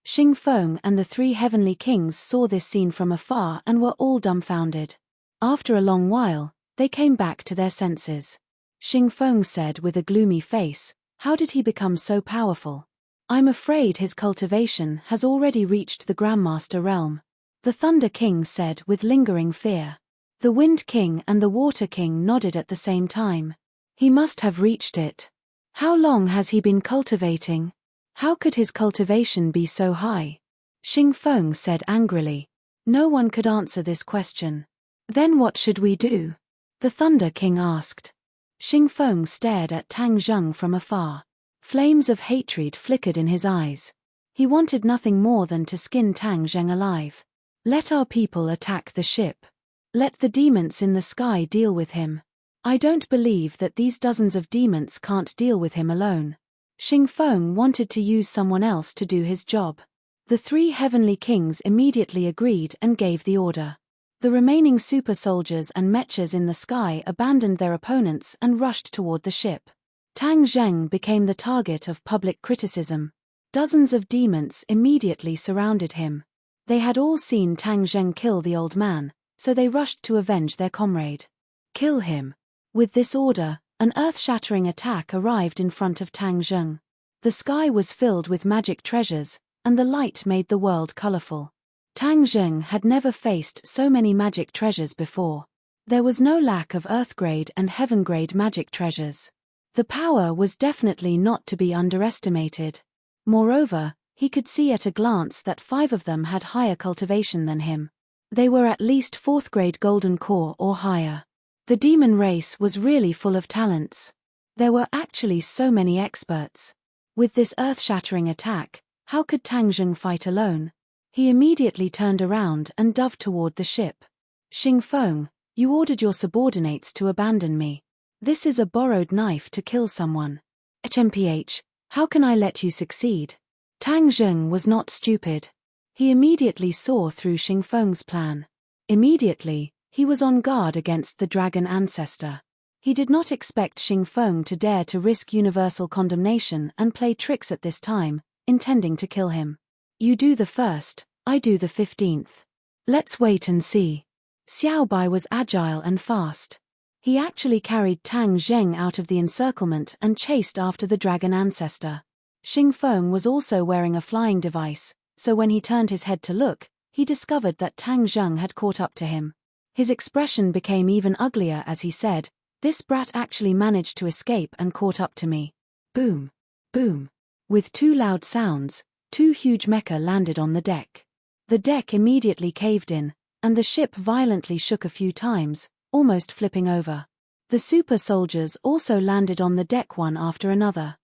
Xing Feng and the three heavenly kings saw this scene from afar and were all dumbfounded. After a long while, they came back to their senses. Xing Feng said with a gloomy face, "How did he become so powerful? I'm afraid his cultivation has already reached the Grandmaster realm." The Thunder King said with lingering fear. The Wind King and the Water King nodded at the same time. He must have reached it. How long has he been cultivating? How could his cultivation be so high? Xing Feng said angrily. No one could answer this question. Then what should we do? The Thunder King asked. Xing Feng stared at Tang Zheng from afar. Flames of hatred flickered in his eyes. He wanted nothing more than to skin Tang Zheng alive. Let our people attack the ship. Let the demons in the sky deal with him. I don't believe that these dozens of demons can't deal with him alone. Xing Feng wanted to use someone else to do his job. The three heavenly kings immediately agreed and gave the order. The remaining super soldiers and mechas in the sky abandoned their opponents and rushed toward the ship. Tang Zheng became the target of public criticism. Dozens of demons immediately surrounded him. They had all seen Tang Zheng kill the old man, so they rushed to avenge their comrade. Kill him. With this order, an earth-shattering attack arrived in front of Tang Zheng. The sky was filled with magic treasures, and the light made the world colorful. Tang Zheng had never faced so many magic treasures before. There was no lack of earth-grade and heaven-grade magic treasures. The power was definitely not to be underestimated. Moreover, he could see at a glance that 5 of them had higher cultivation than him. They were at least 4th-grade golden core or higher. The demon race was really full of talents. There were actually so many experts. With this earth-shattering attack, how could Tang Zheng fight alone? He immediately turned around and dove toward the ship. Xing Feng, you ordered your subordinates to abandon me. This is a borrowed knife to kill someone. HMPH, how can I let you succeed? Tang Zheng was not stupid. He immediately saw through Xing Feng's plan. Immediately, he was on guard against the dragon ancestor. He did not expect Xing Feng to dare to risk universal condemnation and play tricks at this time, intending to kill him. You do the first, I do the 15th. Let's wait and see. Xiao Bai was agile and fast. He actually carried Tang Zheng out of the encirclement and chased after the dragon ancestor. Xing Feng was also wearing a flying device, so when he turned his head to look, he discovered that Tang Zheng had caught up to him. His expression became even uglier as he said, "This brat actually managed to escape and caught up to me." Boom. Boom. With 2 loud sounds, 2 huge mecha landed on the deck. The deck immediately caved in, and the ship violently shook a few times, almost flipping over. The super soldiers also landed on the deck one after another.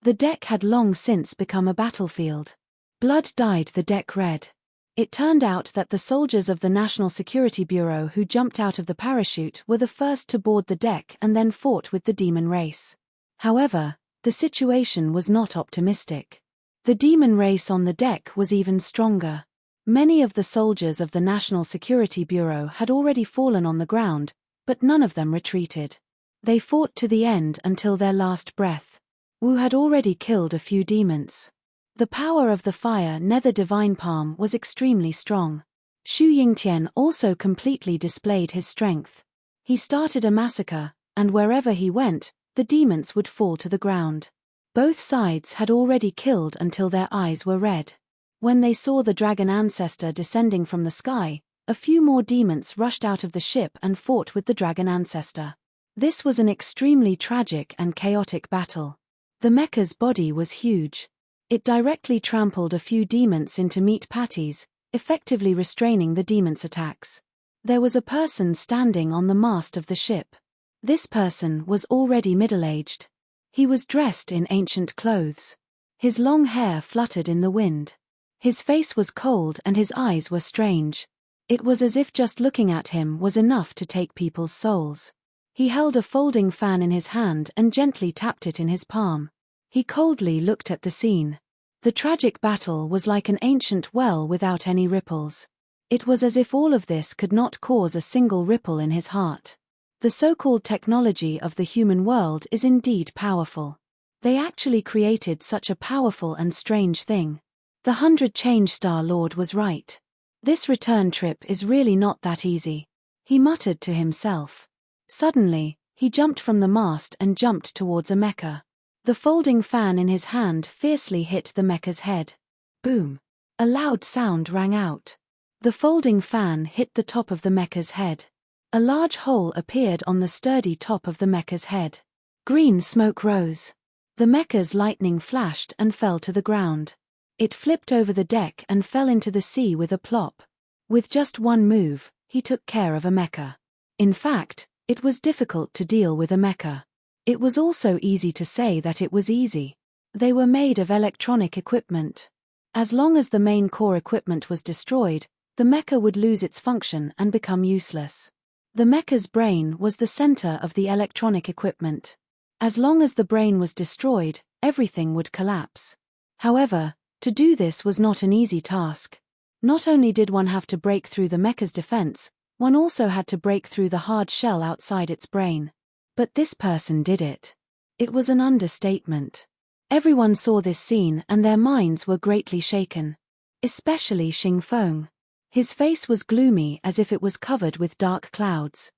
The deck had long since become a battlefield. Blood dyed the deck red. It turned out that the soldiers of the National Security Bureau who jumped out of the parachute were the first to board the deck and then fought with the demon race. However, the situation was not optimistic. The demon race on the deck was even stronger. Many of the soldiers of the National Security Bureau had already fallen on the ground, but none of them retreated. They fought to the end until their last breath. Wu had already killed a few demons. The power of the fire nether divine palm was extremely strong. Xu Yingtian also completely displayed his strength. He started a massacre, and wherever he went, the demons would fall to the ground. Both sides had already killed until their eyes were red. When they saw the dragon ancestor descending from the sky, a few more demons rushed out of the ship and fought with the dragon ancestor. This was an extremely tragic and chaotic battle. The mecha's body was huge. It directly trampled a few demons into meat patties, effectively restraining the demons' attacks. There was a person standing on the mast of the ship. This person was already middle-aged. He was dressed in ancient clothes. His long hair fluttered in the wind. His face was cold and his eyes were strange. It was as if just looking at him was enough to take people's souls. He held a folding fan in his hand and gently tapped it in his palm. He coldly looked at the scene. The tragic battle was like an ancient well without any ripples. It was as if all of this could not cause a single ripple in his heart. The so-called technology of the human world is indeed powerful. They actually created such a powerful and strange thing. The 100 Change Star Lord was right. This return trip is really not that easy, he muttered to himself. Suddenly, he jumped from the mast and jumped towards a mecha. The folding fan in his hand fiercely hit the mecha's head. Boom! A loud sound rang out. The folding fan hit the top of the mecha's head. A large hole appeared on the sturdy top of the mecha's head. Green smoke rose. The mecha's lightning flashed and fell to the ground. It flipped over the deck and fell into the sea with a plop. With just one move, he took care of a mecha. In fact, it was difficult to deal with a mecha. It was also easy to say that it was easy. They were made of electronic equipment. As long as the main core equipment was destroyed, the mecha would lose its function and become useless. The mecha's brain was the center of the electronic equipment. As long as the brain was destroyed, everything would collapse. However, to do this was not an easy task. Not only did one have to break through the mecha's defense, one also had to break through the hard shell outside its brain. But this person did it. It was an understatement. Everyone saw this scene and their minds were greatly shaken. Especially Xing Feng. His face was gloomy as if it was covered with dark clouds.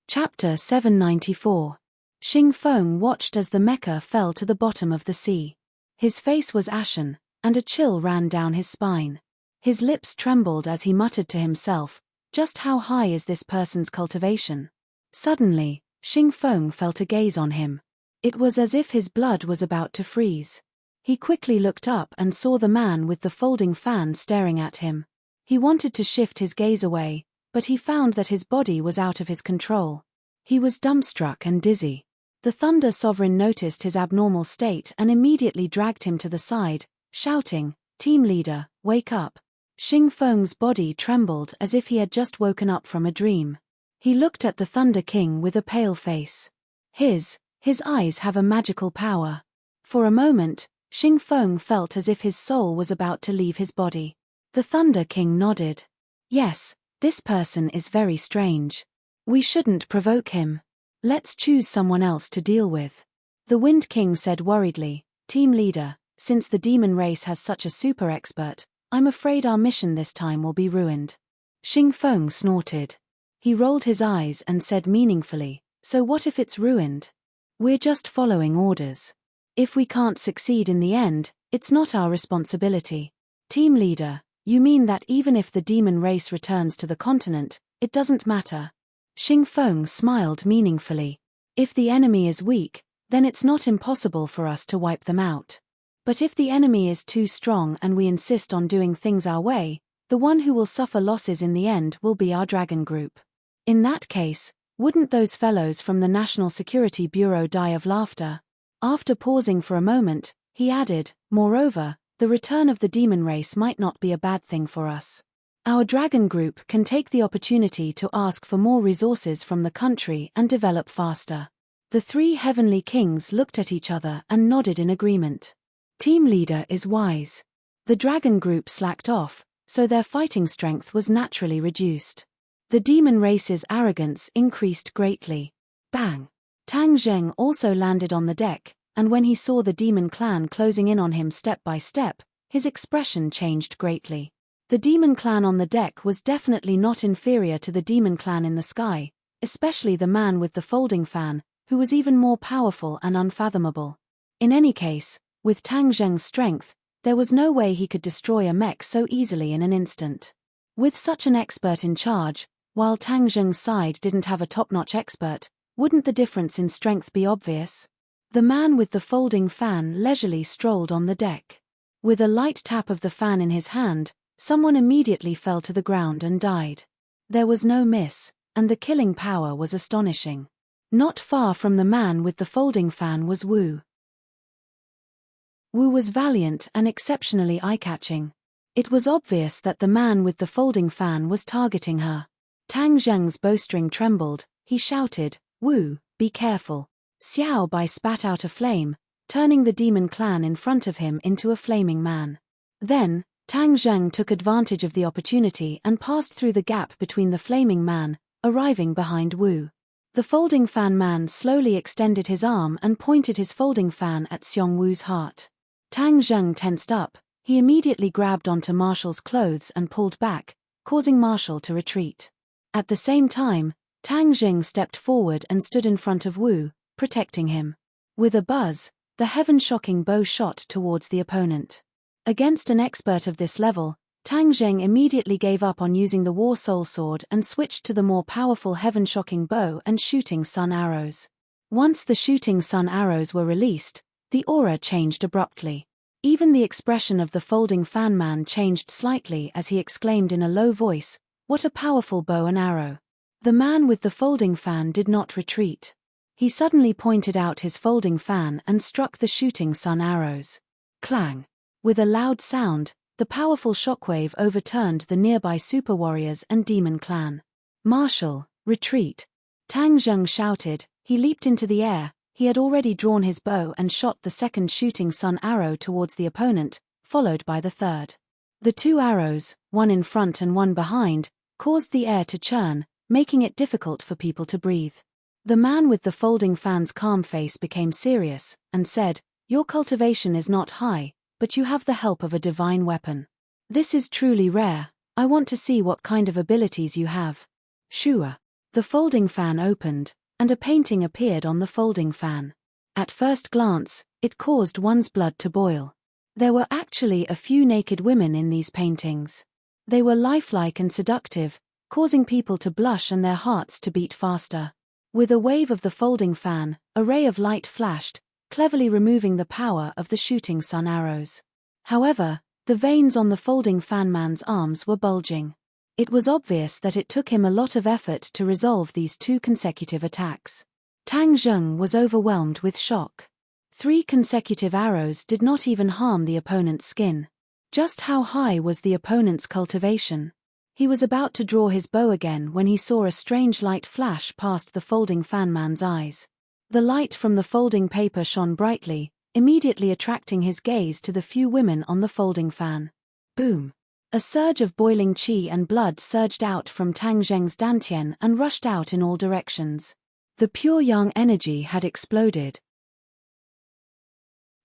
Chapter 794. Xing Feng watched as the mecha fell to the bottom of the sea. His face was ashen, and a chill ran down his spine. His lips trembled as he muttered to himself, just how high is this person's cultivation? Suddenly, Xing Feng felt a gaze on him. It was as if his blood was about to freeze. He quickly looked up and saw the man with the folding fan staring at him. He wanted to shift his gaze away, but he found that his body was out of his control. He was dumbstruck and dizzy. The Thunder Sovereign noticed his abnormal state and immediately dragged him to the side, shouting, "Team leader, wake up." Xing Feng's body trembled as if he had just woken up from a dream. He looked at the Thunder King with a pale face. His eyes have a magical power. For a moment, Xing Feng felt as if his soul was about to leave his body. The Thunder King nodded. Yes, this person is very strange. We shouldn't provoke him. Let's choose someone else to deal with. The Wind King said worriedly, "Team leader, since the demon race has such a super expert, I'm afraid our mission this time will be ruined." Xing Feng snorted. He rolled his eyes and said meaningfully, "So what if it's ruined? We're just following orders. If we can't succeed in the end, it's not our responsibility." "Team leader, you mean that even if the demon race returns to the continent, it doesn't matter?" Xing Feng smiled meaningfully. "If the enemy is weak, then it's not impossible for us to wipe them out. But if the enemy is too strong and we insist on doing things our way, the one who will suffer losses in the end will be our dragon group. In that case, wouldn't those fellows from the National Security Bureau die of laughter?" After pausing for a moment, he added, "Moreover, the return of the demon race might not be a bad thing for us. Our dragon group can take the opportunity to ask for more resources from the country and develop faster." The three heavenly kings looked at each other and nodded in agreement. Team leader is wise. The dragon group slacked off, so their fighting strength was naturally reduced. The demon race's arrogance increased greatly. Bang! Tang Zheng also landed on the deck, and when he saw the demon clan closing in on him step by step, his expression changed greatly. The demon clan on the deck was definitely not inferior to the demon clan in the sky, especially the man with the folding fan, who was even more powerful and unfathomable. In any case, with Tang Zheng's strength, there was no way he could destroy a mech so easily in an instant. With such an expert in charge, while Tang Zheng's side didn't have a top-notch expert, wouldn't the difference in strength be obvious? The man with the folding fan leisurely strolled on the deck. With a light tap of the fan in his hand, someone immediately fell to the ground and died. There was no miss, and the killing power was astonishing. Not far from the man with the folding fan was Wu. Wu was valiant and exceptionally eye-catching. It was obvious that the man with the folding fan was targeting her. Tang Zheng's bowstring trembled. He shouted, "Wu, be careful. Xiao Bai spat out a flame, turning the demon clan in front of him into a flaming man. Then, Tang Zheng took advantage of the opportunity and passed through the gap between the flaming man, arriving behind Wu. The folding fan man slowly extended his arm and pointed his folding fan at Xiong Wu's heart. Tang Zheng tensed up. He immediately grabbed onto Marshall's clothes and pulled back, causing Marshall to retreat. At the same time, Tang Zheng stepped forward and stood in front of Wu, protecting him. With a buzz, the heaven-shocking bow shot towards the opponent. Against an expert of this level, Tang Zheng immediately gave up on using the War Soul Sword and switched to the more powerful heaven-shocking bow and shooting sun arrows. Once the shooting sun arrows were released, the aura changed abruptly. Even the expression of the folding fan man changed slightly as he exclaimed in a low voice, "What a powerful bow and arrow!" The man with the folding fan did not retreat. He suddenly pointed out his folding fan and struck the shooting sun arrows. Clang! With a loud sound, the powerful shockwave overturned the nearby super warriors and demon clan. "Marshall, retreat!" Tang Zheng shouted. He leaped into the air. He had already drawn his bow and shot the second shooting sun arrow towards the opponent, followed by the third. The two arrows, one in front and one behind, caused the air to churn, making it difficult for people to breathe. The man with the folding fan's calm face became serious, and said, "Your cultivation is not high, but you have the help of a divine weapon. This is truly rare. I want to see what kind of abilities you have." Shua. The folding fan opened, and a painting appeared on the folding fan. At first glance, it caused one's blood to boil. There were actually a few naked women in these paintings. They were lifelike and seductive, causing people to blush and their hearts to beat faster. With a wave of the folding fan, a ray of light flashed, cleverly removing the power of the shooting sun arrows. However, the veins on the folding fan man's arms were bulging. It was obvious that it took him a lot of effort to resolve these two consecutive attacks. Tang Zheng was overwhelmed with shock. 3 consecutive arrows did not even harm the opponent's skin. Just how high was the opponent's cultivation? He was about to draw his bow again when he saw a strange light flash past the folding fan man's eyes. The light from the folding paper shone brightly, immediately attracting his gaze to the few women on the folding fan. Boom! A surge of boiling qi and blood surged out from Tang Zheng's dantian and rushed out in all directions. The pure yang energy had exploded.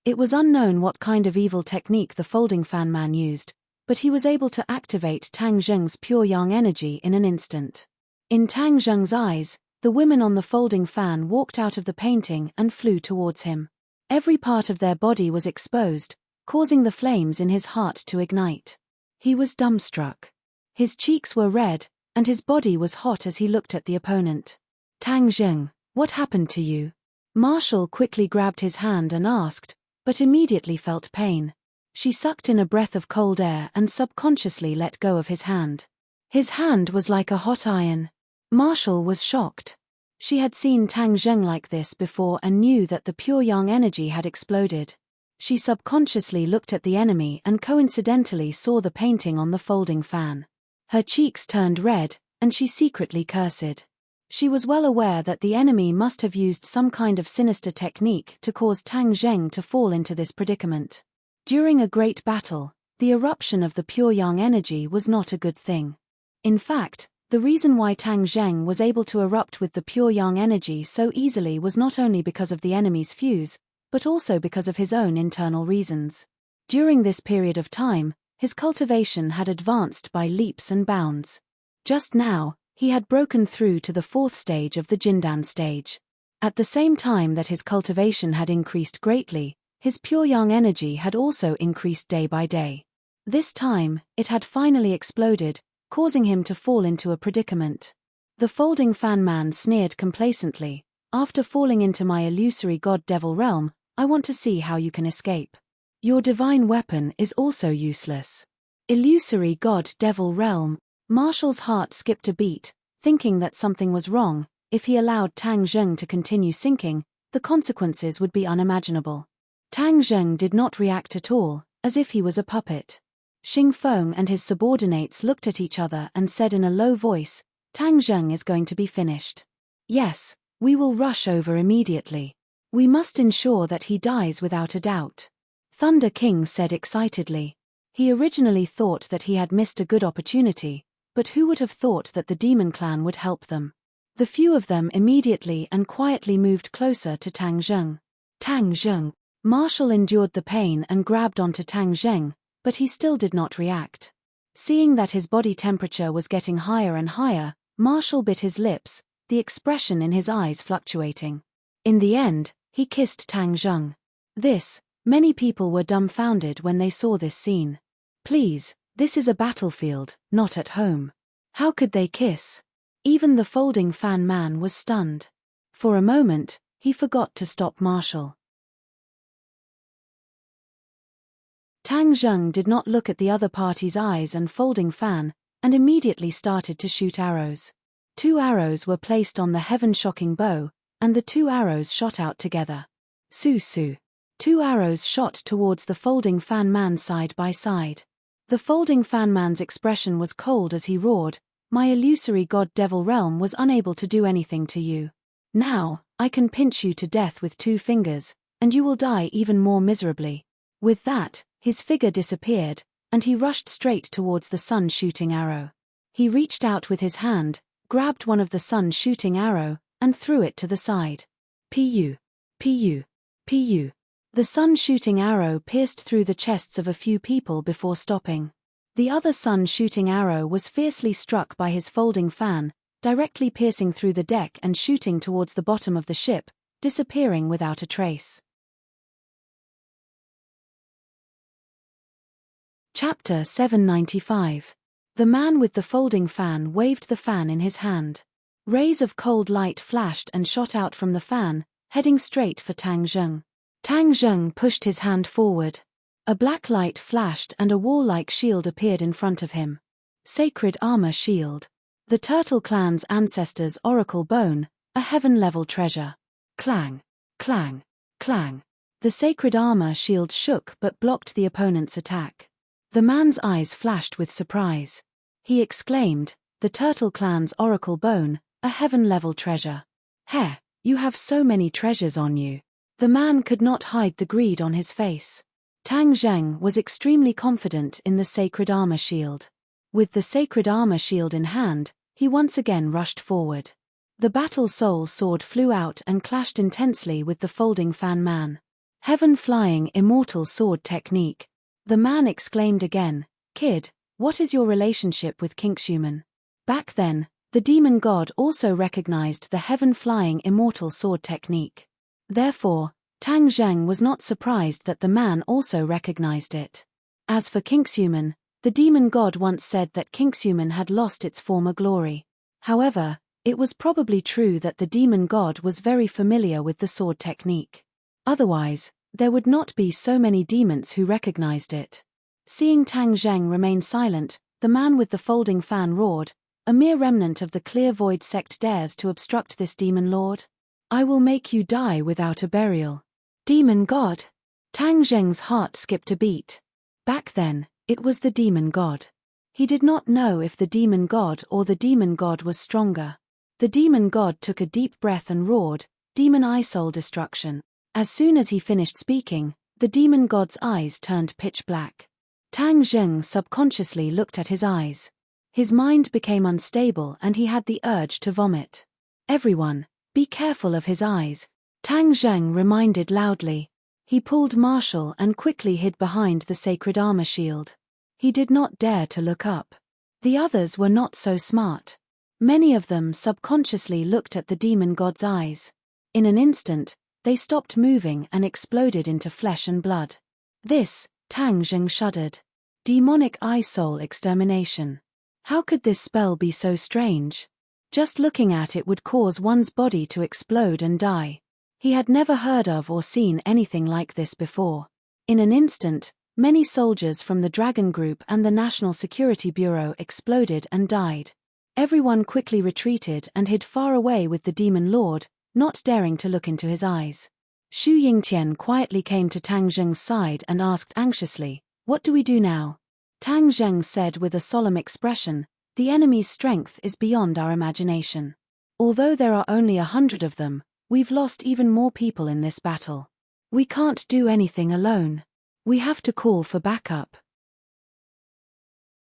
It was unknown what kind of evil technique the folding fan man used, but he was able to activate Tang Zheng's pure yang energy in an instant. In Tang Zheng's eyes, the women on the folding fan walked out of the painting and flew towards him. Every part of their body was exposed, causing the flames in his heart to ignite. He was dumbstruck. His cheeks were red, and his body was hot as he looked at the opponent. "Tang Zheng, what happened to you?" Marshall quickly grabbed his hand and asked, but immediately felt pain. She sucked in a breath of cold air and subconsciously let go of his hand. His hand was like a hot iron. Marshall was shocked. She had seen Tang Zheng like this before and knew that the pure yang energy had exploded. She subconsciously looked at the enemy and coincidentally saw the painting on the folding fan. Her cheeks turned red, and she secretly cursed. She was well aware that the enemy must have used some kind of sinister technique to cause Tang Zheng to fall into this predicament. During a great battle, the eruption of the pure yang energy was not a good thing. In fact, the reason why Tang Zheng was able to erupt with the pure yang energy so easily was not only because of the enemy's fuse, but also because of his own internal reasons. During this period of time, his cultivation had advanced by leaps and bounds. Just now, he had broken through to the 4th stage of the Jindan stage. At the same time that his cultivation had increased greatly, his pure yang energy had also increased day by day. This time, it had finally exploded, causing him to fall into a predicament. The folding fan man sneered complacently, "After falling into my illusory god-devil realm, I want to see how you can escape. Your divine weapon is also useless." Illusory god-devil realm. Marshall's heart skipped a beat, thinking that something was wrong. If he allowed Tang Zheng to continue sinking, the consequences would be unimaginable. Tang Zheng did not react at all, as if he was a puppet. Xing Feng and his subordinates looked at each other and said in a low voice, "Tang Zheng is going to be finished. Yes, we will rush over immediately." We must ensure that he dies without a doubt. Thunder King said excitedly. He originally thought that he had missed a good opportunity, but who would have thought that the demon clan would help them? The few of them immediately and quietly moved closer to Tang Zheng. Tang Zheng. Marshall endured the pain and grabbed onto Tang Zheng, but he still did not react. Seeing that his body temperature was getting higher and higher, Marshall bit his lips, the expression in his eyes fluctuating. In the end, he kissed Tang Zheng. Many people were dumbfounded when they saw this scene. Please, this is a battlefield, not at home. How could they kiss? Even the folding fan man was stunned. For a moment, he forgot to stop Marshall. Tang Zheng did not look at the other party's eyes and folding fan, and immediately started to shoot arrows. 2 arrows were placed on the heaven-shocking bow, and the 2 arrows shot out together. Su. 2 arrows shot towards the folding fan man side by side. The folding fan man's expression was cold as he roared, "My illusory god-devil realm was unable to do anything to you. Now, I can pinch you to death with 2 fingers, and you will die even more miserably." With that, his figure disappeared, and he rushed straight towards the sun-shooting arrow. He reached out with his hand, grabbed one of the sun-shooting arrow, and threw it to the side. Pu. The sun-shooting arrow pierced through the chests of a few people before stopping. The other sun-shooting arrow was fiercely struck by his folding fan, directly piercing through the deck and shooting towards the bottom of the ship, disappearing without a trace. Chapter 795. The man with the folding fan waved the fan in his hand. Rays of cold light flashed and shot out from the fan, heading straight for Tang Zheng. Tang Zheng pushed his hand forward. A black light flashed and a wall-like shield appeared in front of him. Sacred armor shield. The Turtle Clan's ancestors' oracle bone, a heaven-level treasure. Clang, clang, clang. The sacred armor shield shook but blocked the opponent's attack. The man's eyes flashed with surprise. He exclaimed, "The Turtle Clan's oracle bone, a heaven-level treasure. Heh, you have so many treasures on you." The man could not hide the greed on his face. Tang Zheng was extremely confident in the sacred armor shield. With the sacred armor shield in hand, he once again rushed forward. The battle soul sword flew out and clashed intensely with the folding fan man. Heaven-flying immortal sword technique. The man exclaimed again, "Kid, what is your relationship with Kinkshuman?" Back then, the demon god also recognized the heaven-flying immortal sword technique. Therefore, Tang Zheng was not surprised that the man also recognized it. As for Kinkshuman, the demon god once said that Kinkshuman had lost its former glory. However, it was probably true that the demon god was very familiar with the sword technique. Otherwise, there would not be so many demons who recognized it. Seeing Tang Zheng remain silent, the man with the folding fan roared, "A mere remnant of the clear void sect dares to obstruct this demon lord? I will make you die without a burial." Demon god. Tang Zheng's heart skipped a beat. Back then, it was the demon god. He did not know if the demon god or the demon god was stronger. The demon god took a deep breath and roared, "Demon eye soul destruction." As soon as he finished speaking, the demon god's eyes turned pitch black. Tang Zheng subconsciously looked at his eyes. His mind became unstable and he had the urge to vomit. "Everyone, be careful of his eyes," Tang Zheng reminded loudly. He pulled Marshall and quickly hid behind the sacred armor shield. He did not dare to look up. The others were not so smart. Many of them subconsciously looked at the demon god's eyes. In an instant, they stopped moving and exploded into flesh and blood. Tang Zheng shuddered. Demonic eye soul extermination. How could this spell be so strange? Just looking at it would cause one's body to explode and die. He had never heard of or seen anything like this before. In an instant, many soldiers from the Dragon Group and the National Security Bureau exploded and died. Everyone quickly retreated and hid far away with the Demon Lord, not daring to look into his eyes. Xu Yingtian quietly came to Tang Zheng's side and asked anxiously, "What do we do now?" Tang Zheng said with a solemn expression, "The enemy's strength is beyond our imagination. Although there are only 100 of them, We've lost even more people in this battle. We can't do anything alone. We have to call for backup.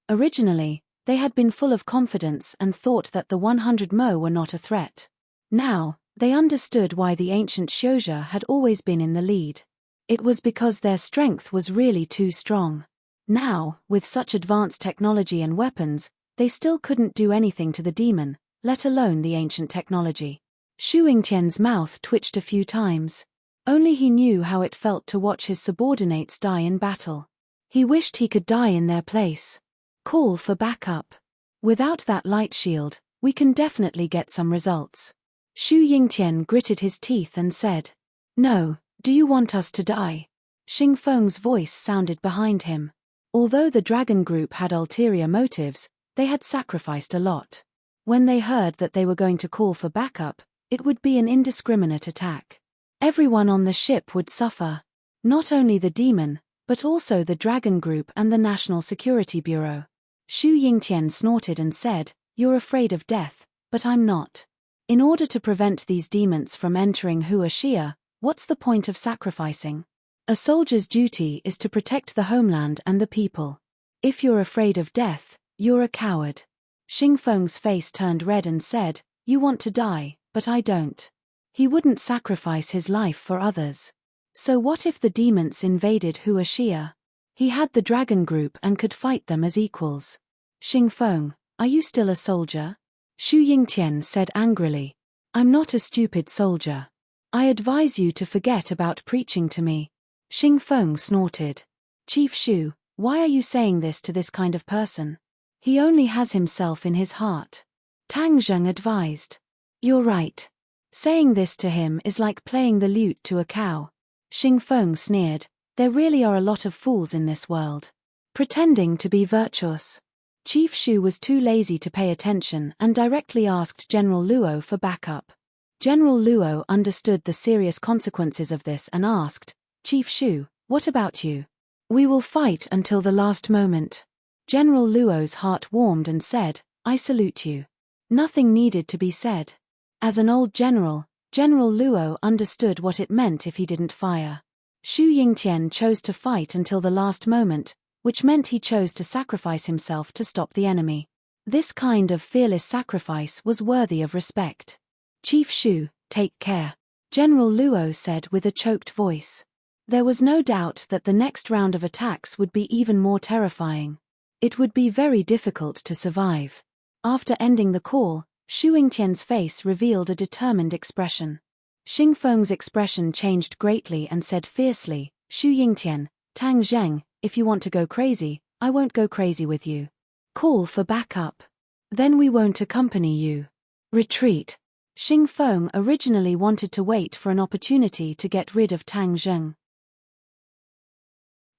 Originally, they had been full of confidence and thought that the 100 Mo were not a threat. Now, they understood why the ancient Xioja had always been in the lead. It was because their strength was really too strong. Now, with such advanced technology and weapons, they still couldn't do anything to the demon, let alone the ancient technology. Xu Yingtian's mouth twitched a few times. Only he knew how it felt to watch his subordinates die in battle. He wished he could die in their place. Call for backup. Without that light shield, we can definitely get some results. Xu Yingtian gritted his teeth and said, "No, do you want us to die?" Xingfeng's voice sounded behind him. Although the dragon group had ulterior motives, they had sacrificed a lot. When they heard that they were going to call for backup, it would be an indiscriminate attack. Everyone on the ship would suffer. Not only the demon, but also the dragon group and the National Security Bureau. Xu Yingtian snorted and said, "You're afraid of death, but I'm not. In order to prevent these demons from entering Huaxia, what's the point of sacrificing? A soldier's duty is to protect the homeland and the people. If you're afraid of death, you're a coward." Xingfeng's face turned red and said, "You want to die, but I don't." He wouldn't sacrifice his life for others. So what if the demons invaded Huaxia? He had the dragon group and could fight them as equals. "Xingfeng, are you still a soldier?" Xu Yingtian said angrily. "I'm not a stupid soldier. I advise you to forget about preaching to me." Xingfeng snorted. "Chief Xu, why are you saying this to this kind of person? He only has himself in his heart." Tang Zheng advised. "You're right. Saying this to him is like playing the lute to a cow." Xingfeng sneered. "There really are a lot of fools in this world. Pretending to be virtuous." Chief Xu was too lazy to pay attention and directly asked General Luo for backup. General Luo understood the serious consequences of this and asked, "Chief Xu, what about you?" "We will fight until the last moment." General Luo's heart warmed and said, "I salute you." Nothing needed to be said. As an old general, General Luo understood what it meant if he didn't fire. Xu Yingtian chose to fight until the last moment, which meant he chose to sacrifice himself to stop the enemy. This kind of fearless sacrifice was worthy of respect. "Chief Xu, take care," General Luo said with a choked voice. There was no doubt that the next round of attacks would be even more terrifying. It would be very difficult to survive. After ending the call, Xu Yingtian's face revealed a determined expression. Xingfeng's expression changed greatly and said fiercely, "Xu Yingtian, Tang Zheng, if you want to go crazy, I won't go crazy with you. Call for backup. Then we won't accompany you. Retreat." Xingfeng originally wanted to wait for an opportunity to get rid of Tang Zheng.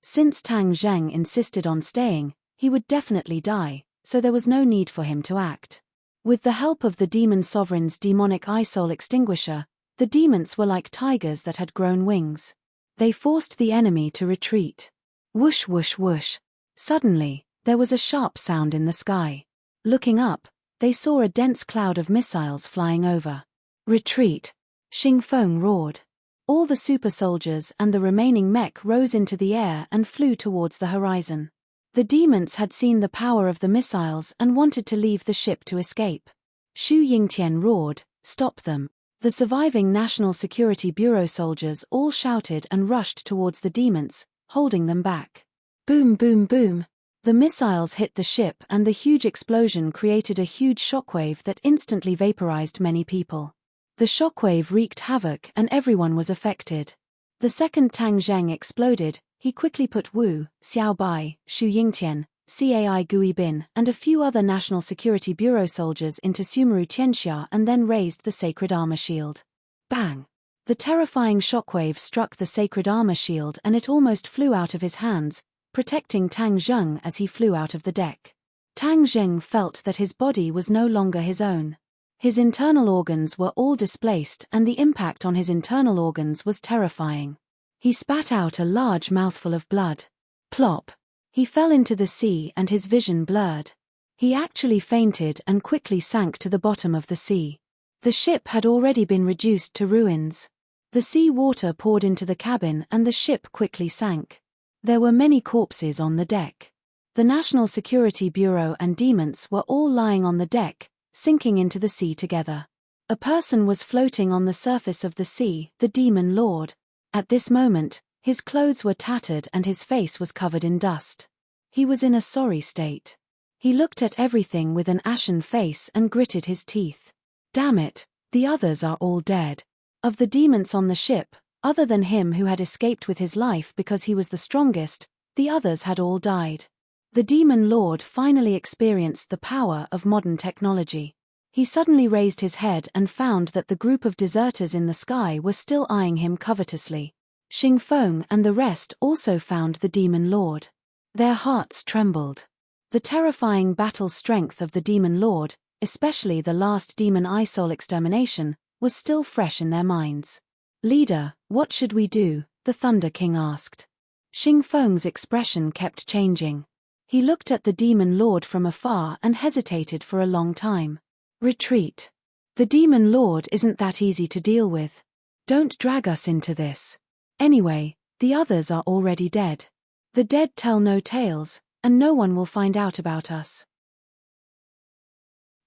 Since Tang Zheng insisted on staying, he would definitely die, so there was no need for him to act. With the help of the demon sovereign's demonic eye soul extinguisher, the demons were like tigers that had grown wings. They forced the enemy to retreat. Whoosh whoosh whoosh. Suddenly, there was a sharp sound in the sky. Looking up, they saw a dense cloud of missiles flying over. "Retreat!" Xingfeng roared. All the super soldiers and the remaining mech rose into the air and flew towards the horizon. The demons had seen the power of the missiles and wanted to leave the ship to escape. Xu Yingtian roared, "Stop them." The surviving National Security Bureau soldiers all shouted and rushed towards the demons, holding them back. Boom boom boom. The missiles hit the ship and the huge explosion created a huge shockwave that instantly vaporized many people. The shockwave wreaked havoc and everyone was affected. The second Tang Zheng exploded, he quickly put Wu, Xiaobai, Xu Yingtian, Cai Gui Bin and a few other National Security Bureau soldiers into Sumeru Tianxia and then raised the sacred armor shield. Bang! The terrifying shockwave struck the sacred armor shield and it almost flew out of his hands, protecting Tang Zheng as he flew out of the deck. Tang Zheng felt that his body was no longer his own. His internal organs were all displaced and the impact on his internal organs was terrifying. He spat out a large mouthful of blood. Plop! He fell into the sea and his vision blurred. He actually fainted and quickly sank to the bottom of the sea. The ship had already been reduced to ruins. The sea water poured into the cabin and the ship quickly sank. There were many corpses on the deck. The National Security Bureau and demons were all lying on the deck, sinking into the sea together. A person was floating on the surface of the sea, the demon lord. At this moment, his clothes were tattered and his face was covered in dust. He was in a sorry state. He looked at everything with an ashen face and gritted his teeth. Damn it, the others are all dead. Of the demons on the ship, other than him who had escaped with his life because he was the strongest, the others had all died. The demon lord finally experienced the power of modern technology. He suddenly raised his head and found that the group of deserters in the sky were still eyeing him covetously. Xing Feng and the rest also found the demon lord. Their hearts trembled. The terrifying battle strength of the demon lord, especially the last demon eye soul extermination, was still fresh in their minds. "Leader, what should we do?" the Thunder King asked. Xing Feng's expression kept changing. He looked at the demon lord from afar and hesitated for a long time. "Retreat. The demon lord isn't that easy to deal with. Don't drag us into this. Anyway, the others are already dead. The dead tell no tales, and no one will find out about us.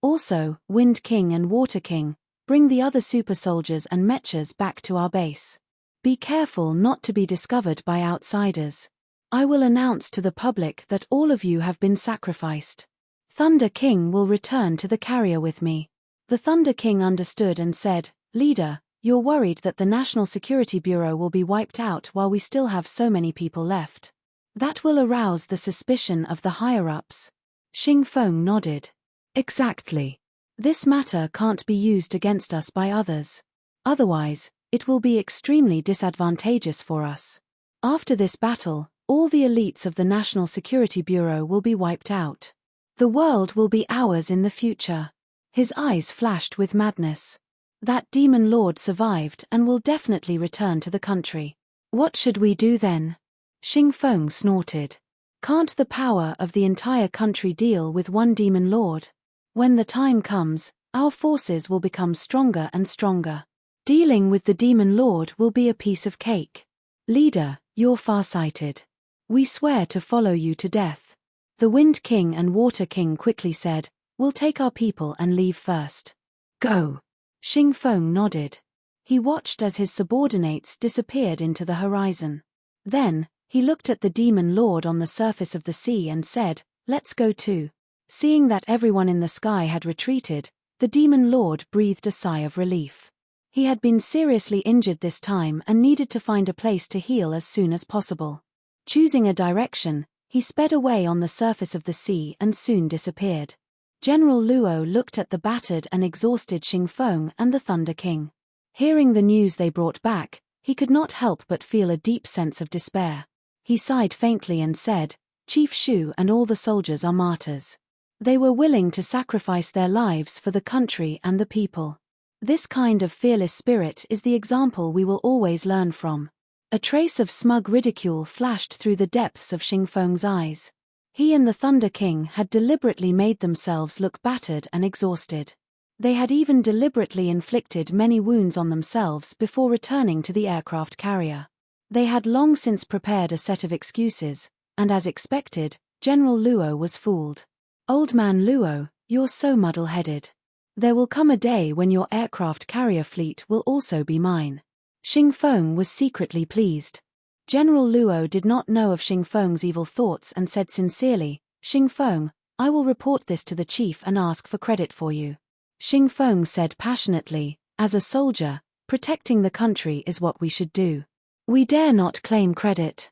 Also, Wind King and Water King, bring the other super soldiers and mechas back to our base. Be careful not to be discovered by outsiders. I will announce to the public that all of you have been sacrificed. Thunder King will return to the carrier with me." The Thunder King understood and said, "Leader, you're worried that the National Security Bureau will be wiped out while we still have so many people left. That will arouse the suspicion of the higher-ups." Xing Feng nodded. "Exactly. This matter can't be used against us by others. Otherwise, it will be extremely disadvantageous for us. After this battle, all the elites of the National Security Bureau will be wiped out. The world will be ours in the future." His eyes flashed with madness. "That demon lord survived and will definitely return to the country. What should we do then?" Xing Feng snorted. "Can't the power of the entire country deal with one demon lord? When the time comes, our forces will become stronger and stronger. Dealing with the demon lord will be a piece of cake. Leader, you're farsighted. We swear to follow you to death." The Wind King and Water King quickly said, "We'll take our people and leave first." "Go." Xing Feng nodded. He watched as his subordinates disappeared into the horizon. Then, he looked at the demon lord on the surface of the sea and said, "Let's go too." Seeing that everyone in the sky had retreated, the demon lord breathed a sigh of relief. He had been seriously injured this time and needed to find a place to heal as soon as possible. Choosing a direction, he sped away on the surface of the sea and soon disappeared. General Luo looked at the battered and exhausted Xing Feng and the Thunder King. Hearing the news they brought back, he could not help but feel a deep sense of despair. He sighed faintly and said, "Chief Shu and all the soldiers are martyrs. They were willing to sacrifice their lives for the country and the people. This kind of fearless spirit is the example we will always learn from." A trace of smug ridicule flashed through the depths of Xing Feng's eyes. He and the Thunder King had deliberately made themselves look battered and exhausted. They had even deliberately inflicted many wounds on themselves before returning to the aircraft carrier. They had long since prepared a set of excuses, and as expected, General Luo was fooled. "Old man Luo, you're so muddle-headed. There will come a day when your aircraft carrier fleet will also be mine." Xing Feng was secretly pleased. General Luo did not know of Xing Feng's evil thoughts and said sincerely, "Xing Feng, I will report this to the chief and ask for credit for you." Xing Feng said passionately, "As a soldier, protecting the country is what we should do. We dare not claim credit."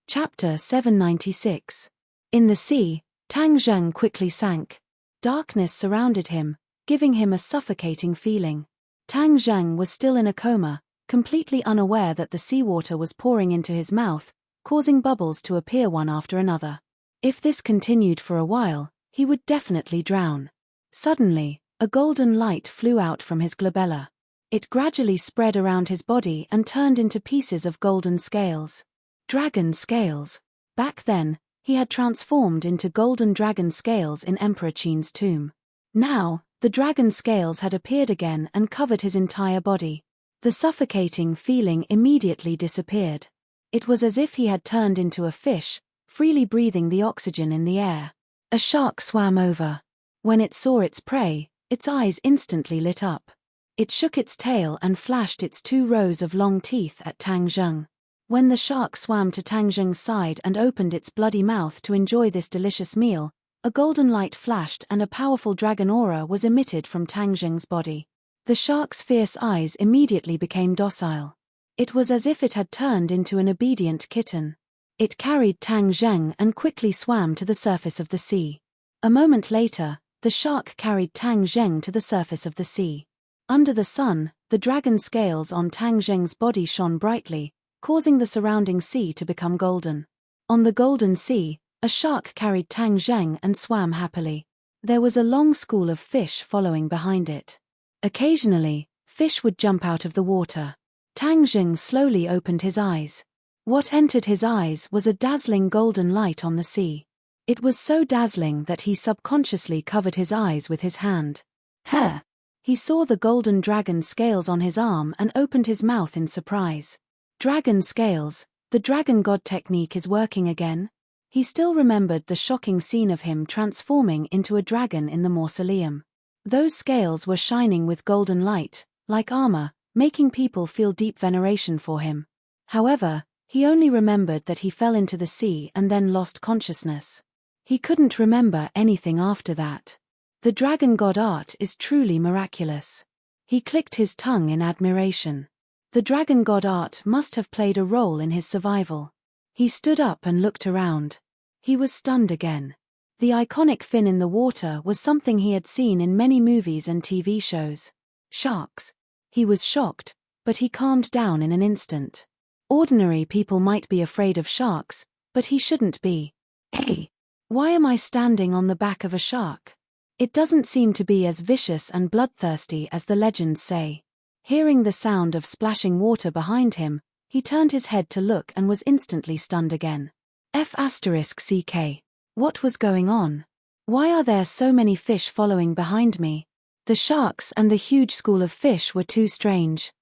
Chapter 796. In the sea, Tang Zheng quickly sank. Darkness surrounded him, giving him a suffocating feeling. Tang Zheng was still in a coma, completely unaware that the seawater was pouring into his mouth, causing bubbles to appear one after another. If this continued for a while, he would definitely drown. Suddenly, a golden light flew out from his glabella. It gradually spread around his body and turned into pieces of golden scales. Dragon scales. Back then, He had transformed into golden dragon scales in Emperor Qin's tomb. Now, the dragon scales had appeared again and covered his entire body. The suffocating feeling immediately disappeared. It was as if he had turned into a fish, freely breathing the oxygen in the air. A shark swam over. When it saw its prey, its eyes instantly lit up. It shook its tail and flashed its 2 rows of long teeth at Tang Zheng. When the shark swam to Tang Zheng's side and opened its bloody mouth to enjoy this delicious meal, a golden light flashed and a powerful dragon aura was emitted from Tang Zheng's body. The shark's fierce eyes immediately became docile. It was as if it had turned into an obedient kitten. It carried Tang Zheng and quickly swam to the surface of the sea. A moment later, the shark carried Tang Zheng to the surface of the sea. Under the sun, the dragon scales on Tang Zheng's body shone brightly, causing the surrounding sea to become golden. On the golden sea, a shark carried Tang Zheng and swam happily. There was a long school of fish following behind it. Occasionally, fish would jump out of the water. Tang Zheng slowly opened his eyes. What entered his eyes was a dazzling golden light on the sea. It was so dazzling that he subconsciously covered his eyes with his hand. Huh! He saw the golden dragon scales on his arm and opened his mouth in surprise. Dragon scales, the dragon god technique is working again. He still remembered the shocking scene of him transforming into a dragon in the mausoleum. Those scales were shining with golden light, like armor, making people feel deep veneration for him. However, he only remembered that he fell into the sea and then lost consciousness. He couldn't remember anything after that. The dragon god art is truly miraculous. He clicked his tongue in admiration. The dragon god art must have played a role in his survival. He stood up and looked around. He was stunned again. The iconic fin in the water was something he had seen in many movies and TV shows. Sharks. He was shocked, but he calmed down in an instant. Ordinary people might be afraid of sharks, but he shouldn't be. Hey! Why am I standing on the back of a shark? It doesn't seem to be as vicious and bloodthirsty as the legends say. Hearing the sound of splashing water behind him, he turned his head to look and was instantly stunned again. F***CK. What was going on? Why are there so many fish following behind me? The sharks and the huge school of fish were too strange.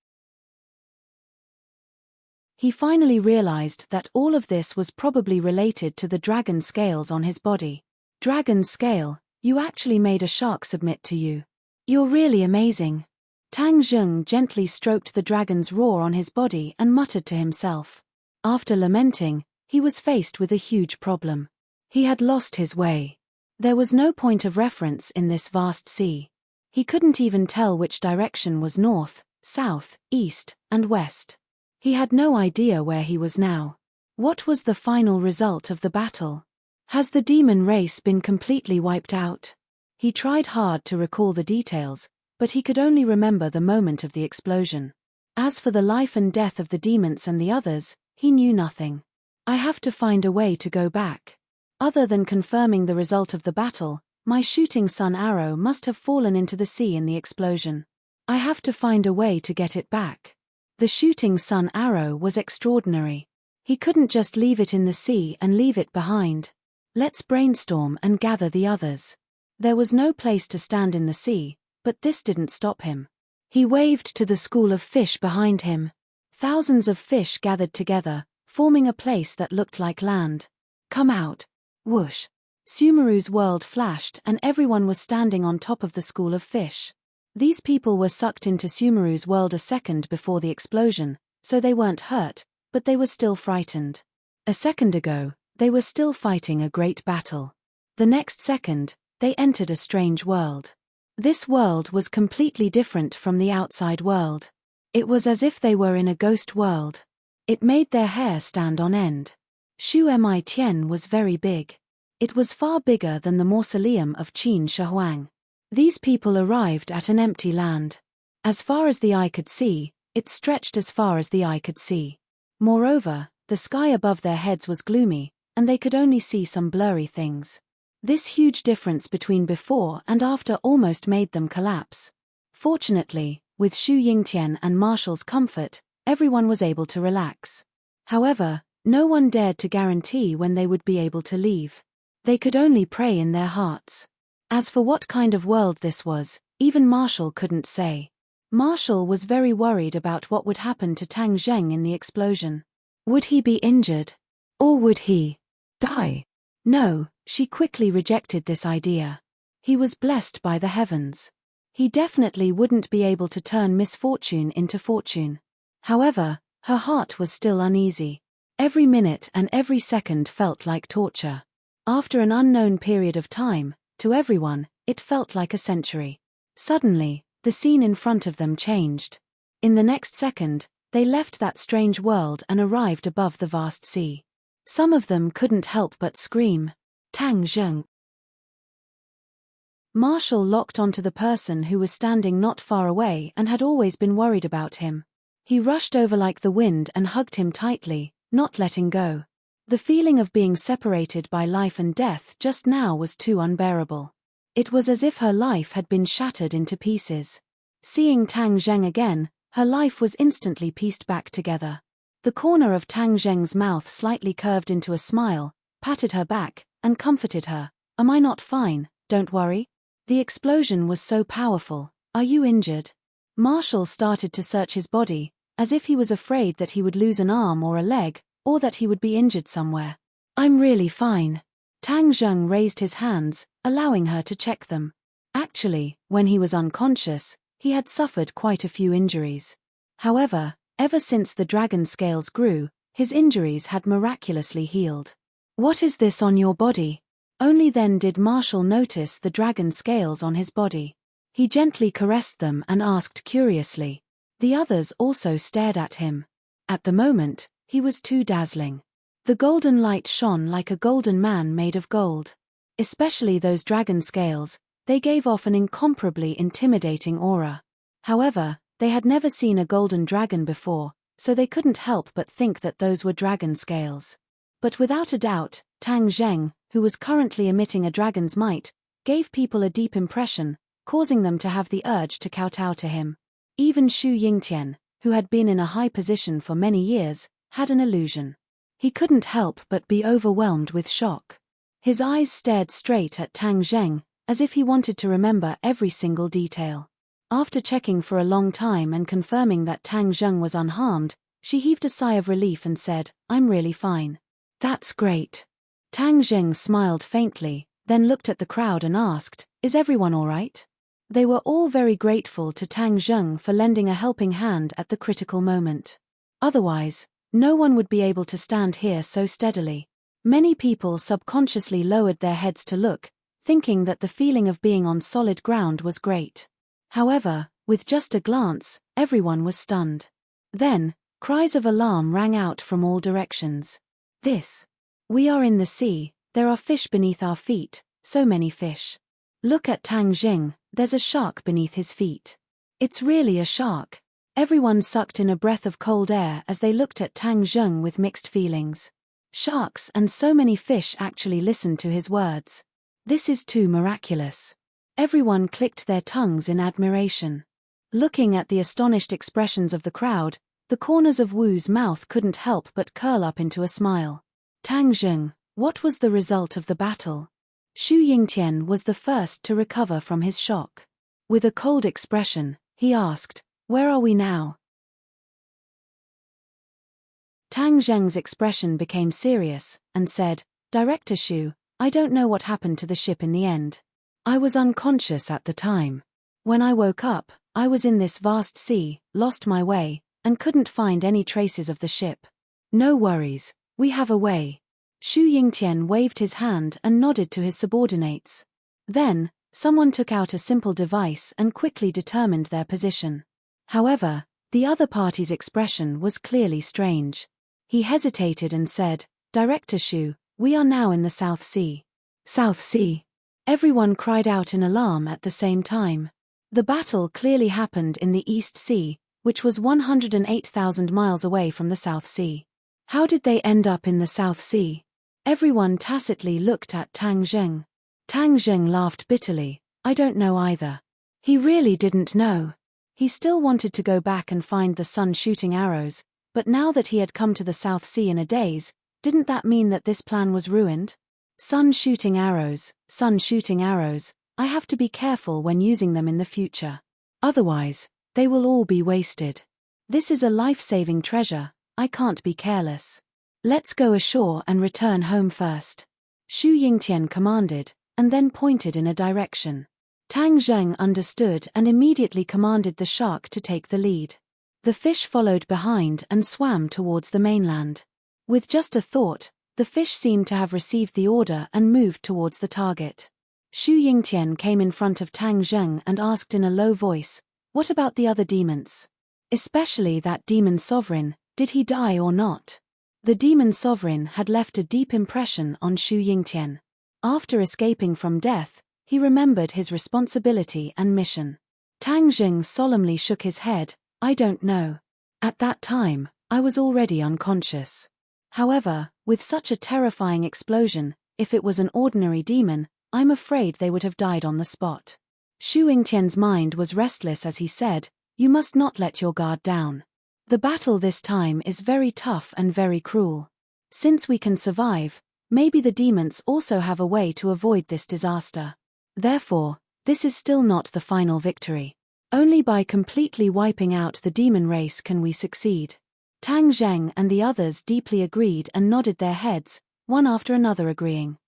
He finally realized that all of this was probably related to the dragon scales on his body. Dragon scale, you actually made a shark submit to you. You're really amazing. Tang Zheng gently stroked the dragon's roar on his body and muttered to himself. After lamenting, he was faced with a huge problem. He had lost his way. There was no point of reference in this vast sea. He couldn't even tell which direction was north, south, east, and west. He had no idea where he was now. What was the final result of the battle? Has the demon race been completely wiped out? He tried hard to recall the details, but he could only remember the moment of the explosion. As for the life and death of the demons and the others, he knew nothing. I have to find a way to go back. Other than confirming the result of the battle, my shooting sun arrow must have fallen into the sea in the explosion. I have to find a way to get it back. The shooting sun arrow was extraordinary. He couldn't just leave it in the sea and leave it behind. Let's brainstorm and gather the others. There was no place to stand in the sea, but this didn't stop him. He waved to the school of fish behind him. Thousands of fish gathered together, forming a place that looked like land. Come out. Whoosh. Sumeru's world flashed and everyone was standing on top of the school of fish. These people were sucked into Sumeru's world a second before the explosion, so they weren't hurt, but they were still frightened. A second ago, they were still fighting a great battle. The next second, they entered a strange world. This world was completely different from the outside world. It was as if they were in a ghost world. It made their hair stand on end. Shu Mi Tian was very big. It was far bigger than the mausoleum of Qin Shi Huang. These people arrived at an empty land. As far as the eye could see, it stretched as far as the eye could see. Moreover, the sky above their heads was gloomy, and they could only see some blurry things. This huge difference between before and after almost made them collapse. Fortunately, with Shu Yingtian and Marshall's comfort, everyone was able to relax. However, No one dared to guarantee when they would be able to leave. They could only pray in their hearts. As for what kind of world this was, even Marshall couldn't say. Marshall was very worried about what would happen to Tang Zheng in the explosion. Would he be injured? Or would he die? No, she quickly rejected this idea. He was blessed by the heavens. He definitely wouldn't be able to turn misfortune into fortune. However, her heart was still uneasy. Every minute and every second felt like torture. After an unknown period of time, to everyone, it felt like a century. Suddenly, the scene in front of them changed. In the next second, they left that strange world and arrived above the vast sea. Some of them couldn't help but scream, "Tang Zheng!" Marshall locked onto the person who was standing not far away and had always been worried about him. He rushed over like the wind and hugged him tightly, not letting go. The feeling of being separated by life and death just now was too unbearable. It was as if her life had been shattered into pieces. Seeing Tang Zheng again, her life was instantly pieced back together. The corner of Tang Zheng's mouth slightly curved into a smile, patted her back, and comforted her. "Am I not fine? Don't worry." The explosion was so powerful. "Are you injured?" Marshall started to search his body, as if he was afraid that he would lose an arm or a leg, or that he would be injured somewhere. "I'm really fine." Tang Zheng raised his hands, allowing her to check them. Actually, when he was unconscious, he had suffered quite a few injuries. However, ever since the dragon scales grew, his injuries had miraculously healed. "What is this on your body?" Only then did Marshall notice the dragon scales on his body. He gently caressed them and asked curiously. The others also stared at him. At the moment, he was too dazzling. The golden light shone like a golden man made of gold. Especially those dragon scales, they gave off an incomparably intimidating aura. However, they had never seen a golden dragon before, so they couldn't help but think that those were dragon scales. But without a doubt, Tang Zheng, who was currently emitting a dragon's might, gave people a deep impression, causing them to have the urge to kowtow to him. Even Xu Yingtian, who had been in a high position for many years, had an illusion. He couldn't help but be overwhelmed with shock. His eyes stared straight at Tang Zheng, as if he wanted to remember every single detail. After checking for a long time and confirming that Tang Zheng was unharmed, she heaved a sigh of relief and said, "I'm really fine." "That's great." Tang Zheng smiled faintly, then looked at the crowd and asked, "Is everyone all right?" They were all very grateful to Tang Zheng for lending a helping hand at the critical moment. Otherwise, no one would be able to stand here so steadily. Many people subconsciously lowered their heads to look, thinking that the feeling of being on solid ground was great. However, with just a glance, everyone was stunned. Then, cries of alarm rang out from all directions. We are in the sea, there are fish beneath our feet, so many fish. Look at Tang Zheng, there's a shark beneath his feet. It's really a shark." Everyone sucked in a breath of cold air as they looked at Tang Zheng with mixed feelings. Sharks and so many fish actually listened to his words. This is too miraculous. Everyone clicked their tongues in admiration. Looking at the astonished expressions of the crowd, the corners of Wu's mouth couldn't help but curl up into a smile. "Tang Zheng, what was the result of the battle?" Xu Yingtian was the first to recover from his shock. With a cold expression, he asked, "Where are we now?" Tang Zheng's expression became serious, and said, "Director Xu, I don't know what happened to the ship in the end. I was unconscious at the time. When I woke up, I was in this vast sea, lost my way, and couldn't find any traces of the ship. No worries, we have a way." Xu Yingtian waved his hand and nodded to his subordinates. Then, someone took out a simple device and quickly determined their position. However, the other party's expression was clearly strange. He hesitated and said, "Director Xu, we are now in the South Sea." "South Sea?" Everyone cried out in alarm at the same time. The battle clearly happened in the East Sea, which was 108,000 miles away from the South Sea. How did they end up in the South Sea? Everyone tacitly looked at Tang Zheng. Tang Zheng laughed bitterly, "I don't know either." He really didn't know. He still wanted to go back and find the sun shooting arrows, But now that he had come to the South Sea in a daze, didn't that mean that this plan was ruined? Sun shooting arrows, I have to be careful when using them in the future. Otherwise, they will all be wasted. This is a life-saving treasure, I can't be careless. Let's go ashore and return home first. Xu Yingtian commanded, and then pointed in a direction. Tang Zheng understood and immediately commanded the shark to take the lead. The fish followed behind and swam towards the mainland. With just a thought, the fish seemed to have received the order and moved towards the target. Xu Yingtian came in front of Tang Zheng and asked in a low voice, "What about the other demons? Especially that demon sovereign, did he die or not?" The demon sovereign had left a deep impression on Xu Yingtian. After escaping from death, he remembered his responsibility and mission. Tang Zheng solemnly shook his head, "I don't know. At that time, I was already unconscious. However, with such a terrifying explosion, if it was an ordinary demon, I'm afraid they would have died on the spot." Xu Yingtian's mind was restless as he said, "You must not let your guard down. The battle this time is very tough and very cruel. Since we can survive, maybe the demons also have a way to avoid this disaster. Therefore, this is still not the final victory. Only by completely wiping out the demon race can we succeed." Tang Zheng and the others deeply agreed and nodded their heads, one after another agreeing.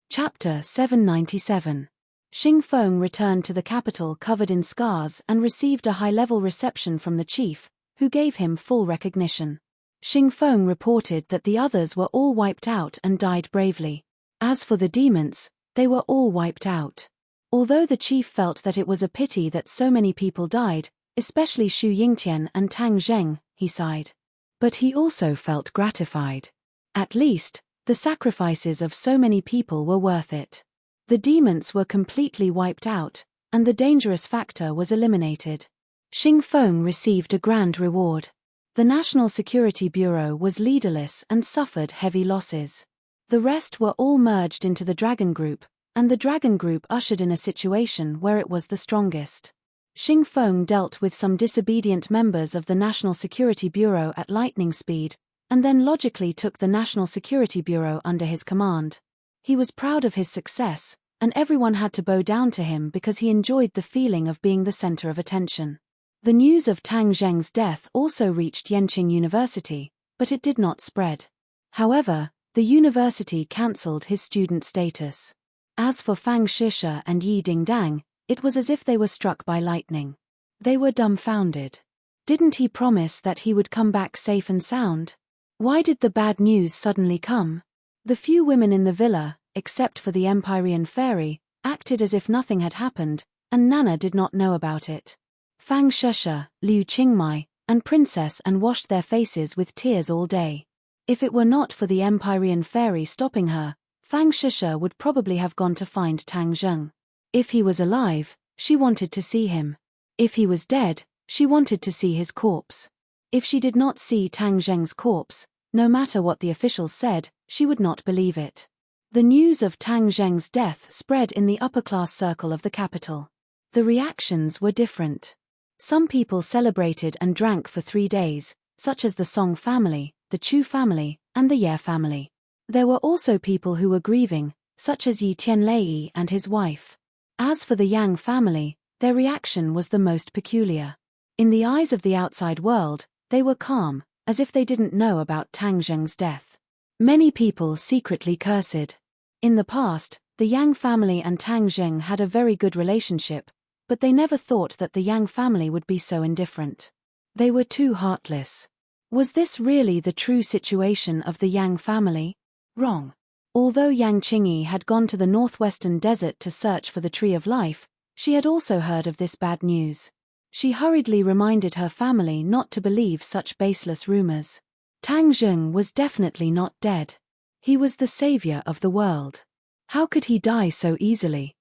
Chapter 797. Xing Feng returned to the capital covered in scars and received a high-level reception from the chief, who gave him full recognition. Xing Feng reported that the others were all wiped out and died bravely. As for the demons, they were all wiped out. Although the chief felt that it was a pity that so many people died, especially Xu Yingtian and Tang Zheng, he sighed. But he also felt gratified. At least, the sacrifices of so many people were worth it. The demons were completely wiped out, and the dangerous factor was eliminated. Xing Feng received a grand reward. The National Security Bureau was leaderless and suffered heavy losses. The rest were all merged into the Dragon Group, and the Dragon Group ushered in a situation where it was the strongest. Xing Feng dealt with some disobedient members of the National Security Bureau at lightning speed, and then logically took the National Security Bureau under his command. He was proud of his success, and everyone had to bow down to him because he enjoyed the feeling of being the center of attention. The news of Tang Zheng's death also reached Yanqing University, but it did not spread. However, the university cancelled his student status. As for Fang Shisha and Yi Dingdang, it was as if they were struck by lightning. They were dumbfounded. Didn't he promise that he would come back safe and sound? Why did the bad news suddenly come? The few women in the villa, except for the Empyrean fairy, acted as if nothing had happened, and Nana did not know about it. Fang Shisha, Liu Qingmai, and Princess An washed their faces with tears all day. If it were not for the Empyrean fairy stopping her, Fang Shisha would probably have gone to find Tang Zheng. If he was alive, she wanted to see him. If he was dead, she wanted to see his corpse. If she did not see Tang Zheng's corpse, no matter what the officials said, she would not believe it. The news of Tang Zheng's death spread in the upper-class circle of the capital. The reactions were different. Some people celebrated and drank for 3 days, such as the Song family, the Chu family, and the Ye family. There were also people who were grieving, such as Yi Tianlei and his wife. As for the Yang family, their reaction was the most peculiar. In the eyes of the outside world, they were calm, as if they didn't know about Tang Zheng's death. Many people secretly cursed. In the past, the Yang family and Tang Zheng had a very good relationship, but they never thought that the Yang family would be so indifferent. They were too heartless. Was this really the true situation of the Yang family? Wrong. Although Yang Qingyi had gone to the northwestern desert to search for the Tree of Life, she had also heard of this bad news. She hurriedly reminded her family not to believe such baseless rumors. Tang Zheng was definitely not dead. He was the savior of the world. How could he die so easily?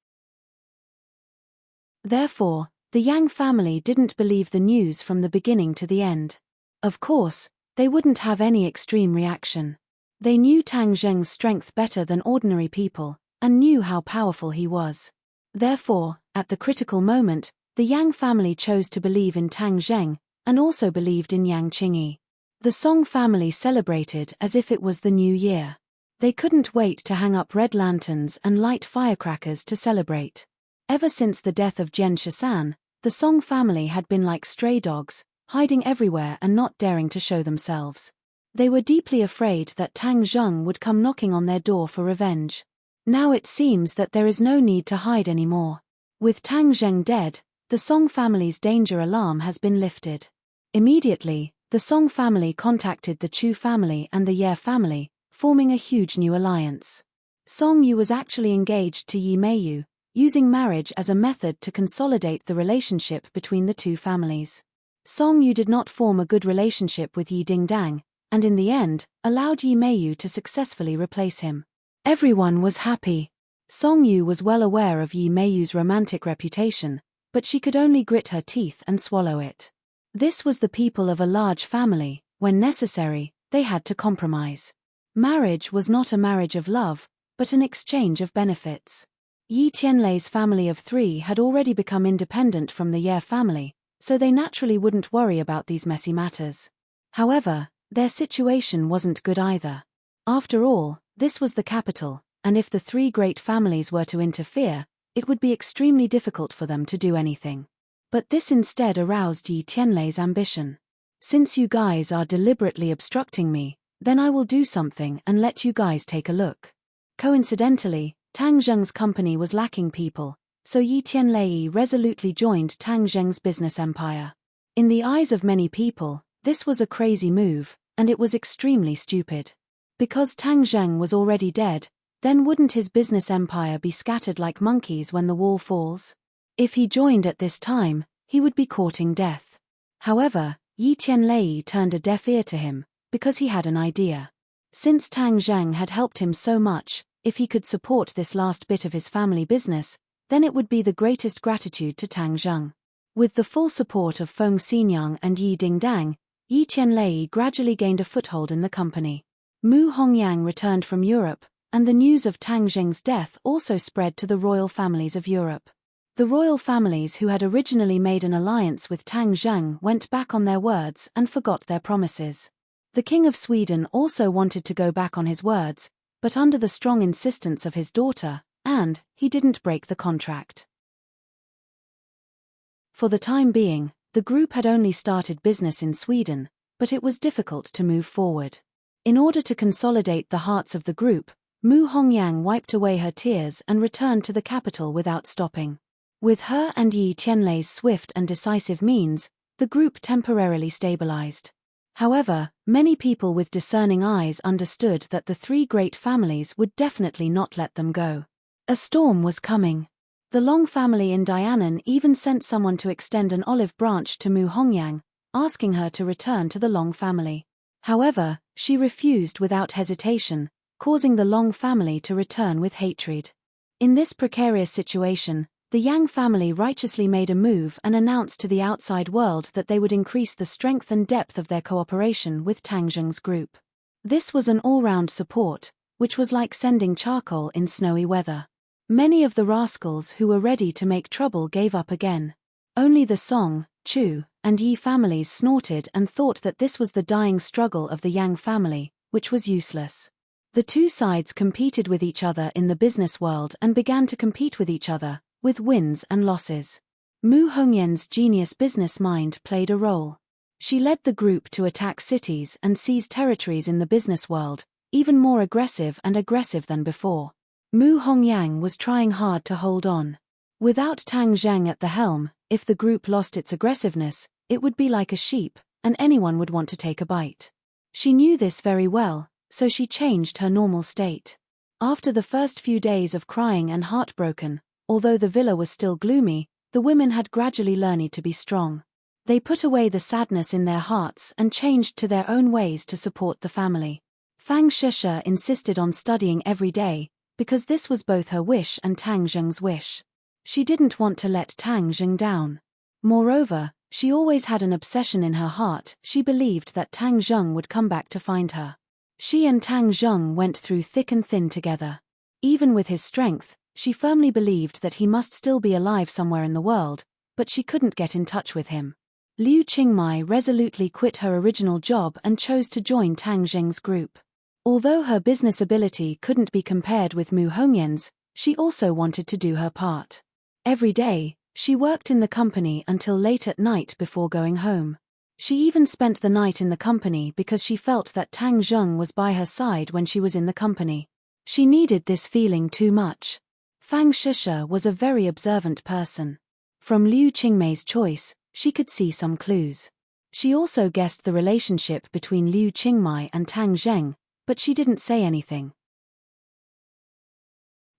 Therefore, the Yang family didn't believe the news from the beginning to the end. Of course, they wouldn't have any extreme reaction. They knew Tang Zheng's strength better than ordinary people, and knew how powerful he was. Therefore, at the critical moment, The Yang family chose to believe in Tang Zheng, and also believed in Yang Qingyi. The Song family celebrated as if it was the new year. They couldn't wait to hang up red lanterns and light firecrackers to celebrate. Ever since the death of Jian Shisan, the Song family had been like stray dogs, hiding everywhere and not daring to show themselves. They were deeply afraid that Tang Zheng would come knocking on their door for revenge. Now it seems that there is no need to hide anymore. With Tang Zheng dead, the Song family's danger alarm has been lifted. Immediately, the Song family contacted the Chu family and the Ye family, forming a huge new alliance. Song Yu was actually engaged to Yi Meiyu, using marriage as a method to consolidate the relationship between the two families. Song Yu did not form a good relationship with Yi Dingdang, and in the end, allowed Yi Meiyu to successfully replace him. Everyone was happy. Song Yu was well aware of Yi Meiyu's romantic reputation, but she could only grit her teeth and swallow it. This was the people of a large family. When necessary, they had to compromise. Marriage was not a marriage of love, but an exchange of benefits. Yi Tianlei's family of 3 had already become independent from the Ye family, so they naturally wouldn't worry about these messy matters. However, their situation wasn't good either. After all, this was the capital, and if the 3 great families were to interfere, it would be extremely difficult for them to do anything. But this instead aroused Yi Tianlei's ambition. Since you guys are deliberately obstructing me, then I will do something and let you guys take a look. Coincidentally, Tang Zheng's company was lacking people, so Yi Tianlei resolutely joined Tang Zheng's business empire. In the eyes of many people, this was a crazy move, and it was extremely stupid. Because Tang Zheng was already dead, then wouldn't his business empire be scattered like monkeys when the wall falls? If he joined at this time, he would be courting death. However, Yi Tianlei turned a deaf ear to him, because he had an idea. Since Tang Zheng had helped him so much, if he could support this last bit of his family business, then it would be the greatest gratitude to Tang Zheng. With the full support of Feng Xinyang and Yi Dingdang, Yi Tianlei gradually gained a foothold in the company. Mu Hongyang returned from Europe, and the news of Tang Zheng's death also spread to the royal families of Europe. The royal families who had originally made an alliance with Tang Zheng went back on their words and forgot their promises. The King of Sweden also wanted to go back on his words, but under the strong insistence of his daughter, and he didn't break the contract. For the time being, the group had only started business in Sweden, but it was difficult to move forward. In order to consolidate the hearts of the group, Mu Hongyang wiped away her tears and returned to the capital without stopping. With her and Yi Tianlei's swift and decisive means, the group temporarily stabilized. However, many people with discerning eyes understood that the 3 great families would definitely not let them go. A storm was coming. The Long family in Dianan even sent someone to extend an olive branch to Mu Hongyang, asking her to return to the Long family. However, she refused without hesitation, causing the Long family to return with hatred. In this precarious situation, the Yang family righteously made a move and announced to the outside world that they would increase the strength and depth of their cooperation with Tang Zheng's group. This was an all-round support, which was like sending charcoal in snowy weather. Many of the rascals who were ready to make trouble gave up again. Only the Song, Chu, and Yi families snorted and thought that this was the dying struggle of the Yang family, which was useless. The 2 sides competed with each other in the business world and began to compete with each other, with wins and losses. Mu Hongyan's genius business mind played a role. She led the group to attack cities and seize territories in the business world, even more aggressive than before. Mu Hongyang was trying hard to hold on. Without Tang Zheng at the helm, if the group lost its aggressiveness, it would be like a sheep, and anyone would want to take a bite. She knew this very well, so she changed her normal state. After the first few days of crying and heartbroken, although the villa was still gloomy, the women had gradually learned to be strong. They put away the sadness in their hearts and changed to their own ways to support the family. Fang Shisha insisted on studying every day, because this was both her wish and Tang Zheng's wish. She didn't want to let Tang Zheng down. Moreover, she always had an obsession in her heart. She believed that Tang Zheng would come back to find her. She and Tang Zheng went through thick and thin together. Even with his strength, she firmly believed that he must still be alive somewhere in the world, but she couldn't get in touch with him. Liu Qingmai resolutely quit her original job and chose to join Tang Zheng's group. Although her business ability couldn't be compared with Mu Hongyan's, she also wanted to do her part. Every day, she worked in the company until late at night before going home. She even spent the night in the company because she felt that Tang Zheng was by her side when she was in the company. She needed this feeling too much. Fang Shisha was a very observant person. From Liu Qingmei's choice, she could see some clues. She also guessed the relationship between Liu Qingmei and Tang Zheng, but she didn't say anything.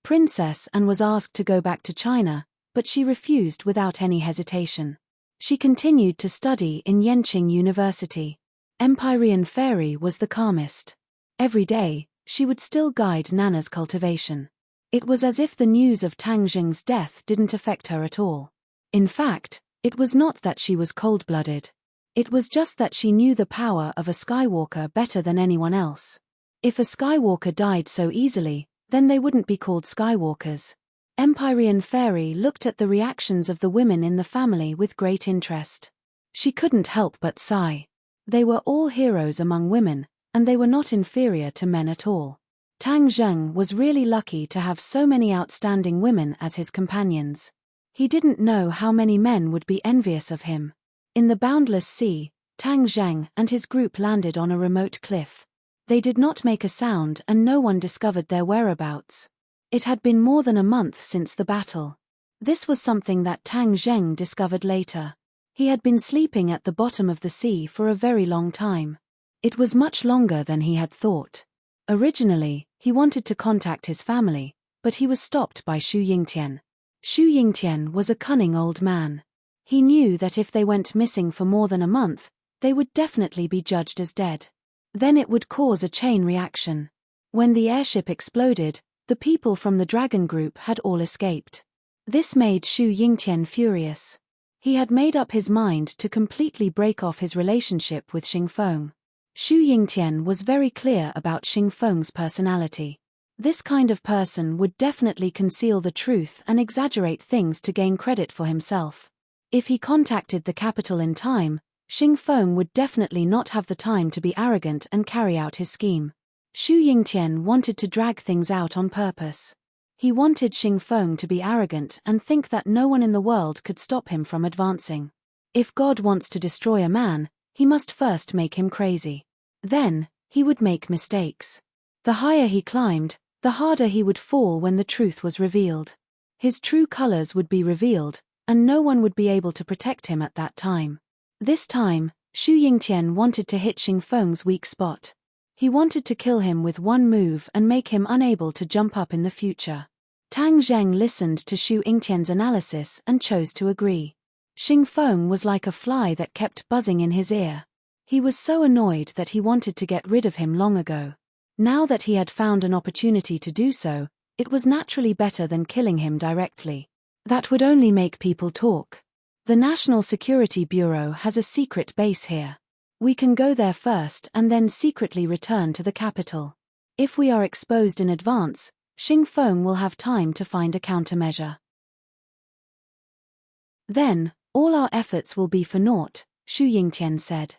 Princess Anne was asked to go back to China, but she refused without any hesitation. She continued to study in Yenqing University. Empyrean Fairy was the calmest. Every day, she would still guide Nana's cultivation. It was as if the news of Tang Zheng's death didn't affect her at all. In fact, it was not that she was cold-blooded. It was just that she knew the power of a Skywalker better than anyone else. If a Skywalker died so easily, then they wouldn't be called Skywalkers. Empyrean Fairy looked at the reactions of the women in the family with great interest. She couldn't help but sigh. They were all heroes among women, and they were not inferior to men at all. Tang Zheng was really lucky to have so many outstanding women as his companions. He didn't know how many men would be envious of him. In the boundless sea, Tang Zheng and his group landed on a remote cliff. They did not make a sound and no one discovered their whereabouts. It had been more than a month since the battle. This was something that Tang Zheng discovered later. He had been sleeping at the bottom of the sea for a very long time. It was much longer than he had thought. Originally, he wanted to contact his family, but he was stopped by Xu Yingtian. Xu Yingtian was a cunning old man. He knew that if they went missing for more than a month, they would definitely be judged as dead. Then it would cause a chain reaction. When the airship exploded, the people from the Dragon Group had all escaped. This made Xu Yingtian furious. He had made up his mind to completely break off his relationship with Xingfeng. Xu Yingtian was very clear about Xingfeng's personality. This kind of person would definitely conceal the truth and exaggerate things to gain credit for himself. If he contacted the capital in time, Xingfeng would definitely not have the time to be arrogant and carry out his scheme. Xu Yingtian wanted to drag things out on purpose. He wanted Xingfeng to be arrogant and think that no one in the world could stop him from advancing. If God wants to destroy a man, he must first make him crazy. Then, he would make mistakes. The higher he climbed, the harder he would fall when the truth was revealed. His true colors would be revealed, and no one would be able to protect him at that time. This time, Xu Yingtian wanted to hit Xingfeng's weak spot. He wanted to kill him with one move and make him unable to jump up in the future. Tang Zheng listened to Xu Yingtian's analysis and chose to agree. Xingfeng was like a fly that kept buzzing in his ear. He was so annoyed that he wanted to get rid of him long ago. Now that he had found an opportunity to do so, it was naturally better than killing him directly. That would only make people talk. The National Security Bureau has a secret base here. We can go there first and then secretly return to the capital. If we are exposed in advance, Xingfeng will have time to find a countermeasure. Then, all our efforts will be for naught, Xu Yingtian said.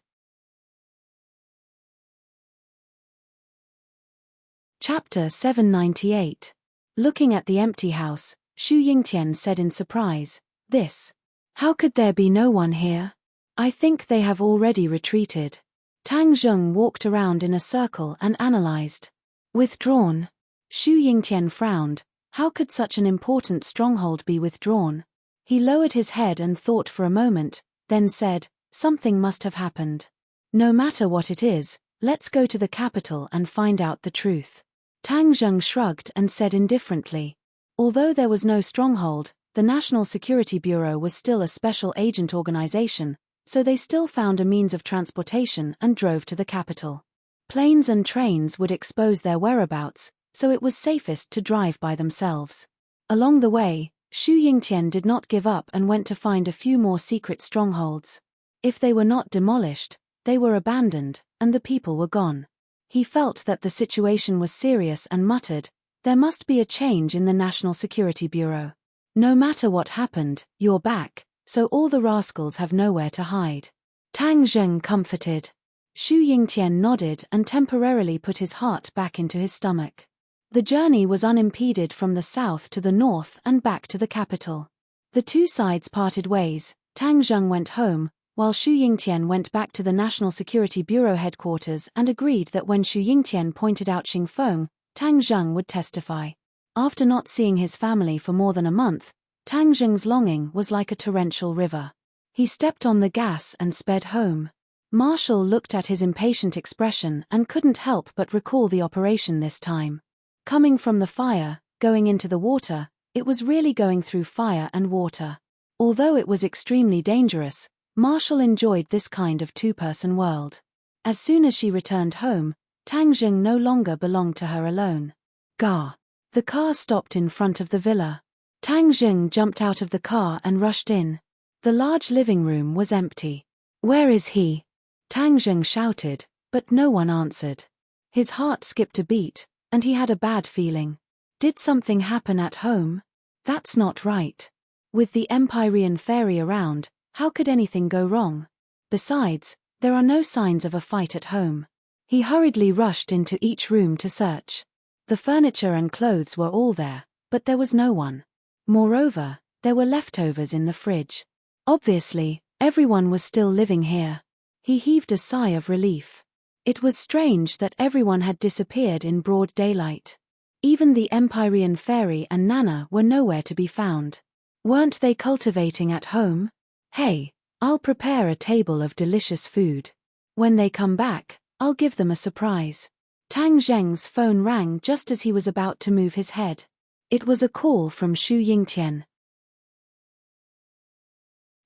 Chapter 798. Looking at the empty house, Xu Yingtian said in surprise, "This. How could there be no one here? I think they have already retreated." Tang Zheng walked around in a circle and analyzed. Withdrawn. Xu Yingtian frowned. How could such an important stronghold be withdrawn? He lowered his head and thought for a moment, then said, "Something must have happened. No matter what it is, let's go to the capital and find out the truth." Tang Zheng shrugged and said indifferently. Although there was no stronghold, the National Security Bureau was still a special agent organization, so they still found a means of transportation and drove to the capital. Planes and trains would expose their whereabouts, so it was safest to drive by themselves. Along the way, Xu Yingtian did not give up and went to find a few more secret strongholds. If they were not demolished, they were abandoned, and the people were gone. He felt that the situation was serious and muttered, "There must be a change in the National Security Bureau. No matter what happened, you're back, so all the rascals have nowhere to hide. Tang Zheng comforted. Xu Yingtian nodded and temporarily put his heart back into his stomach. The journey was unimpeded from the south to the north and back to the capital. The two sides parted ways. Tang Zheng went home, while Xu Yingtian went back to the National Security Bureau headquarters and agreed that when Xu Yingtian pointed out Xingfeng, Tang Zheng would testify. After not seeing his family for more than a month, Tang Zheng's longing was like a torrential river. He stepped on the gas and sped home. Marshall looked at his impatient expression and couldn't help but recall the operation this time. Coming from the fire, going into the water, it was really going through fire and water. Although it was extremely dangerous, Marshall enjoyed this kind of two-person world. As soon as she returned home, Tang Zheng no longer belonged to her alone. Gah! The car stopped in front of the villa. Tang Zheng jumped out of the car and rushed in. The large living room was empty. "Where is he?" Tang Zheng shouted, but no one answered. His heart skipped a beat, and he had a bad feeling. Did something happen at home? That's not right. With the Empyrean fairy around, how could anything go wrong? Besides, there are no signs of a fight at home. He hurriedly rushed into each room to search. The furniture and clothes were all there, but there was no one. Moreover, there were leftovers in the fridge. Obviously, everyone was still living here. He heaved a sigh of relief. It was strange that everyone had disappeared in broad daylight. Even the Empyrean fairy and Nana were nowhere to be found. Weren't they cultivating at home? Hey, I'll prepare a table of delicious food. When they come back, I'll give them a surprise. Tang Zheng's phone rang just as he was about to move his head. It was a call from Xu Yingtian.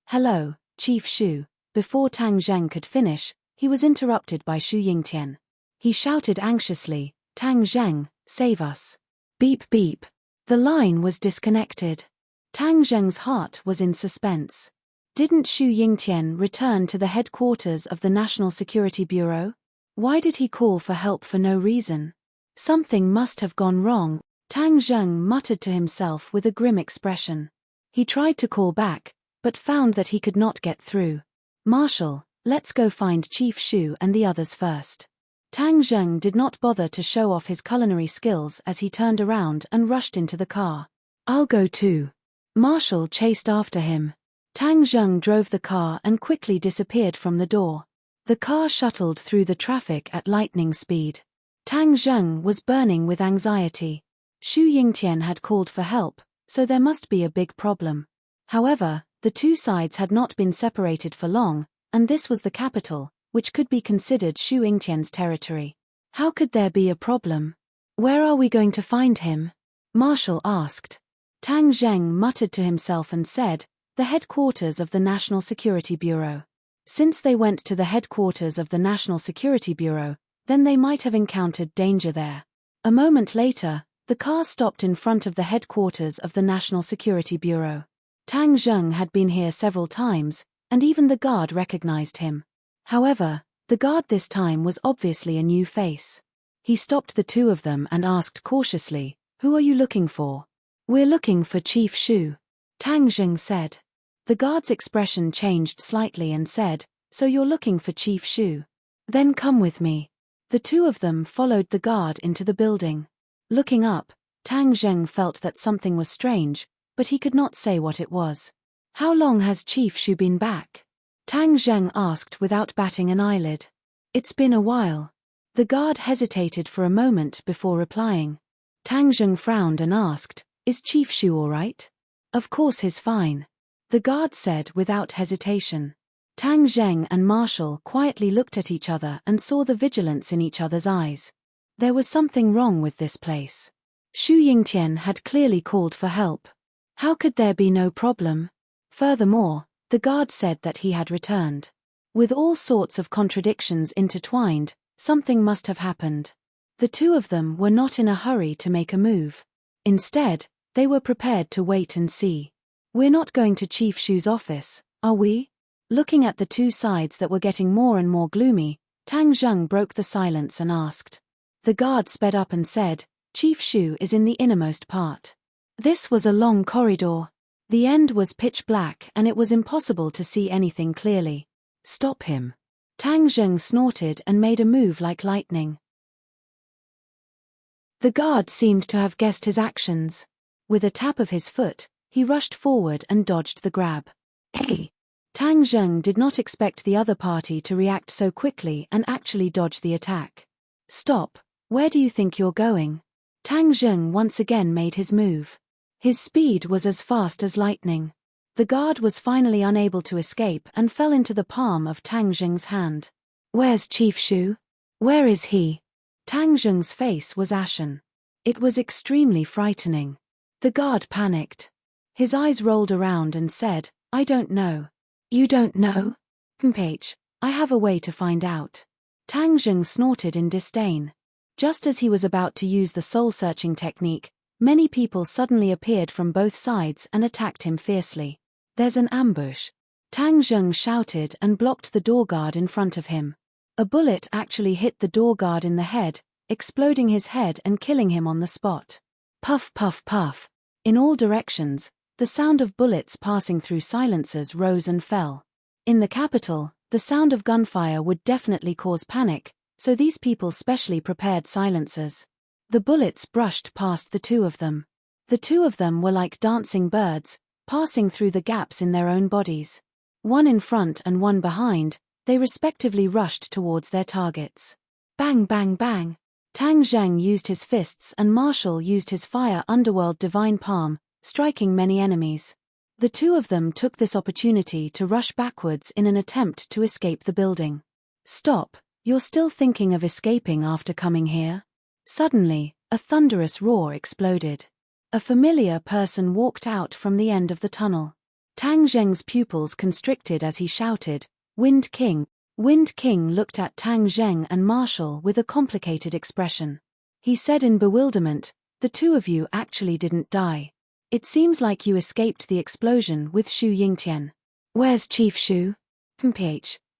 "Hello, Chief Xu." Before Tang Zheng could finish, he was interrupted by Xu Yingtian. He shouted anxiously, "Tang Zheng, save us." Beep beep. The line was disconnected. Tang Zheng's heart was in suspense. Didn't Xu Yingtian return to the headquarters of the National Security Bureau? Why did he call for help for no reason? Something must have gone wrong, Tang Zheng muttered to himself with a grim expression. He tried to call back, but found that he could not get through. "Marshal, let's go find Chief Xu and the others first." Tang Zheng did not bother to show off his culinary skills as he turned around and rushed into the car. "I'll go too." Marshal chased after him. Tang Zheng drove the car and quickly disappeared from the door. The car shuttled through the traffic at lightning speed. Tang Zheng was burning with anxiety. Xu Yingtian had called for help, so there must be a big problem. However, the two sides had not been separated for long, and this was the capital, which could be considered Xu Yingtian's territory. How could there be a problem? "Where are we going to find him?" Marshal asked. Tang Zheng muttered to himself and said, "The headquarters of the National Security Bureau." Since they went to the headquarters of the National Security Bureau, then they might have encountered danger there. A moment later, the car stopped in front of the headquarters of the National Security Bureau. Tang Zheng had been here several times, and even the guard recognized him. However, the guard this time was obviously a new face. He stopped the two of them and asked cautiously, "Who are you looking for?" "We're looking for Chief Xu," Tang Zheng said. The guard's expression changed slightly and said, "So you're looking for Chief Xu? Then come with me." The two of them followed the guard into the building. Looking up, Tang Zheng felt that something was strange, but he could not say what it was. "How long has Chief Xu been back?" Tang Zheng asked without batting an eyelid. "It's been a while." The guard hesitated for a moment before replying. Tang Zheng frowned and asked, "Is Chief Xu all right?" "Of course he's fine," the guard said without hesitation. Tang Zheng and Marshall quietly looked at each other and saw the vigilance in each other's eyes. There was something wrong with this place. Xu Yingtian had clearly called for help. How could there be no problem? Furthermore, the guard said that he had returned. With all sorts of contradictions intertwined, something must have happened. The two of them were not in a hurry to make a move. Instead, they were prepared to wait and see. "We're not going to Chief Xu's office, are we?" Looking at the two sides that were getting more and more gloomy, Tang Zheng broke the silence and asked. The guard sped up and said, "Chief Xu is in the innermost part." This was a long corridor. The end was pitch black and it was impossible to see anything clearly. Stop him. Tang Zheng snorted and made a move like lightning. The guard seemed to have guessed his actions. With a tap of his foot, he rushed forward and dodged the grab. Hey! Tang Zheng did not expect the other party to react so quickly and actually dodge the attack. Stop, where do you think you're going? Tang Zheng once again made his move. His speed was as fast as lightning. The guard was finally unable to escape and fell into the palm of Tang Zheng's hand. Where's Chief Shu? Where is he? Tang Zheng's face was ashen. It was extremely frightening. The guard panicked. His eyes rolled around and said, I don't know. You don't know? I have a way to find out. Tang Zheng snorted in disdain. Just as he was about to use the soul-searching technique, many people suddenly appeared from both sides and attacked him fiercely. There's an ambush. Tang Zheng shouted and blocked the door guard in front of him. A bullet actually hit the door guard in the head, exploding his head and killing him on the spot. Puff puff puff. In all directions, the sound of bullets passing through silencers rose and fell. In the capital, the sound of gunfire would definitely cause panic, so these people specially prepared silencers. The bullets brushed past the two of them. The two of them were like dancing birds, passing through the gaps in their own bodies. One in front and one behind, they respectively rushed towards their targets. Bang bang bang. Tang Zheng used his fists and Marshall used his fire underworld divine palm, striking many enemies. The two of them took this opportunity to rush backwards in an attempt to escape the building. Stop, you're still thinking of escaping after coming here? Suddenly, a thunderous roar exploded. A familiar person walked out from the end of the tunnel. Tang Zheng's pupils constricted as he shouted, Wind King. Wind King looked at Tang Zheng and Marshall with a complicated expression. He said in bewilderment, the two of you actually didn't die. It seems like you escaped the explosion with Shu Yingtian. Where's Chief Shu?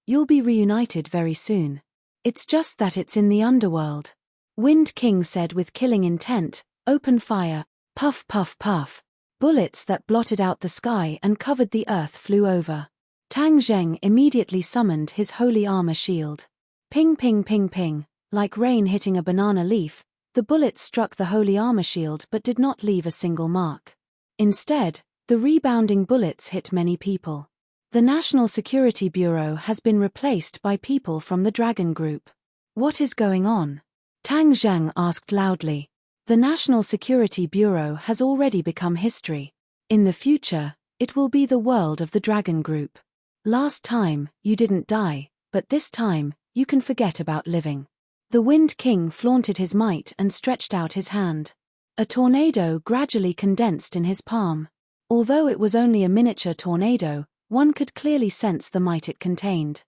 You'll be reunited very soon. It's just that it's in the underworld. Wind King said with killing intent, open fire, puff puff puff. Bullets that blotted out the sky and covered the earth flew over. Tang Zheng immediately summoned his holy armor shield. Ping ping ping ping, like rain hitting a banana leaf, the bullets struck the holy armor shield but did not leave a single mark. Instead, the rebounding bullets hit many people. The National Security Bureau has been replaced by people from the Dragon Group. What is going on? Tang Zheng asked loudly. The National Security Bureau has already become history. In the future, it will be the world of the Dragon Group. Last time, you didn't die, but this time, you can forget about living. The Wind King flaunted his might and stretched out his hand. A tornado gradually condensed in his palm. Although it was only a miniature tornado, one could clearly sense the might it contained.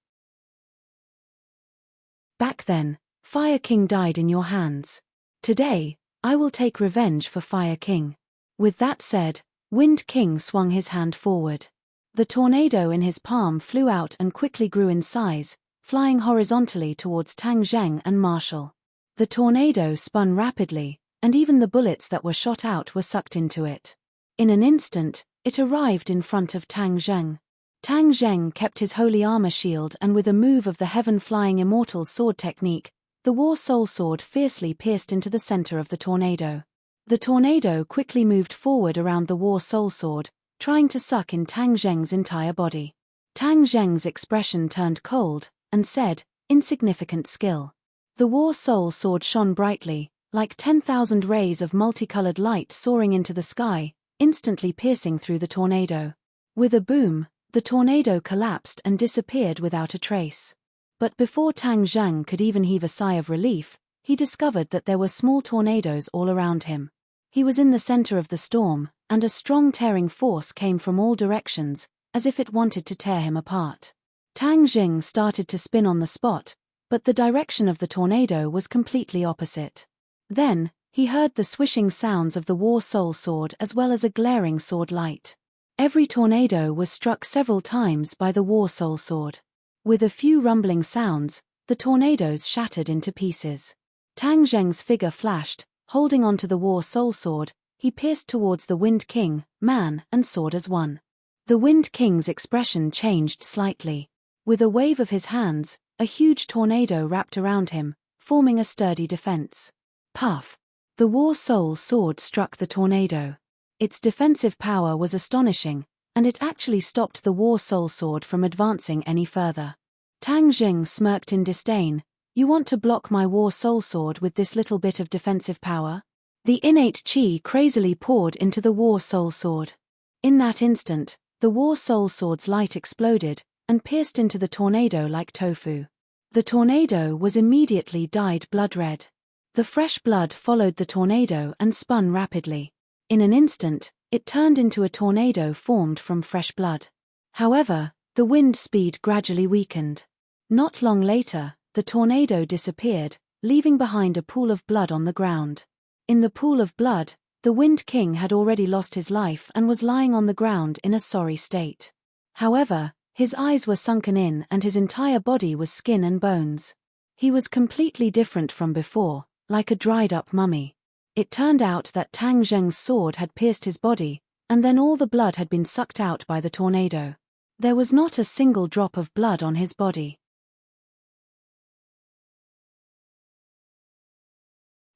Back then, Fire King died in your hands. Today, I will take revenge for Fire King. With that said, Wind King swung his hand forward. The tornado in his palm flew out and quickly grew in size, flying horizontally towards Tang Zheng and Marshall. The tornado spun rapidly, and even the bullets that were shot out were sucked into it. In an instant, it arrived in front of Tang Zheng. Tang Zheng kept his holy armor shield and with a move of the heaven-flying immortal sword technique, the War Soul Sword fiercely pierced into the center of the tornado. The tornado quickly moved forward around the War Soul Sword, trying to suck in Tang Zheng's entire body. Tang Zheng's expression turned cold, and said, insignificant skill. The War Soul Sword shone brightly, like 10,000 rays of multicolored light soaring into the sky, instantly piercing through the tornado. With a boom, the tornado collapsed and disappeared without a trace. But before Tang Zheng could even heave a sigh of relief, he discovered that there were small tornadoes all around him. He was in the center of the storm, and a strong tearing force came from all directions, as if it wanted to tear him apart. Tang Zheng started to spin on the spot, but the direction of the tornado was completely opposite. Then, he heard the swishing sounds of the War Soul Sword as well as a glaring sword light. Every tornado was struck several times by the War Soul Sword. With a few rumbling sounds, the tornadoes shattered into pieces. Tang Zheng's figure flashed, holding onto the War Soul Sword, he pierced towards the Wind King, man and sword as one. The Wind King's expression changed slightly. With a wave of his hands, a huge tornado wrapped around him, forming a sturdy defense. Puff! The War Soul sword struck the tornado. Its defensive power was astonishing, and it actually stopped the War Soul sword from advancing any further. Tang Zheng smirked in disdain. You want to block my War Soul sword with this little bit of defensive power? The innate chi crazily poured into the War Soul sword. In that instant, the War Soul sword's light exploded, and pierced into the tornado like tofu. The tornado was immediately dyed blood red. The fresh blood followed the tornado and spun rapidly. In an instant, it turned into a tornado formed from fresh blood. However, the wind speed gradually weakened. Not long later, the tornado disappeared, leaving behind a pool of blood on the ground. In the pool of blood, the Wind King had already lost his life and was lying on the ground in a sorry state. However, his eyes were sunken in and his entire body was skin and bones. He was completely different from before, like a dried-up mummy. It turned out that Tang Zheng's sword had pierced his body, and then all the blood had been sucked out by the tornado. There was not a single drop of blood on his body.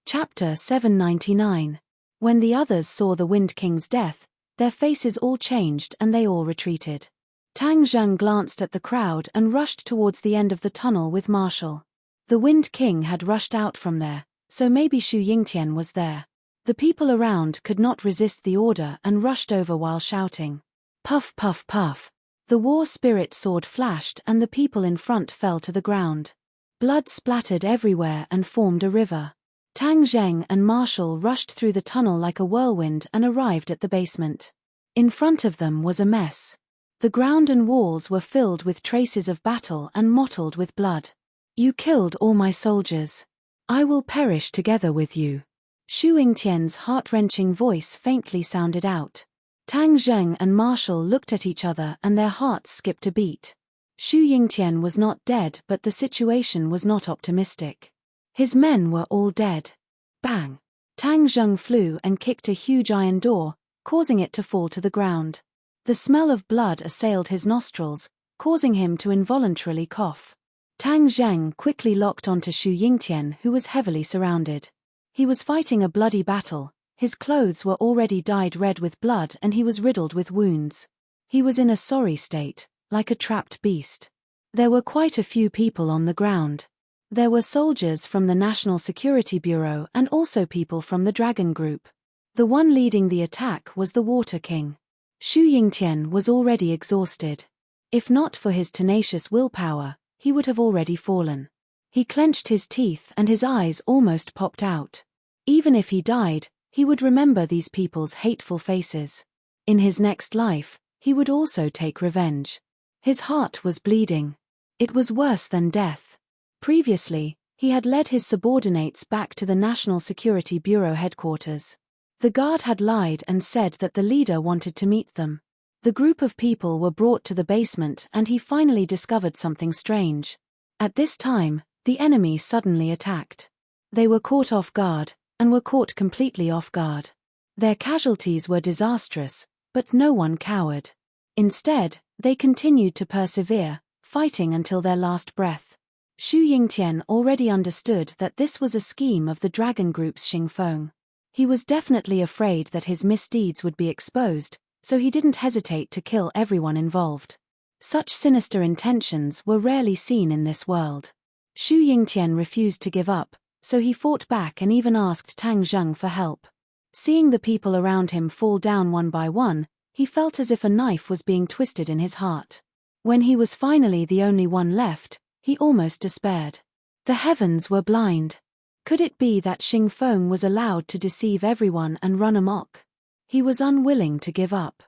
Chapter 799. When the others saw the Wind King's death, their faces all changed and they all retreated. Tang Zheng glanced at the crowd and rushed towards the end of the tunnel with Marshall. The Wind King had rushed out from there, so maybe Xu Yingtian was there. The people around could not resist the order and rushed over while shouting. Puff puff puff. The war spirit sword flashed and the people in front fell to the ground. Blood splattered everywhere and formed a river. Tang Zheng and Marshall rushed through the tunnel like a whirlwind and arrived at the basement. In front of them was a mess. The ground and walls were filled with traces of battle and mottled with blood. You killed all my soldiers. I will perish together with you. Xu Yingtian's heart-wrenching voice faintly sounded out. Tang Zheng and Marshall looked at each other and their hearts skipped a beat. Xu Yingtian was not dead, but the situation was not optimistic. His men were all dead. Bang! Tang Zheng flew and kicked a huge iron door, causing it to fall to the ground. The smell of blood assailed his nostrils, causing him to involuntarily cough. Tang Zheng quickly locked onto Xu Yingtian, who was heavily surrounded. He was fighting a bloody battle, his clothes were already dyed red with blood and he was riddled with wounds. He was in a sorry state, like a trapped beast. There were quite a few people on the ground. There were soldiers from the National Security Bureau and also people from the Dragon Group. The one leading the attack was the Water King. Xu Yingtian was already exhausted. If not for his tenacious willpower, he would have already fallen. He clenched his teeth and his eyes almost popped out. Even if he died, he would remember these people's hateful faces. In his next life, he would also take revenge. His heart was bleeding. It was worse than death. Previously, he had led his subordinates back to the National Security Bureau headquarters. The guard had lied and said that the leader wanted to meet them. The group of people were brought to the basement and he finally discovered something strange. At this time, the enemy suddenly attacked. They were caught off guard, and were caught completely off guard. Their casualties were disastrous, but no one cowered. Instead, they continued to persevere, fighting until their last breath. Xu Yingtian already understood that this was a scheme of the Dragon Group's Xingfeng. He was definitely afraid that his misdeeds would be exposed, so he didn't hesitate to kill everyone involved. Such sinister intentions were rarely seen in this world. Xu Yingtian refused to give up, so he fought back and even asked Tang Zheng for help. Seeing the people around him fall down one by one, he felt as if a knife was being twisted in his heart. When he was finally the only one left, he almost despaired. The heavens were blind. Could it be that Xingfeng was allowed to deceive everyone and run amok? He was unwilling to give up.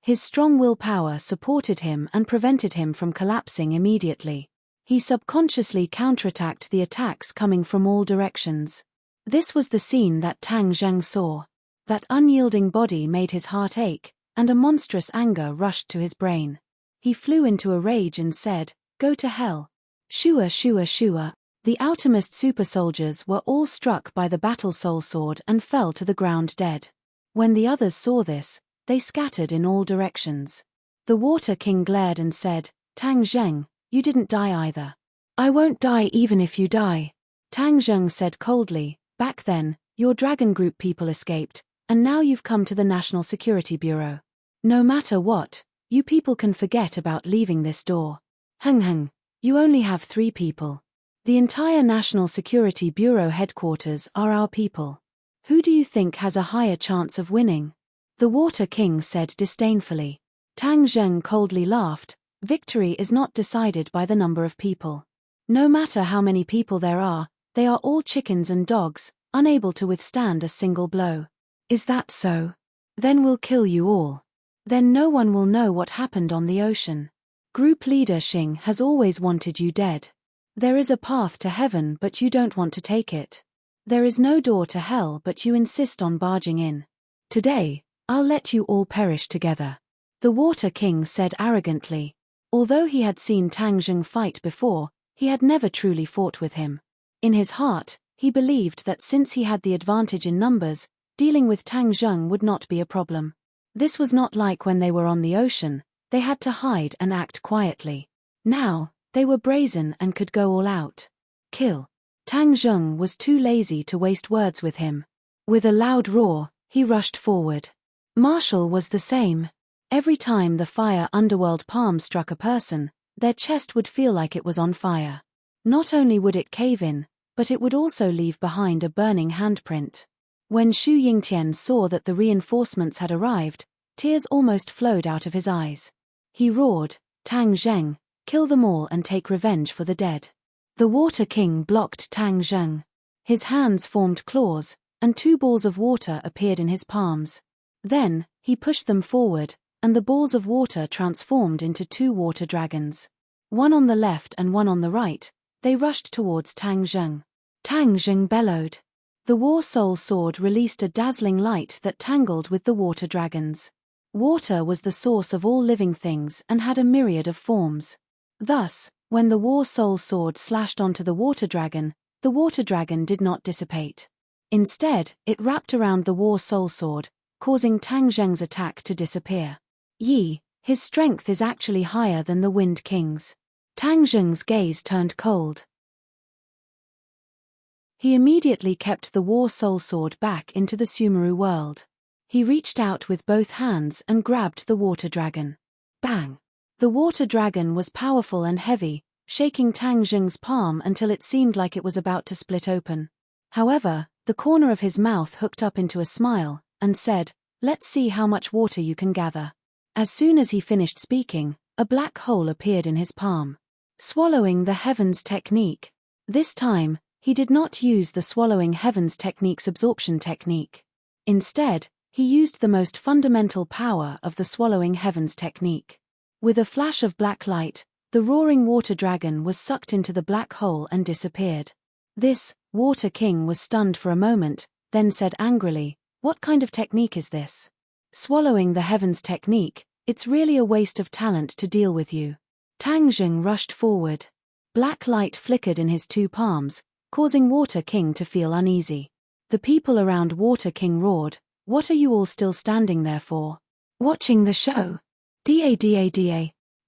His strong willpower supported him and prevented him from collapsing immediately. He subconsciously counterattacked the attacks coming from all directions. This was the scene that Tang Zheng saw. That unyielding body made his heart ache, and a monstrous anger rushed to his brain. He flew into a rage and said, "Go to hell. Shua shua shua." The outermost super soldiers were all struck by the battle soul sword and fell to the ground dead. When the others saw this, they scattered in all directions. The Water King glared and said, "Tang Zheng, you didn't die either." "I won't die even if you die." Tang Zheng said coldly, "Back then, your dragon group people escaped, and now you've come to the National Security Bureau. No matter what, you people can forget about leaving this door. Heng, you only have 3 people. The entire National Security Bureau headquarters are our people. Who do you think has a higher chance of winning?" The Water King said disdainfully. Tang Zheng coldly laughed, "Victory is not decided by the number of people. No matter how many people there are, they are all chickens and dogs, unable to withstand a single blow. Is that so? Then we'll kill you all. Then no one will know what happened on the ocean. Group leader Xing has always wanted you dead. There is a path to heaven but you don't want to take it. There is no door to hell but you insist on barging in. Today, I'll let you all perish together." The Water King said arrogantly. Although he had seen Tang Zheng fight before, he had never truly fought with him. In his heart, he believed that since he had the advantage in numbers, dealing with Tang Zheng would not be a problem. This was not like when they were on the ocean, they had to hide and act quietly. Now, they were brazen and could go all out. Kill. Tang Zheng was too lazy to waste words with him. With a loud roar, he rushed forward. Marshall was the same. Every time the fire underworld palm struck a person, their chest would feel like it was on fire. Not only would it cave in, but it would also leave behind a burning handprint. When Xu Yingtian saw that the reinforcements had arrived, tears almost flowed out of his eyes. He roared, "Tang Zheng, kill them all and take revenge for the dead." The Water King blocked Tang Zheng. His hands formed claws, and 2 balls of water appeared in his palms. Then, he pushed them forward, and the balls of water transformed into 2 water dragons. One on the left and one on the right, they rushed towards Tang Zheng. Tang Zheng bellowed. The War Soul Sword released a dazzling light that tangled with the water dragons. Water was the source of all living things and had a myriad of forms. Thus, when the War Soul Sword slashed onto the water dragon did not dissipate. Instead, it wrapped around the War Soul Sword, causing Tang Zheng's attack to disappear. Yi, his strength is actually higher than the Wind King's. Tang Zheng's gaze turned cold. He immediately kept the War Soul Sword back into the Sumeru world. He reached out with both hands and grabbed the water dragon. Bang! The water dragon was powerful and heavy, shaking Tang Zheng's palm until it seemed like it was about to split open. However, the corner of his mouth hooked up into a smile, and said, "Let's see how much water you can gather." As soon as he finished speaking, a black hole appeared in his palm. Swallowing the Heavens technique. This time, he did not use the Swallowing Heavens technique's absorption technique. Instead, he used the most fundamental power of the Swallowing Heavens technique. With a flash of black light, the roaring water dragon was sucked into the black hole and disappeared. This Water King was stunned for a moment, then said angrily, "What kind of technique is this? Swallowing the Heavens technique, it's really a waste of talent to deal with you." Tang Zheng rushed forward. Black light flickered in his 2 palms, causing Water King to feel uneasy. The people around Water King roared, "What are you all still standing there for? Watching the show? Da.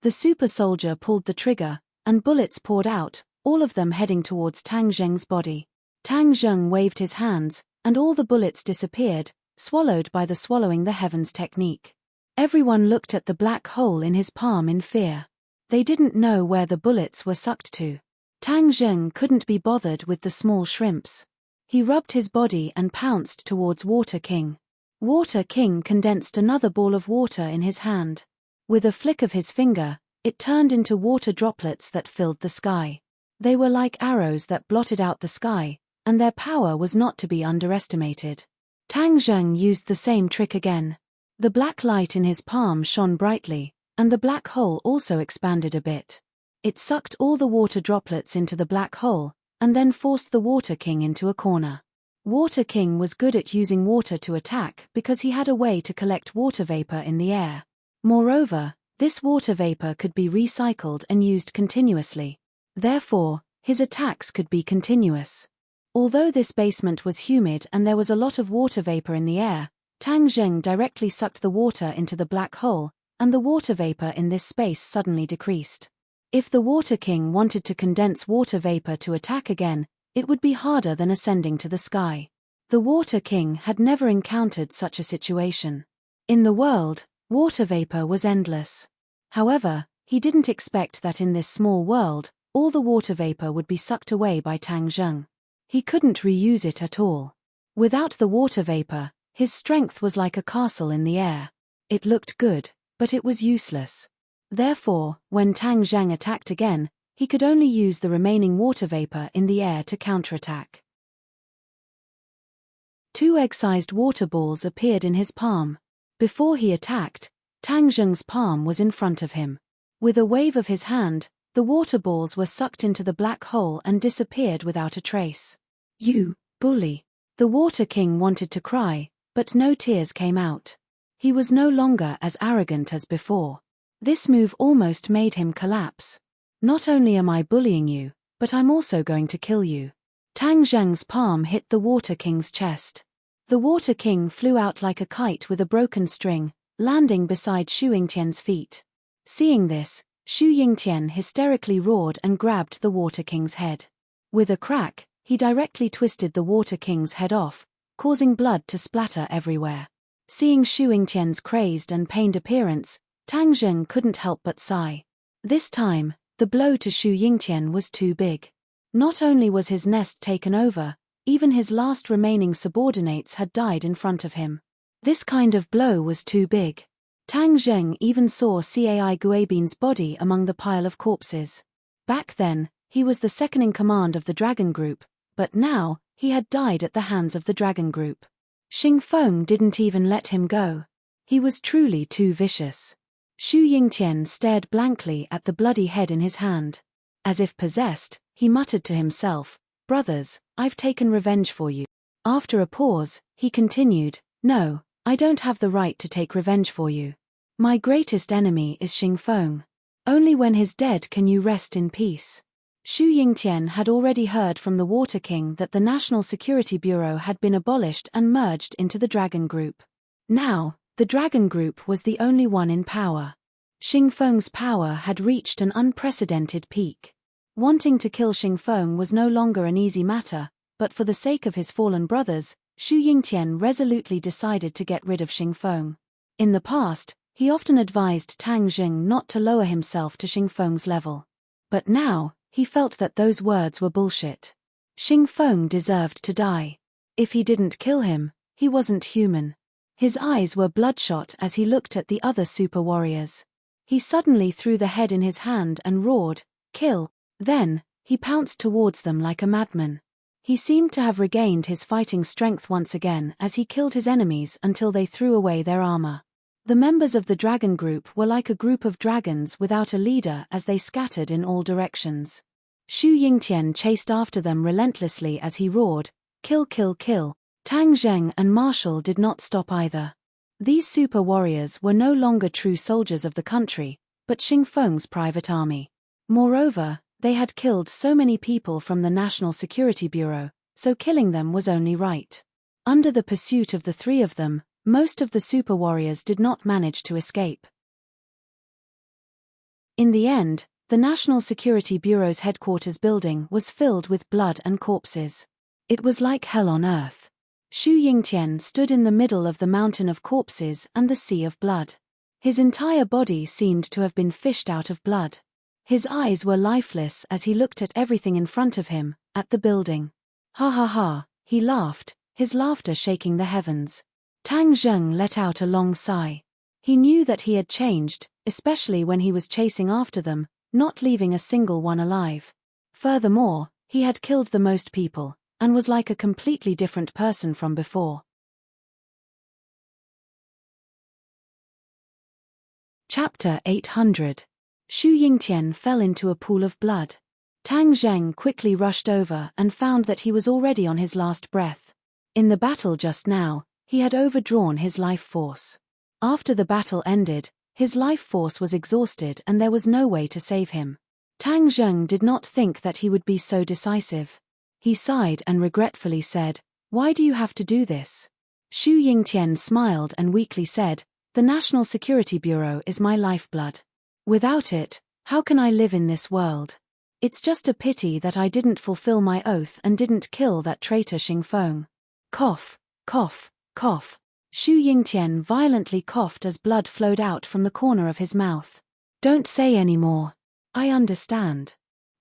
The super soldier pulled the trigger, and bullets poured out, all of them heading towards Tang Zheng's body. Tang Zheng waved his hands, and all the bullets disappeared, swallowed by the Swallowing the Heavens technique. Everyone looked at the black hole in his palm in fear. They didn't know where the bullets were sucked to. Tang Zheng couldn't be bothered with the small shrimps. He rubbed his body and pounced towards Water King. Water King condensed another ball of water in his hand. With a flick of his finger, it turned into water droplets that filled the sky. They were like arrows that blotted out the sky, and their power was not to be underestimated. Tang Zheng used the same trick again. The black light in his palm shone brightly, and the black hole also expanded a bit. It sucked all the water droplets into the black hole, and then forced the Water King into a corner. Water King was good at using water to attack because he had a way to collect water vapor in the air. Moreover, this water vapor could be recycled and used continuously. Therefore, His attacks could be continuous. Although this basement was humid and there was a lot of water vapor in the air, Tang Zheng directly sucked the water into the black hole, and the water vapor in this space suddenly decreased. If the Water King wanted to condense water vapor to attack again, it would be harder than ascending to the sky. The Water King had never encountered such a situation. In the world, water vapor was endless. However, he didn't expect that in this small world, all the water vapor would be sucked away by Tang Zheng. He couldn't reuse it at all. Without the water vapor, his strength was like a castle in the air. It looked good, but it was useless. Therefore, when Tang Zheng attacked again, he could only use the remaining water vapor in the air to counterattack. 2 egg-sized water balls appeared in his palm. Before he attacked, Tang Zheng's palm was in front of him. With a wave of his hand, the water balls were sucked into the black hole and disappeared without a trace. "You bully!" The Water King wanted to cry, but no tears came out. He was no longer as arrogant as before. This move almost made him collapse. "Not only am I bullying you, but I'm also going to kill you." Tang Zheng's palm hit the Water King's chest. The Water King flew out like a kite with a broken string, landing beside Shu Yingtian's feet. Seeing this, Shu Yingtian hysterically roared and grabbed the Water King's head. With a crack, he directly twisted the Water King's head off, causing blood to splatter everywhere. Seeing Shu Yingtian's crazed and pained appearance, Tang Zheng couldn't help but sigh. This time, the blow to Shu Yingtian was too big. Not only was his nest taken over, even his last remaining subordinates had died in front of him. This kind of blow was too big. Tang Zheng even saw Cai Guobin's body among the pile of corpses. Back then, he was the second-in-command of the Dragon Group, but now, he had died at the hands of the Dragon Group. Xing Feng didn't even let him go. He was truly too vicious. Shu Yingtian stared blankly at the bloody head in his hand. As if possessed, he muttered to himself, "Brothers, I've taken revenge for you." After a pause, he continued, "No, I don't have the right to take revenge for you. My greatest enemy is Xing Feng. Only when he's dead can you rest in peace." Shu Yingtian had already heard from the Water King that the National Security Bureau had been abolished and merged into the Dragon Group. Now, the Dragon Group was the only one in power. Xing Feng's power had reached an unprecedented peak. Wanting to kill Xing Feng was no longer an easy matter, but for the sake of his fallen brothers, Shu Yingtian resolutely decided to get rid of Xing Feng. In the past, he often advised Tang Zheng not to lower himself to Xing Feng's level. But now, he felt that those words were bullshit. Xing Feng deserved to die. If he didn't kill him, he wasn't human. His eyes were bloodshot as he looked at the other super warriors. He suddenly threw the head in his hand and roared, "Kill!" Then, he pounced towards them like a madman. He seemed to have regained his fighting strength once again as he killed his enemies until they threw away their armor. The members of the Dragon Group were like a group of dragons without a leader as they scattered in all directions. Shu Yingtian chased after them relentlessly as he roared, "Kill, kill, kill!" Tang Zheng and Marshall did not stop either. These super warriors were no longer true soldiers of the country, but Xing Feng's private army. Moreover, they had killed so many people from the National Security Bureau, so killing them was only right. Under the pursuit of the three of them, most of the super warriors did not manage to escape. In the end, the National Security Bureau's headquarters building was filled with blood and corpses. It was like hell on earth. Shu Yingtian stood in the middle of the mountain of corpses and the sea of blood. His entire body seemed to have been fished out of blood. His eyes were lifeless as he looked at everything in front of him, at the building. "Ha ha ha," he laughed, his laughter shaking the heavens. Tang Zheng let out a long sigh. He knew that he had changed, especially when he was chasing after them, not leaving a single one alive. Furthermore, he had killed the most people, and was like a completely different person from before. Chapter 800. Shu Yingtian fell into a pool of blood. Tang Zheng quickly rushed over and found that he was already on his last breath. In the battle just now, he had overdrawn his life force. After the battle ended, his life force was exhausted and there was no way to save him. Tang Zheng did not think that he would be so decisive. He sighed and regretfully said, "Why do you have to do this?" Xu Yingtian smiled and weakly said, "The National Security Bureau is my lifeblood. Without it, how can I live in this world? It's just a pity that I didn't fulfill my oath and didn't kill that traitor Xingfeng." Cough, cough, cough. Xu Yingtian violently coughed as blood flowed out from the corner of his mouth. "Don't say any more. I understand.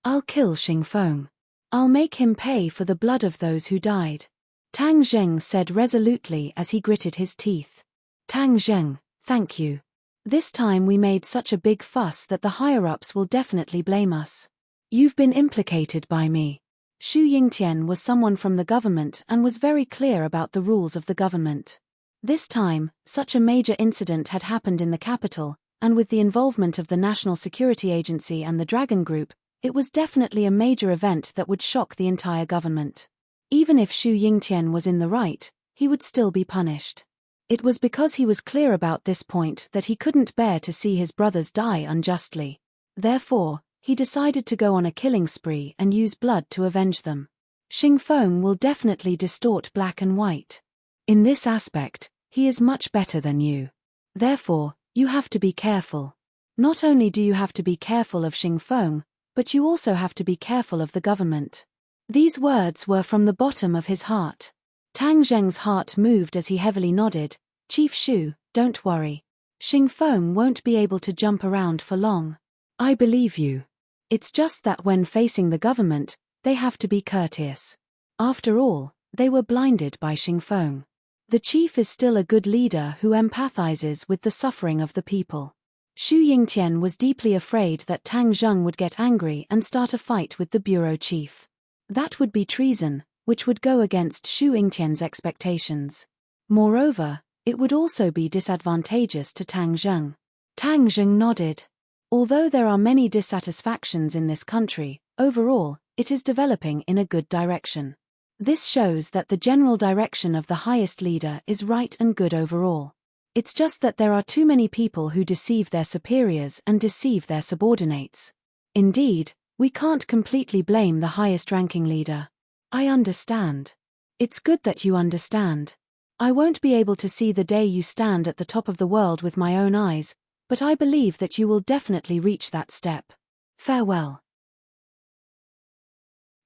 I'll kill Xingfeng. I'll make him pay for the blood of those who died," Tang Zheng said resolutely as he gritted his teeth. "Tang Zheng, thank you. This time we made such a big fuss that the higher-ups will definitely blame us. You've been implicated by me." Xu Yingtian was someone from the government and was very clear about the rules of the government. This time, such a major incident had happened in the capital, and with the involvement of the National Security Agency and the Dragon Group, it was definitely a major event that would shock the entire government. Even if Xu Yingtian was in the right, he would still be punished. It was because he was clear about this point that he couldn't bear to see his brothers die unjustly. Therefore, he decided to go on a killing spree and use blood to avenge them. Xingfeng will definitely distort black and white. In this aspect, he is much better than you. Therefore, you have to be careful. Not only do you have to be careful of Xingfeng, but you also have to be careful of the government. These words were from the bottom of his heart. Tang Zheng's heart moved as he heavily nodded. "Chief Xu, don't worry. Xingfeng won't be able to jump around for long. I believe you. It's just that when facing the government, they have to be courteous. After all, they were blinded by Xingfeng. The chief is still a good leader who empathizes with the suffering of the people." Xu Yingtian was deeply afraid that Tang Zheng would get angry and start a fight with the bureau chief. That would be treason, which would go against Xu Yingtian's expectations. Moreover, it would also be disadvantageous to Tang Zheng. Tang Zheng nodded. Although there are many dissatisfactions in this country, overall, it is developing in a good direction. This shows that the general direction of the highest leader is right and good overall. It's just that there are too many people who deceive their superiors and deceive their subordinates. Indeed, we can't completely blame the highest-ranking leader. I understand. It's good that you understand. I won't be able to see the day you stand at the top of the world with my own eyes, but I believe that you will definitely reach that step. Farewell.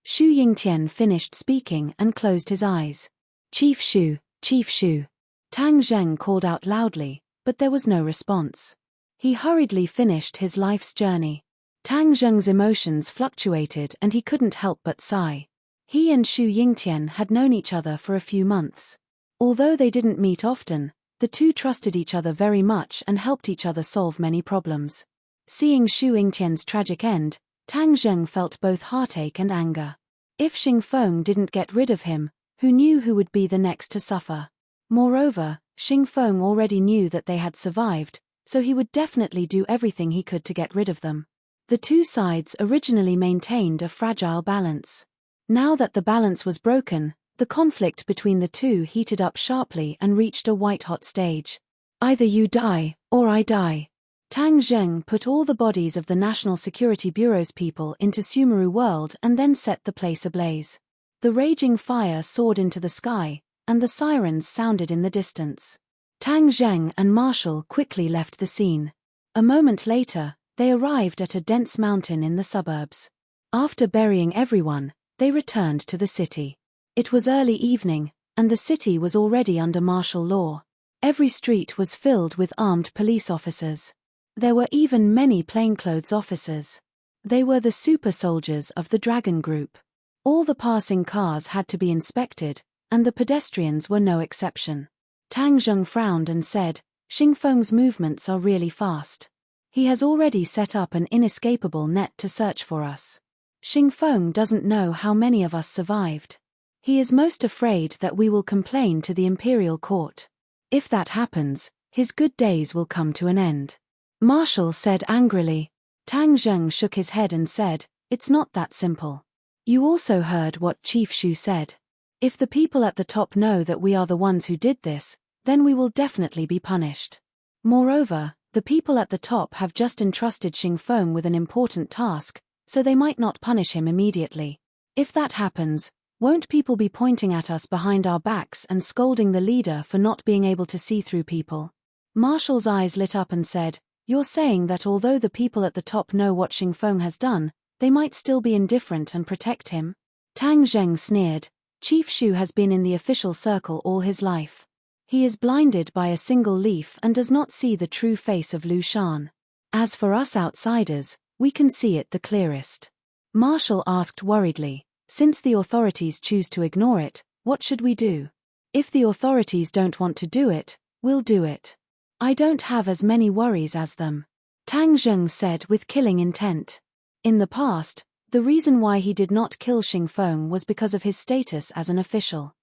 Xu Yingtian finished speaking and closed his eyes. "Chief Xu, Chief Xu." Tang Zheng called out loudly, but there was no response. He hurriedly finished his life's journey. Tang Zheng's emotions fluctuated and he couldn't help but sigh. He and Xu Yingtian had known each other for a few months. Although they didn't meet often, the two trusted each other very much and helped each other solve many problems. Seeing Xu Yingtian's tragic end, Tang Zheng felt both heartache and anger. If Xingfeng didn't get rid of him, who knew who would be the next to suffer? Moreover, Xingfeng already knew that they had survived, so he would definitely do everything he could to get rid of them. The two sides originally maintained a fragile balance. Now that the balance was broken, the conflict between the two heated up sharply and reached a white-hot stage. "Either you die, or I die." Tang Zheng put all the bodies of the National Security Bureau's people into Sumeru World and then set the place ablaze. The raging fire soared into the sky, and the sirens sounded in the distance. Tang Zheng and Marshall quickly left the scene. A moment later, they arrived at a dense mountain in the suburbs. After burying everyone, they returned to the city. It was early evening, and the city was already under martial law. Every street was filled with armed police officers. There were even many plainclothes officers. They were the super soldiers of the Dragon Group. All the passing cars had to be inspected, and the pedestrians were no exception. Tang Zheng frowned and said, "Xingfeng's movements are really fast. He has already set up an inescapable net to search for us. Xingfeng doesn't know how many of us survived. He is most afraid that we will complain to the imperial court. If that happens, his good days will come to an end." Marshall said angrily. Tang Zheng shook his head and said, "It's not that simple. You also heard what Chief Xu said. If the people at the top know that we are the ones who did this, then we will definitely be punished. Moreover, the people at the top have just entrusted Xingfeng with an important task, so they might not punish him immediately. If that happens, won't people be pointing at us behind our backs and scolding the leader for not being able to see through people? Marshall's eyes lit up and said, "You're saying that although the people at the top know what Xingfeng has done, they might still be indifferent and protect him?" Tang Zheng sneered. "Chief Shu has been in the official circle all his life. He is blinded by a single leaf and does not see the true face of Lu Shan. As for us outsiders, we can see it the clearest." Marshall asked worriedly, "Since the authorities choose to ignore it, what should we do?" "If the authorities don't want to do it, we'll do it. I don't have as many worries as them," Tang Zheng said with killing intent. In the past, the reason why he did not kill Xingfeng was because of his status as an official.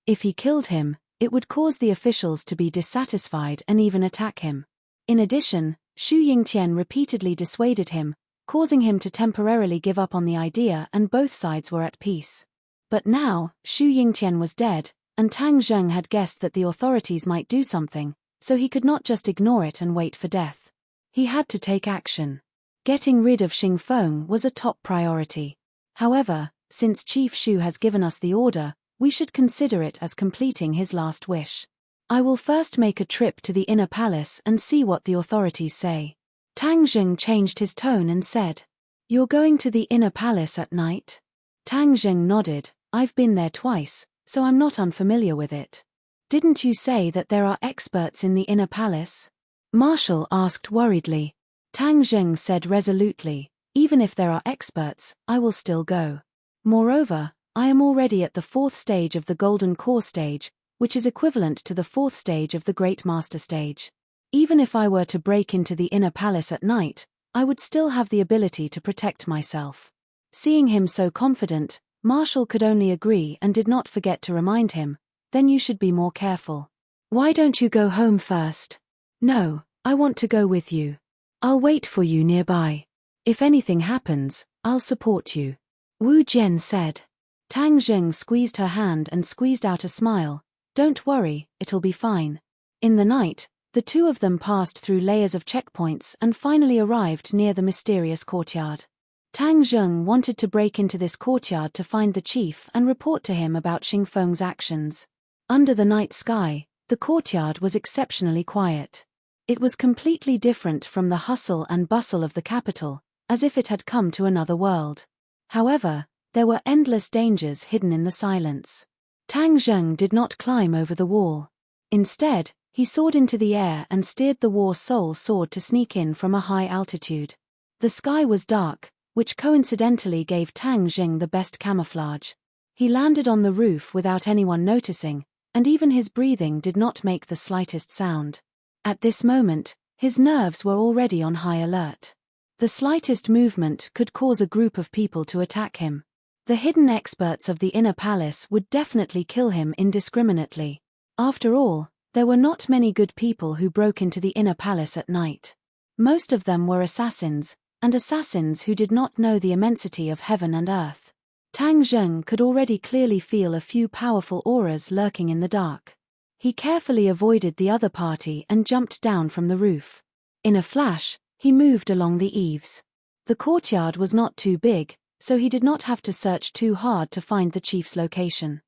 If he killed him, it would cause the officials to be dissatisfied and even attack him. In addition, Xu Yingtian repeatedly dissuaded him, causing him to temporarily give up on the idea, and both sides were at peace. But now, Xu Yingtian was dead, and Tang Zheng had guessed that the authorities might do something, so he could not just ignore it and wait for death. He had to take action. Getting rid of Xingfeng was a top priority. However, since Chief Shu has given us the order, we should consider it as completing his last wish. I will first make a trip to the inner palace and see what the authorities say. Tang Zheng changed his tone and said, "You're going to the inner palace at night?" Tang Zheng nodded. "I've been there twice, so I'm not unfamiliar with it." "Didn't you say that there are experts in the inner palace?" Marshall asked worriedly. Tang Zheng said resolutely, "Even if there are experts, I will still go. Moreover, I am already at the 4th stage of the Golden Core stage, which is equivalent to the 4th stage of the Great Master stage. Even if I were to break into the inner palace at night, I would still have the ability to protect myself." Seeing him so confident, Marshall could only agree and did not forget to remind him, "Then you should be more careful. Why don't you go home first?" "No, I want to go with you. I'll wait for you nearby. If anything happens, I'll support you," Wu Jian said. Tang Zheng squeezed her hand and squeezed out a smile. "Don't worry, it'll be fine." In the night, the two of them passed through layers of checkpoints and finally arrived near the mysterious courtyard. Tang Zheng wanted to break into this courtyard to find the chief and report to him about Xingfeng's actions. Under the night sky, the courtyard was exceptionally quiet. It was completely different from the hustle and bustle of the capital, as if it had come to another world. However, there were endless dangers hidden in the silence. Tang Zheng did not climb over the wall. Instead, he soared into the air and steered the war soul sword to sneak in from a high altitude. The sky was dark, which coincidentally gave Tang Zheng the best camouflage. He landed on the roof without anyone noticing, and even his breathing did not make the slightest sound. At this moment, his nerves were already on high alert. The slightest movement could cause a group of people to attack him. The hidden experts of the inner palace would definitely kill him indiscriminately. After all, there were not many good people who broke into the inner palace at night. Most of them were assassins, and assassins who did not know the immensity of heaven and earth. Tang Zheng could already clearly feel a few powerful auras lurking in the dark. He carefully avoided the other party and jumped down from the roof. In a flash, he moved along the eaves. The courtyard was not too big, so he did not have to search too hard to find the chief's location.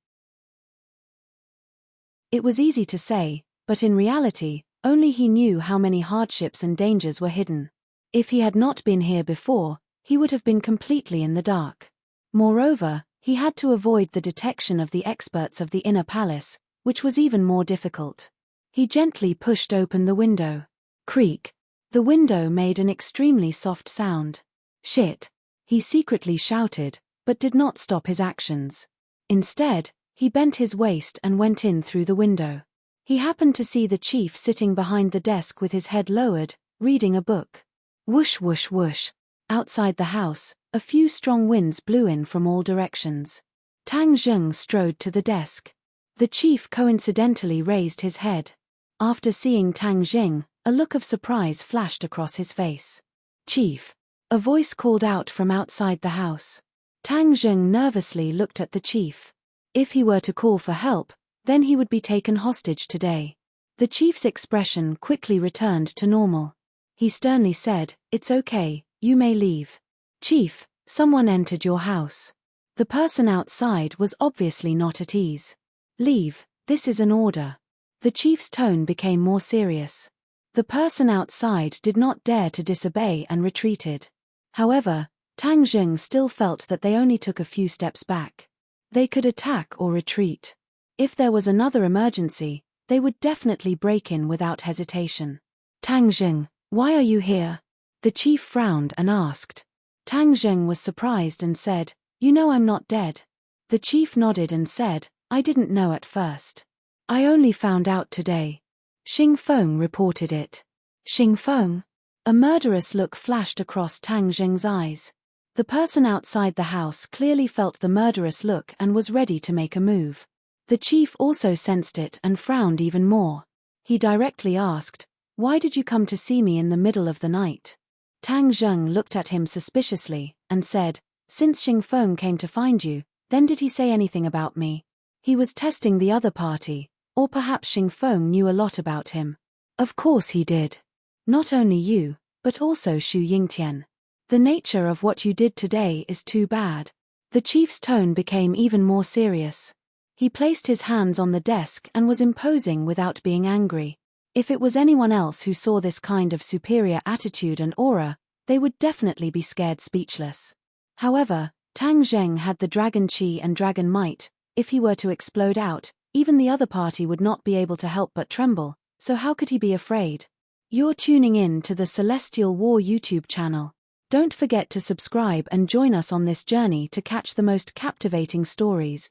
It was easy to say, but in reality, only he knew how many hardships and dangers were hidden. If he had not been here before, he would have been completely in the dark. Moreover, he had to avoid the detection of the experts of the inner palace, which was even more difficult. He gently pushed open the window. Creak. The window made an extremely soft sound. "Shit!" he secretly shouted, but did not stop his actions. Instead, he bent his waist and went in through the window. He happened to see the chief sitting behind the desk with his head lowered, reading a book. Whoosh whoosh whoosh. Outside the house, a few strong winds blew in from all directions. Tang Zheng strode to the desk. The chief coincidentally raised his head. After seeing Tang Zheng, a look of surprise flashed across his face. "Chief!" A voice called out from outside the house. Tang Zheng nervously looked at the chief. If he were to call for help, then he would be taken hostage today. The chief's expression quickly returned to normal. He sternly said, "It's okay, You may leave. Chief, someone entered your house. The person outside was obviously not at ease. Leave, this is an order. The chief's tone became more serious. The person outside did not dare to disobey and retreated. However, Tang Zheng still felt that they only took a few steps back. They could attack or retreat. If there was another emergency, they would definitely break in without hesitation. Tang Zheng, why are you here? The chief frowned and asked. Tang Zheng was surprised and said, You know I'm not dead. The chief nodded and said, I didn't know at first. I only found out today. Xing Feng reported it. Xing Feng? A murderous look flashed across Tang Zheng's eyes. The person outside the house clearly felt the murderous look and was ready to make a move. The chief also sensed it and frowned even more. He directly asked, Why did you come to see me in the middle of the night? Tang Zheng looked at him suspiciously and said, Since Xing Feng came to find you, then did he say anything about me? He was testing the other party, or perhaps Xing Feng knew a lot about him. Of course he did. Not only you, but also Xu Yingtian. The nature of what you did today is too bad. The chief's tone became even more serious. He placed his hands on the desk and was imposing without being angry. If it was anyone else who saw this kind of superior attitude and aura, they would definitely be scared speechless. However, Tang Zheng had the dragon chi and dragon might. If he were to explode out, even the other party would not be able to help but tremble, so how could he be afraid? You're tuning in to the Celestial War YouTube channel. Don't forget to subscribe and join us on this journey to catch the most captivating stories.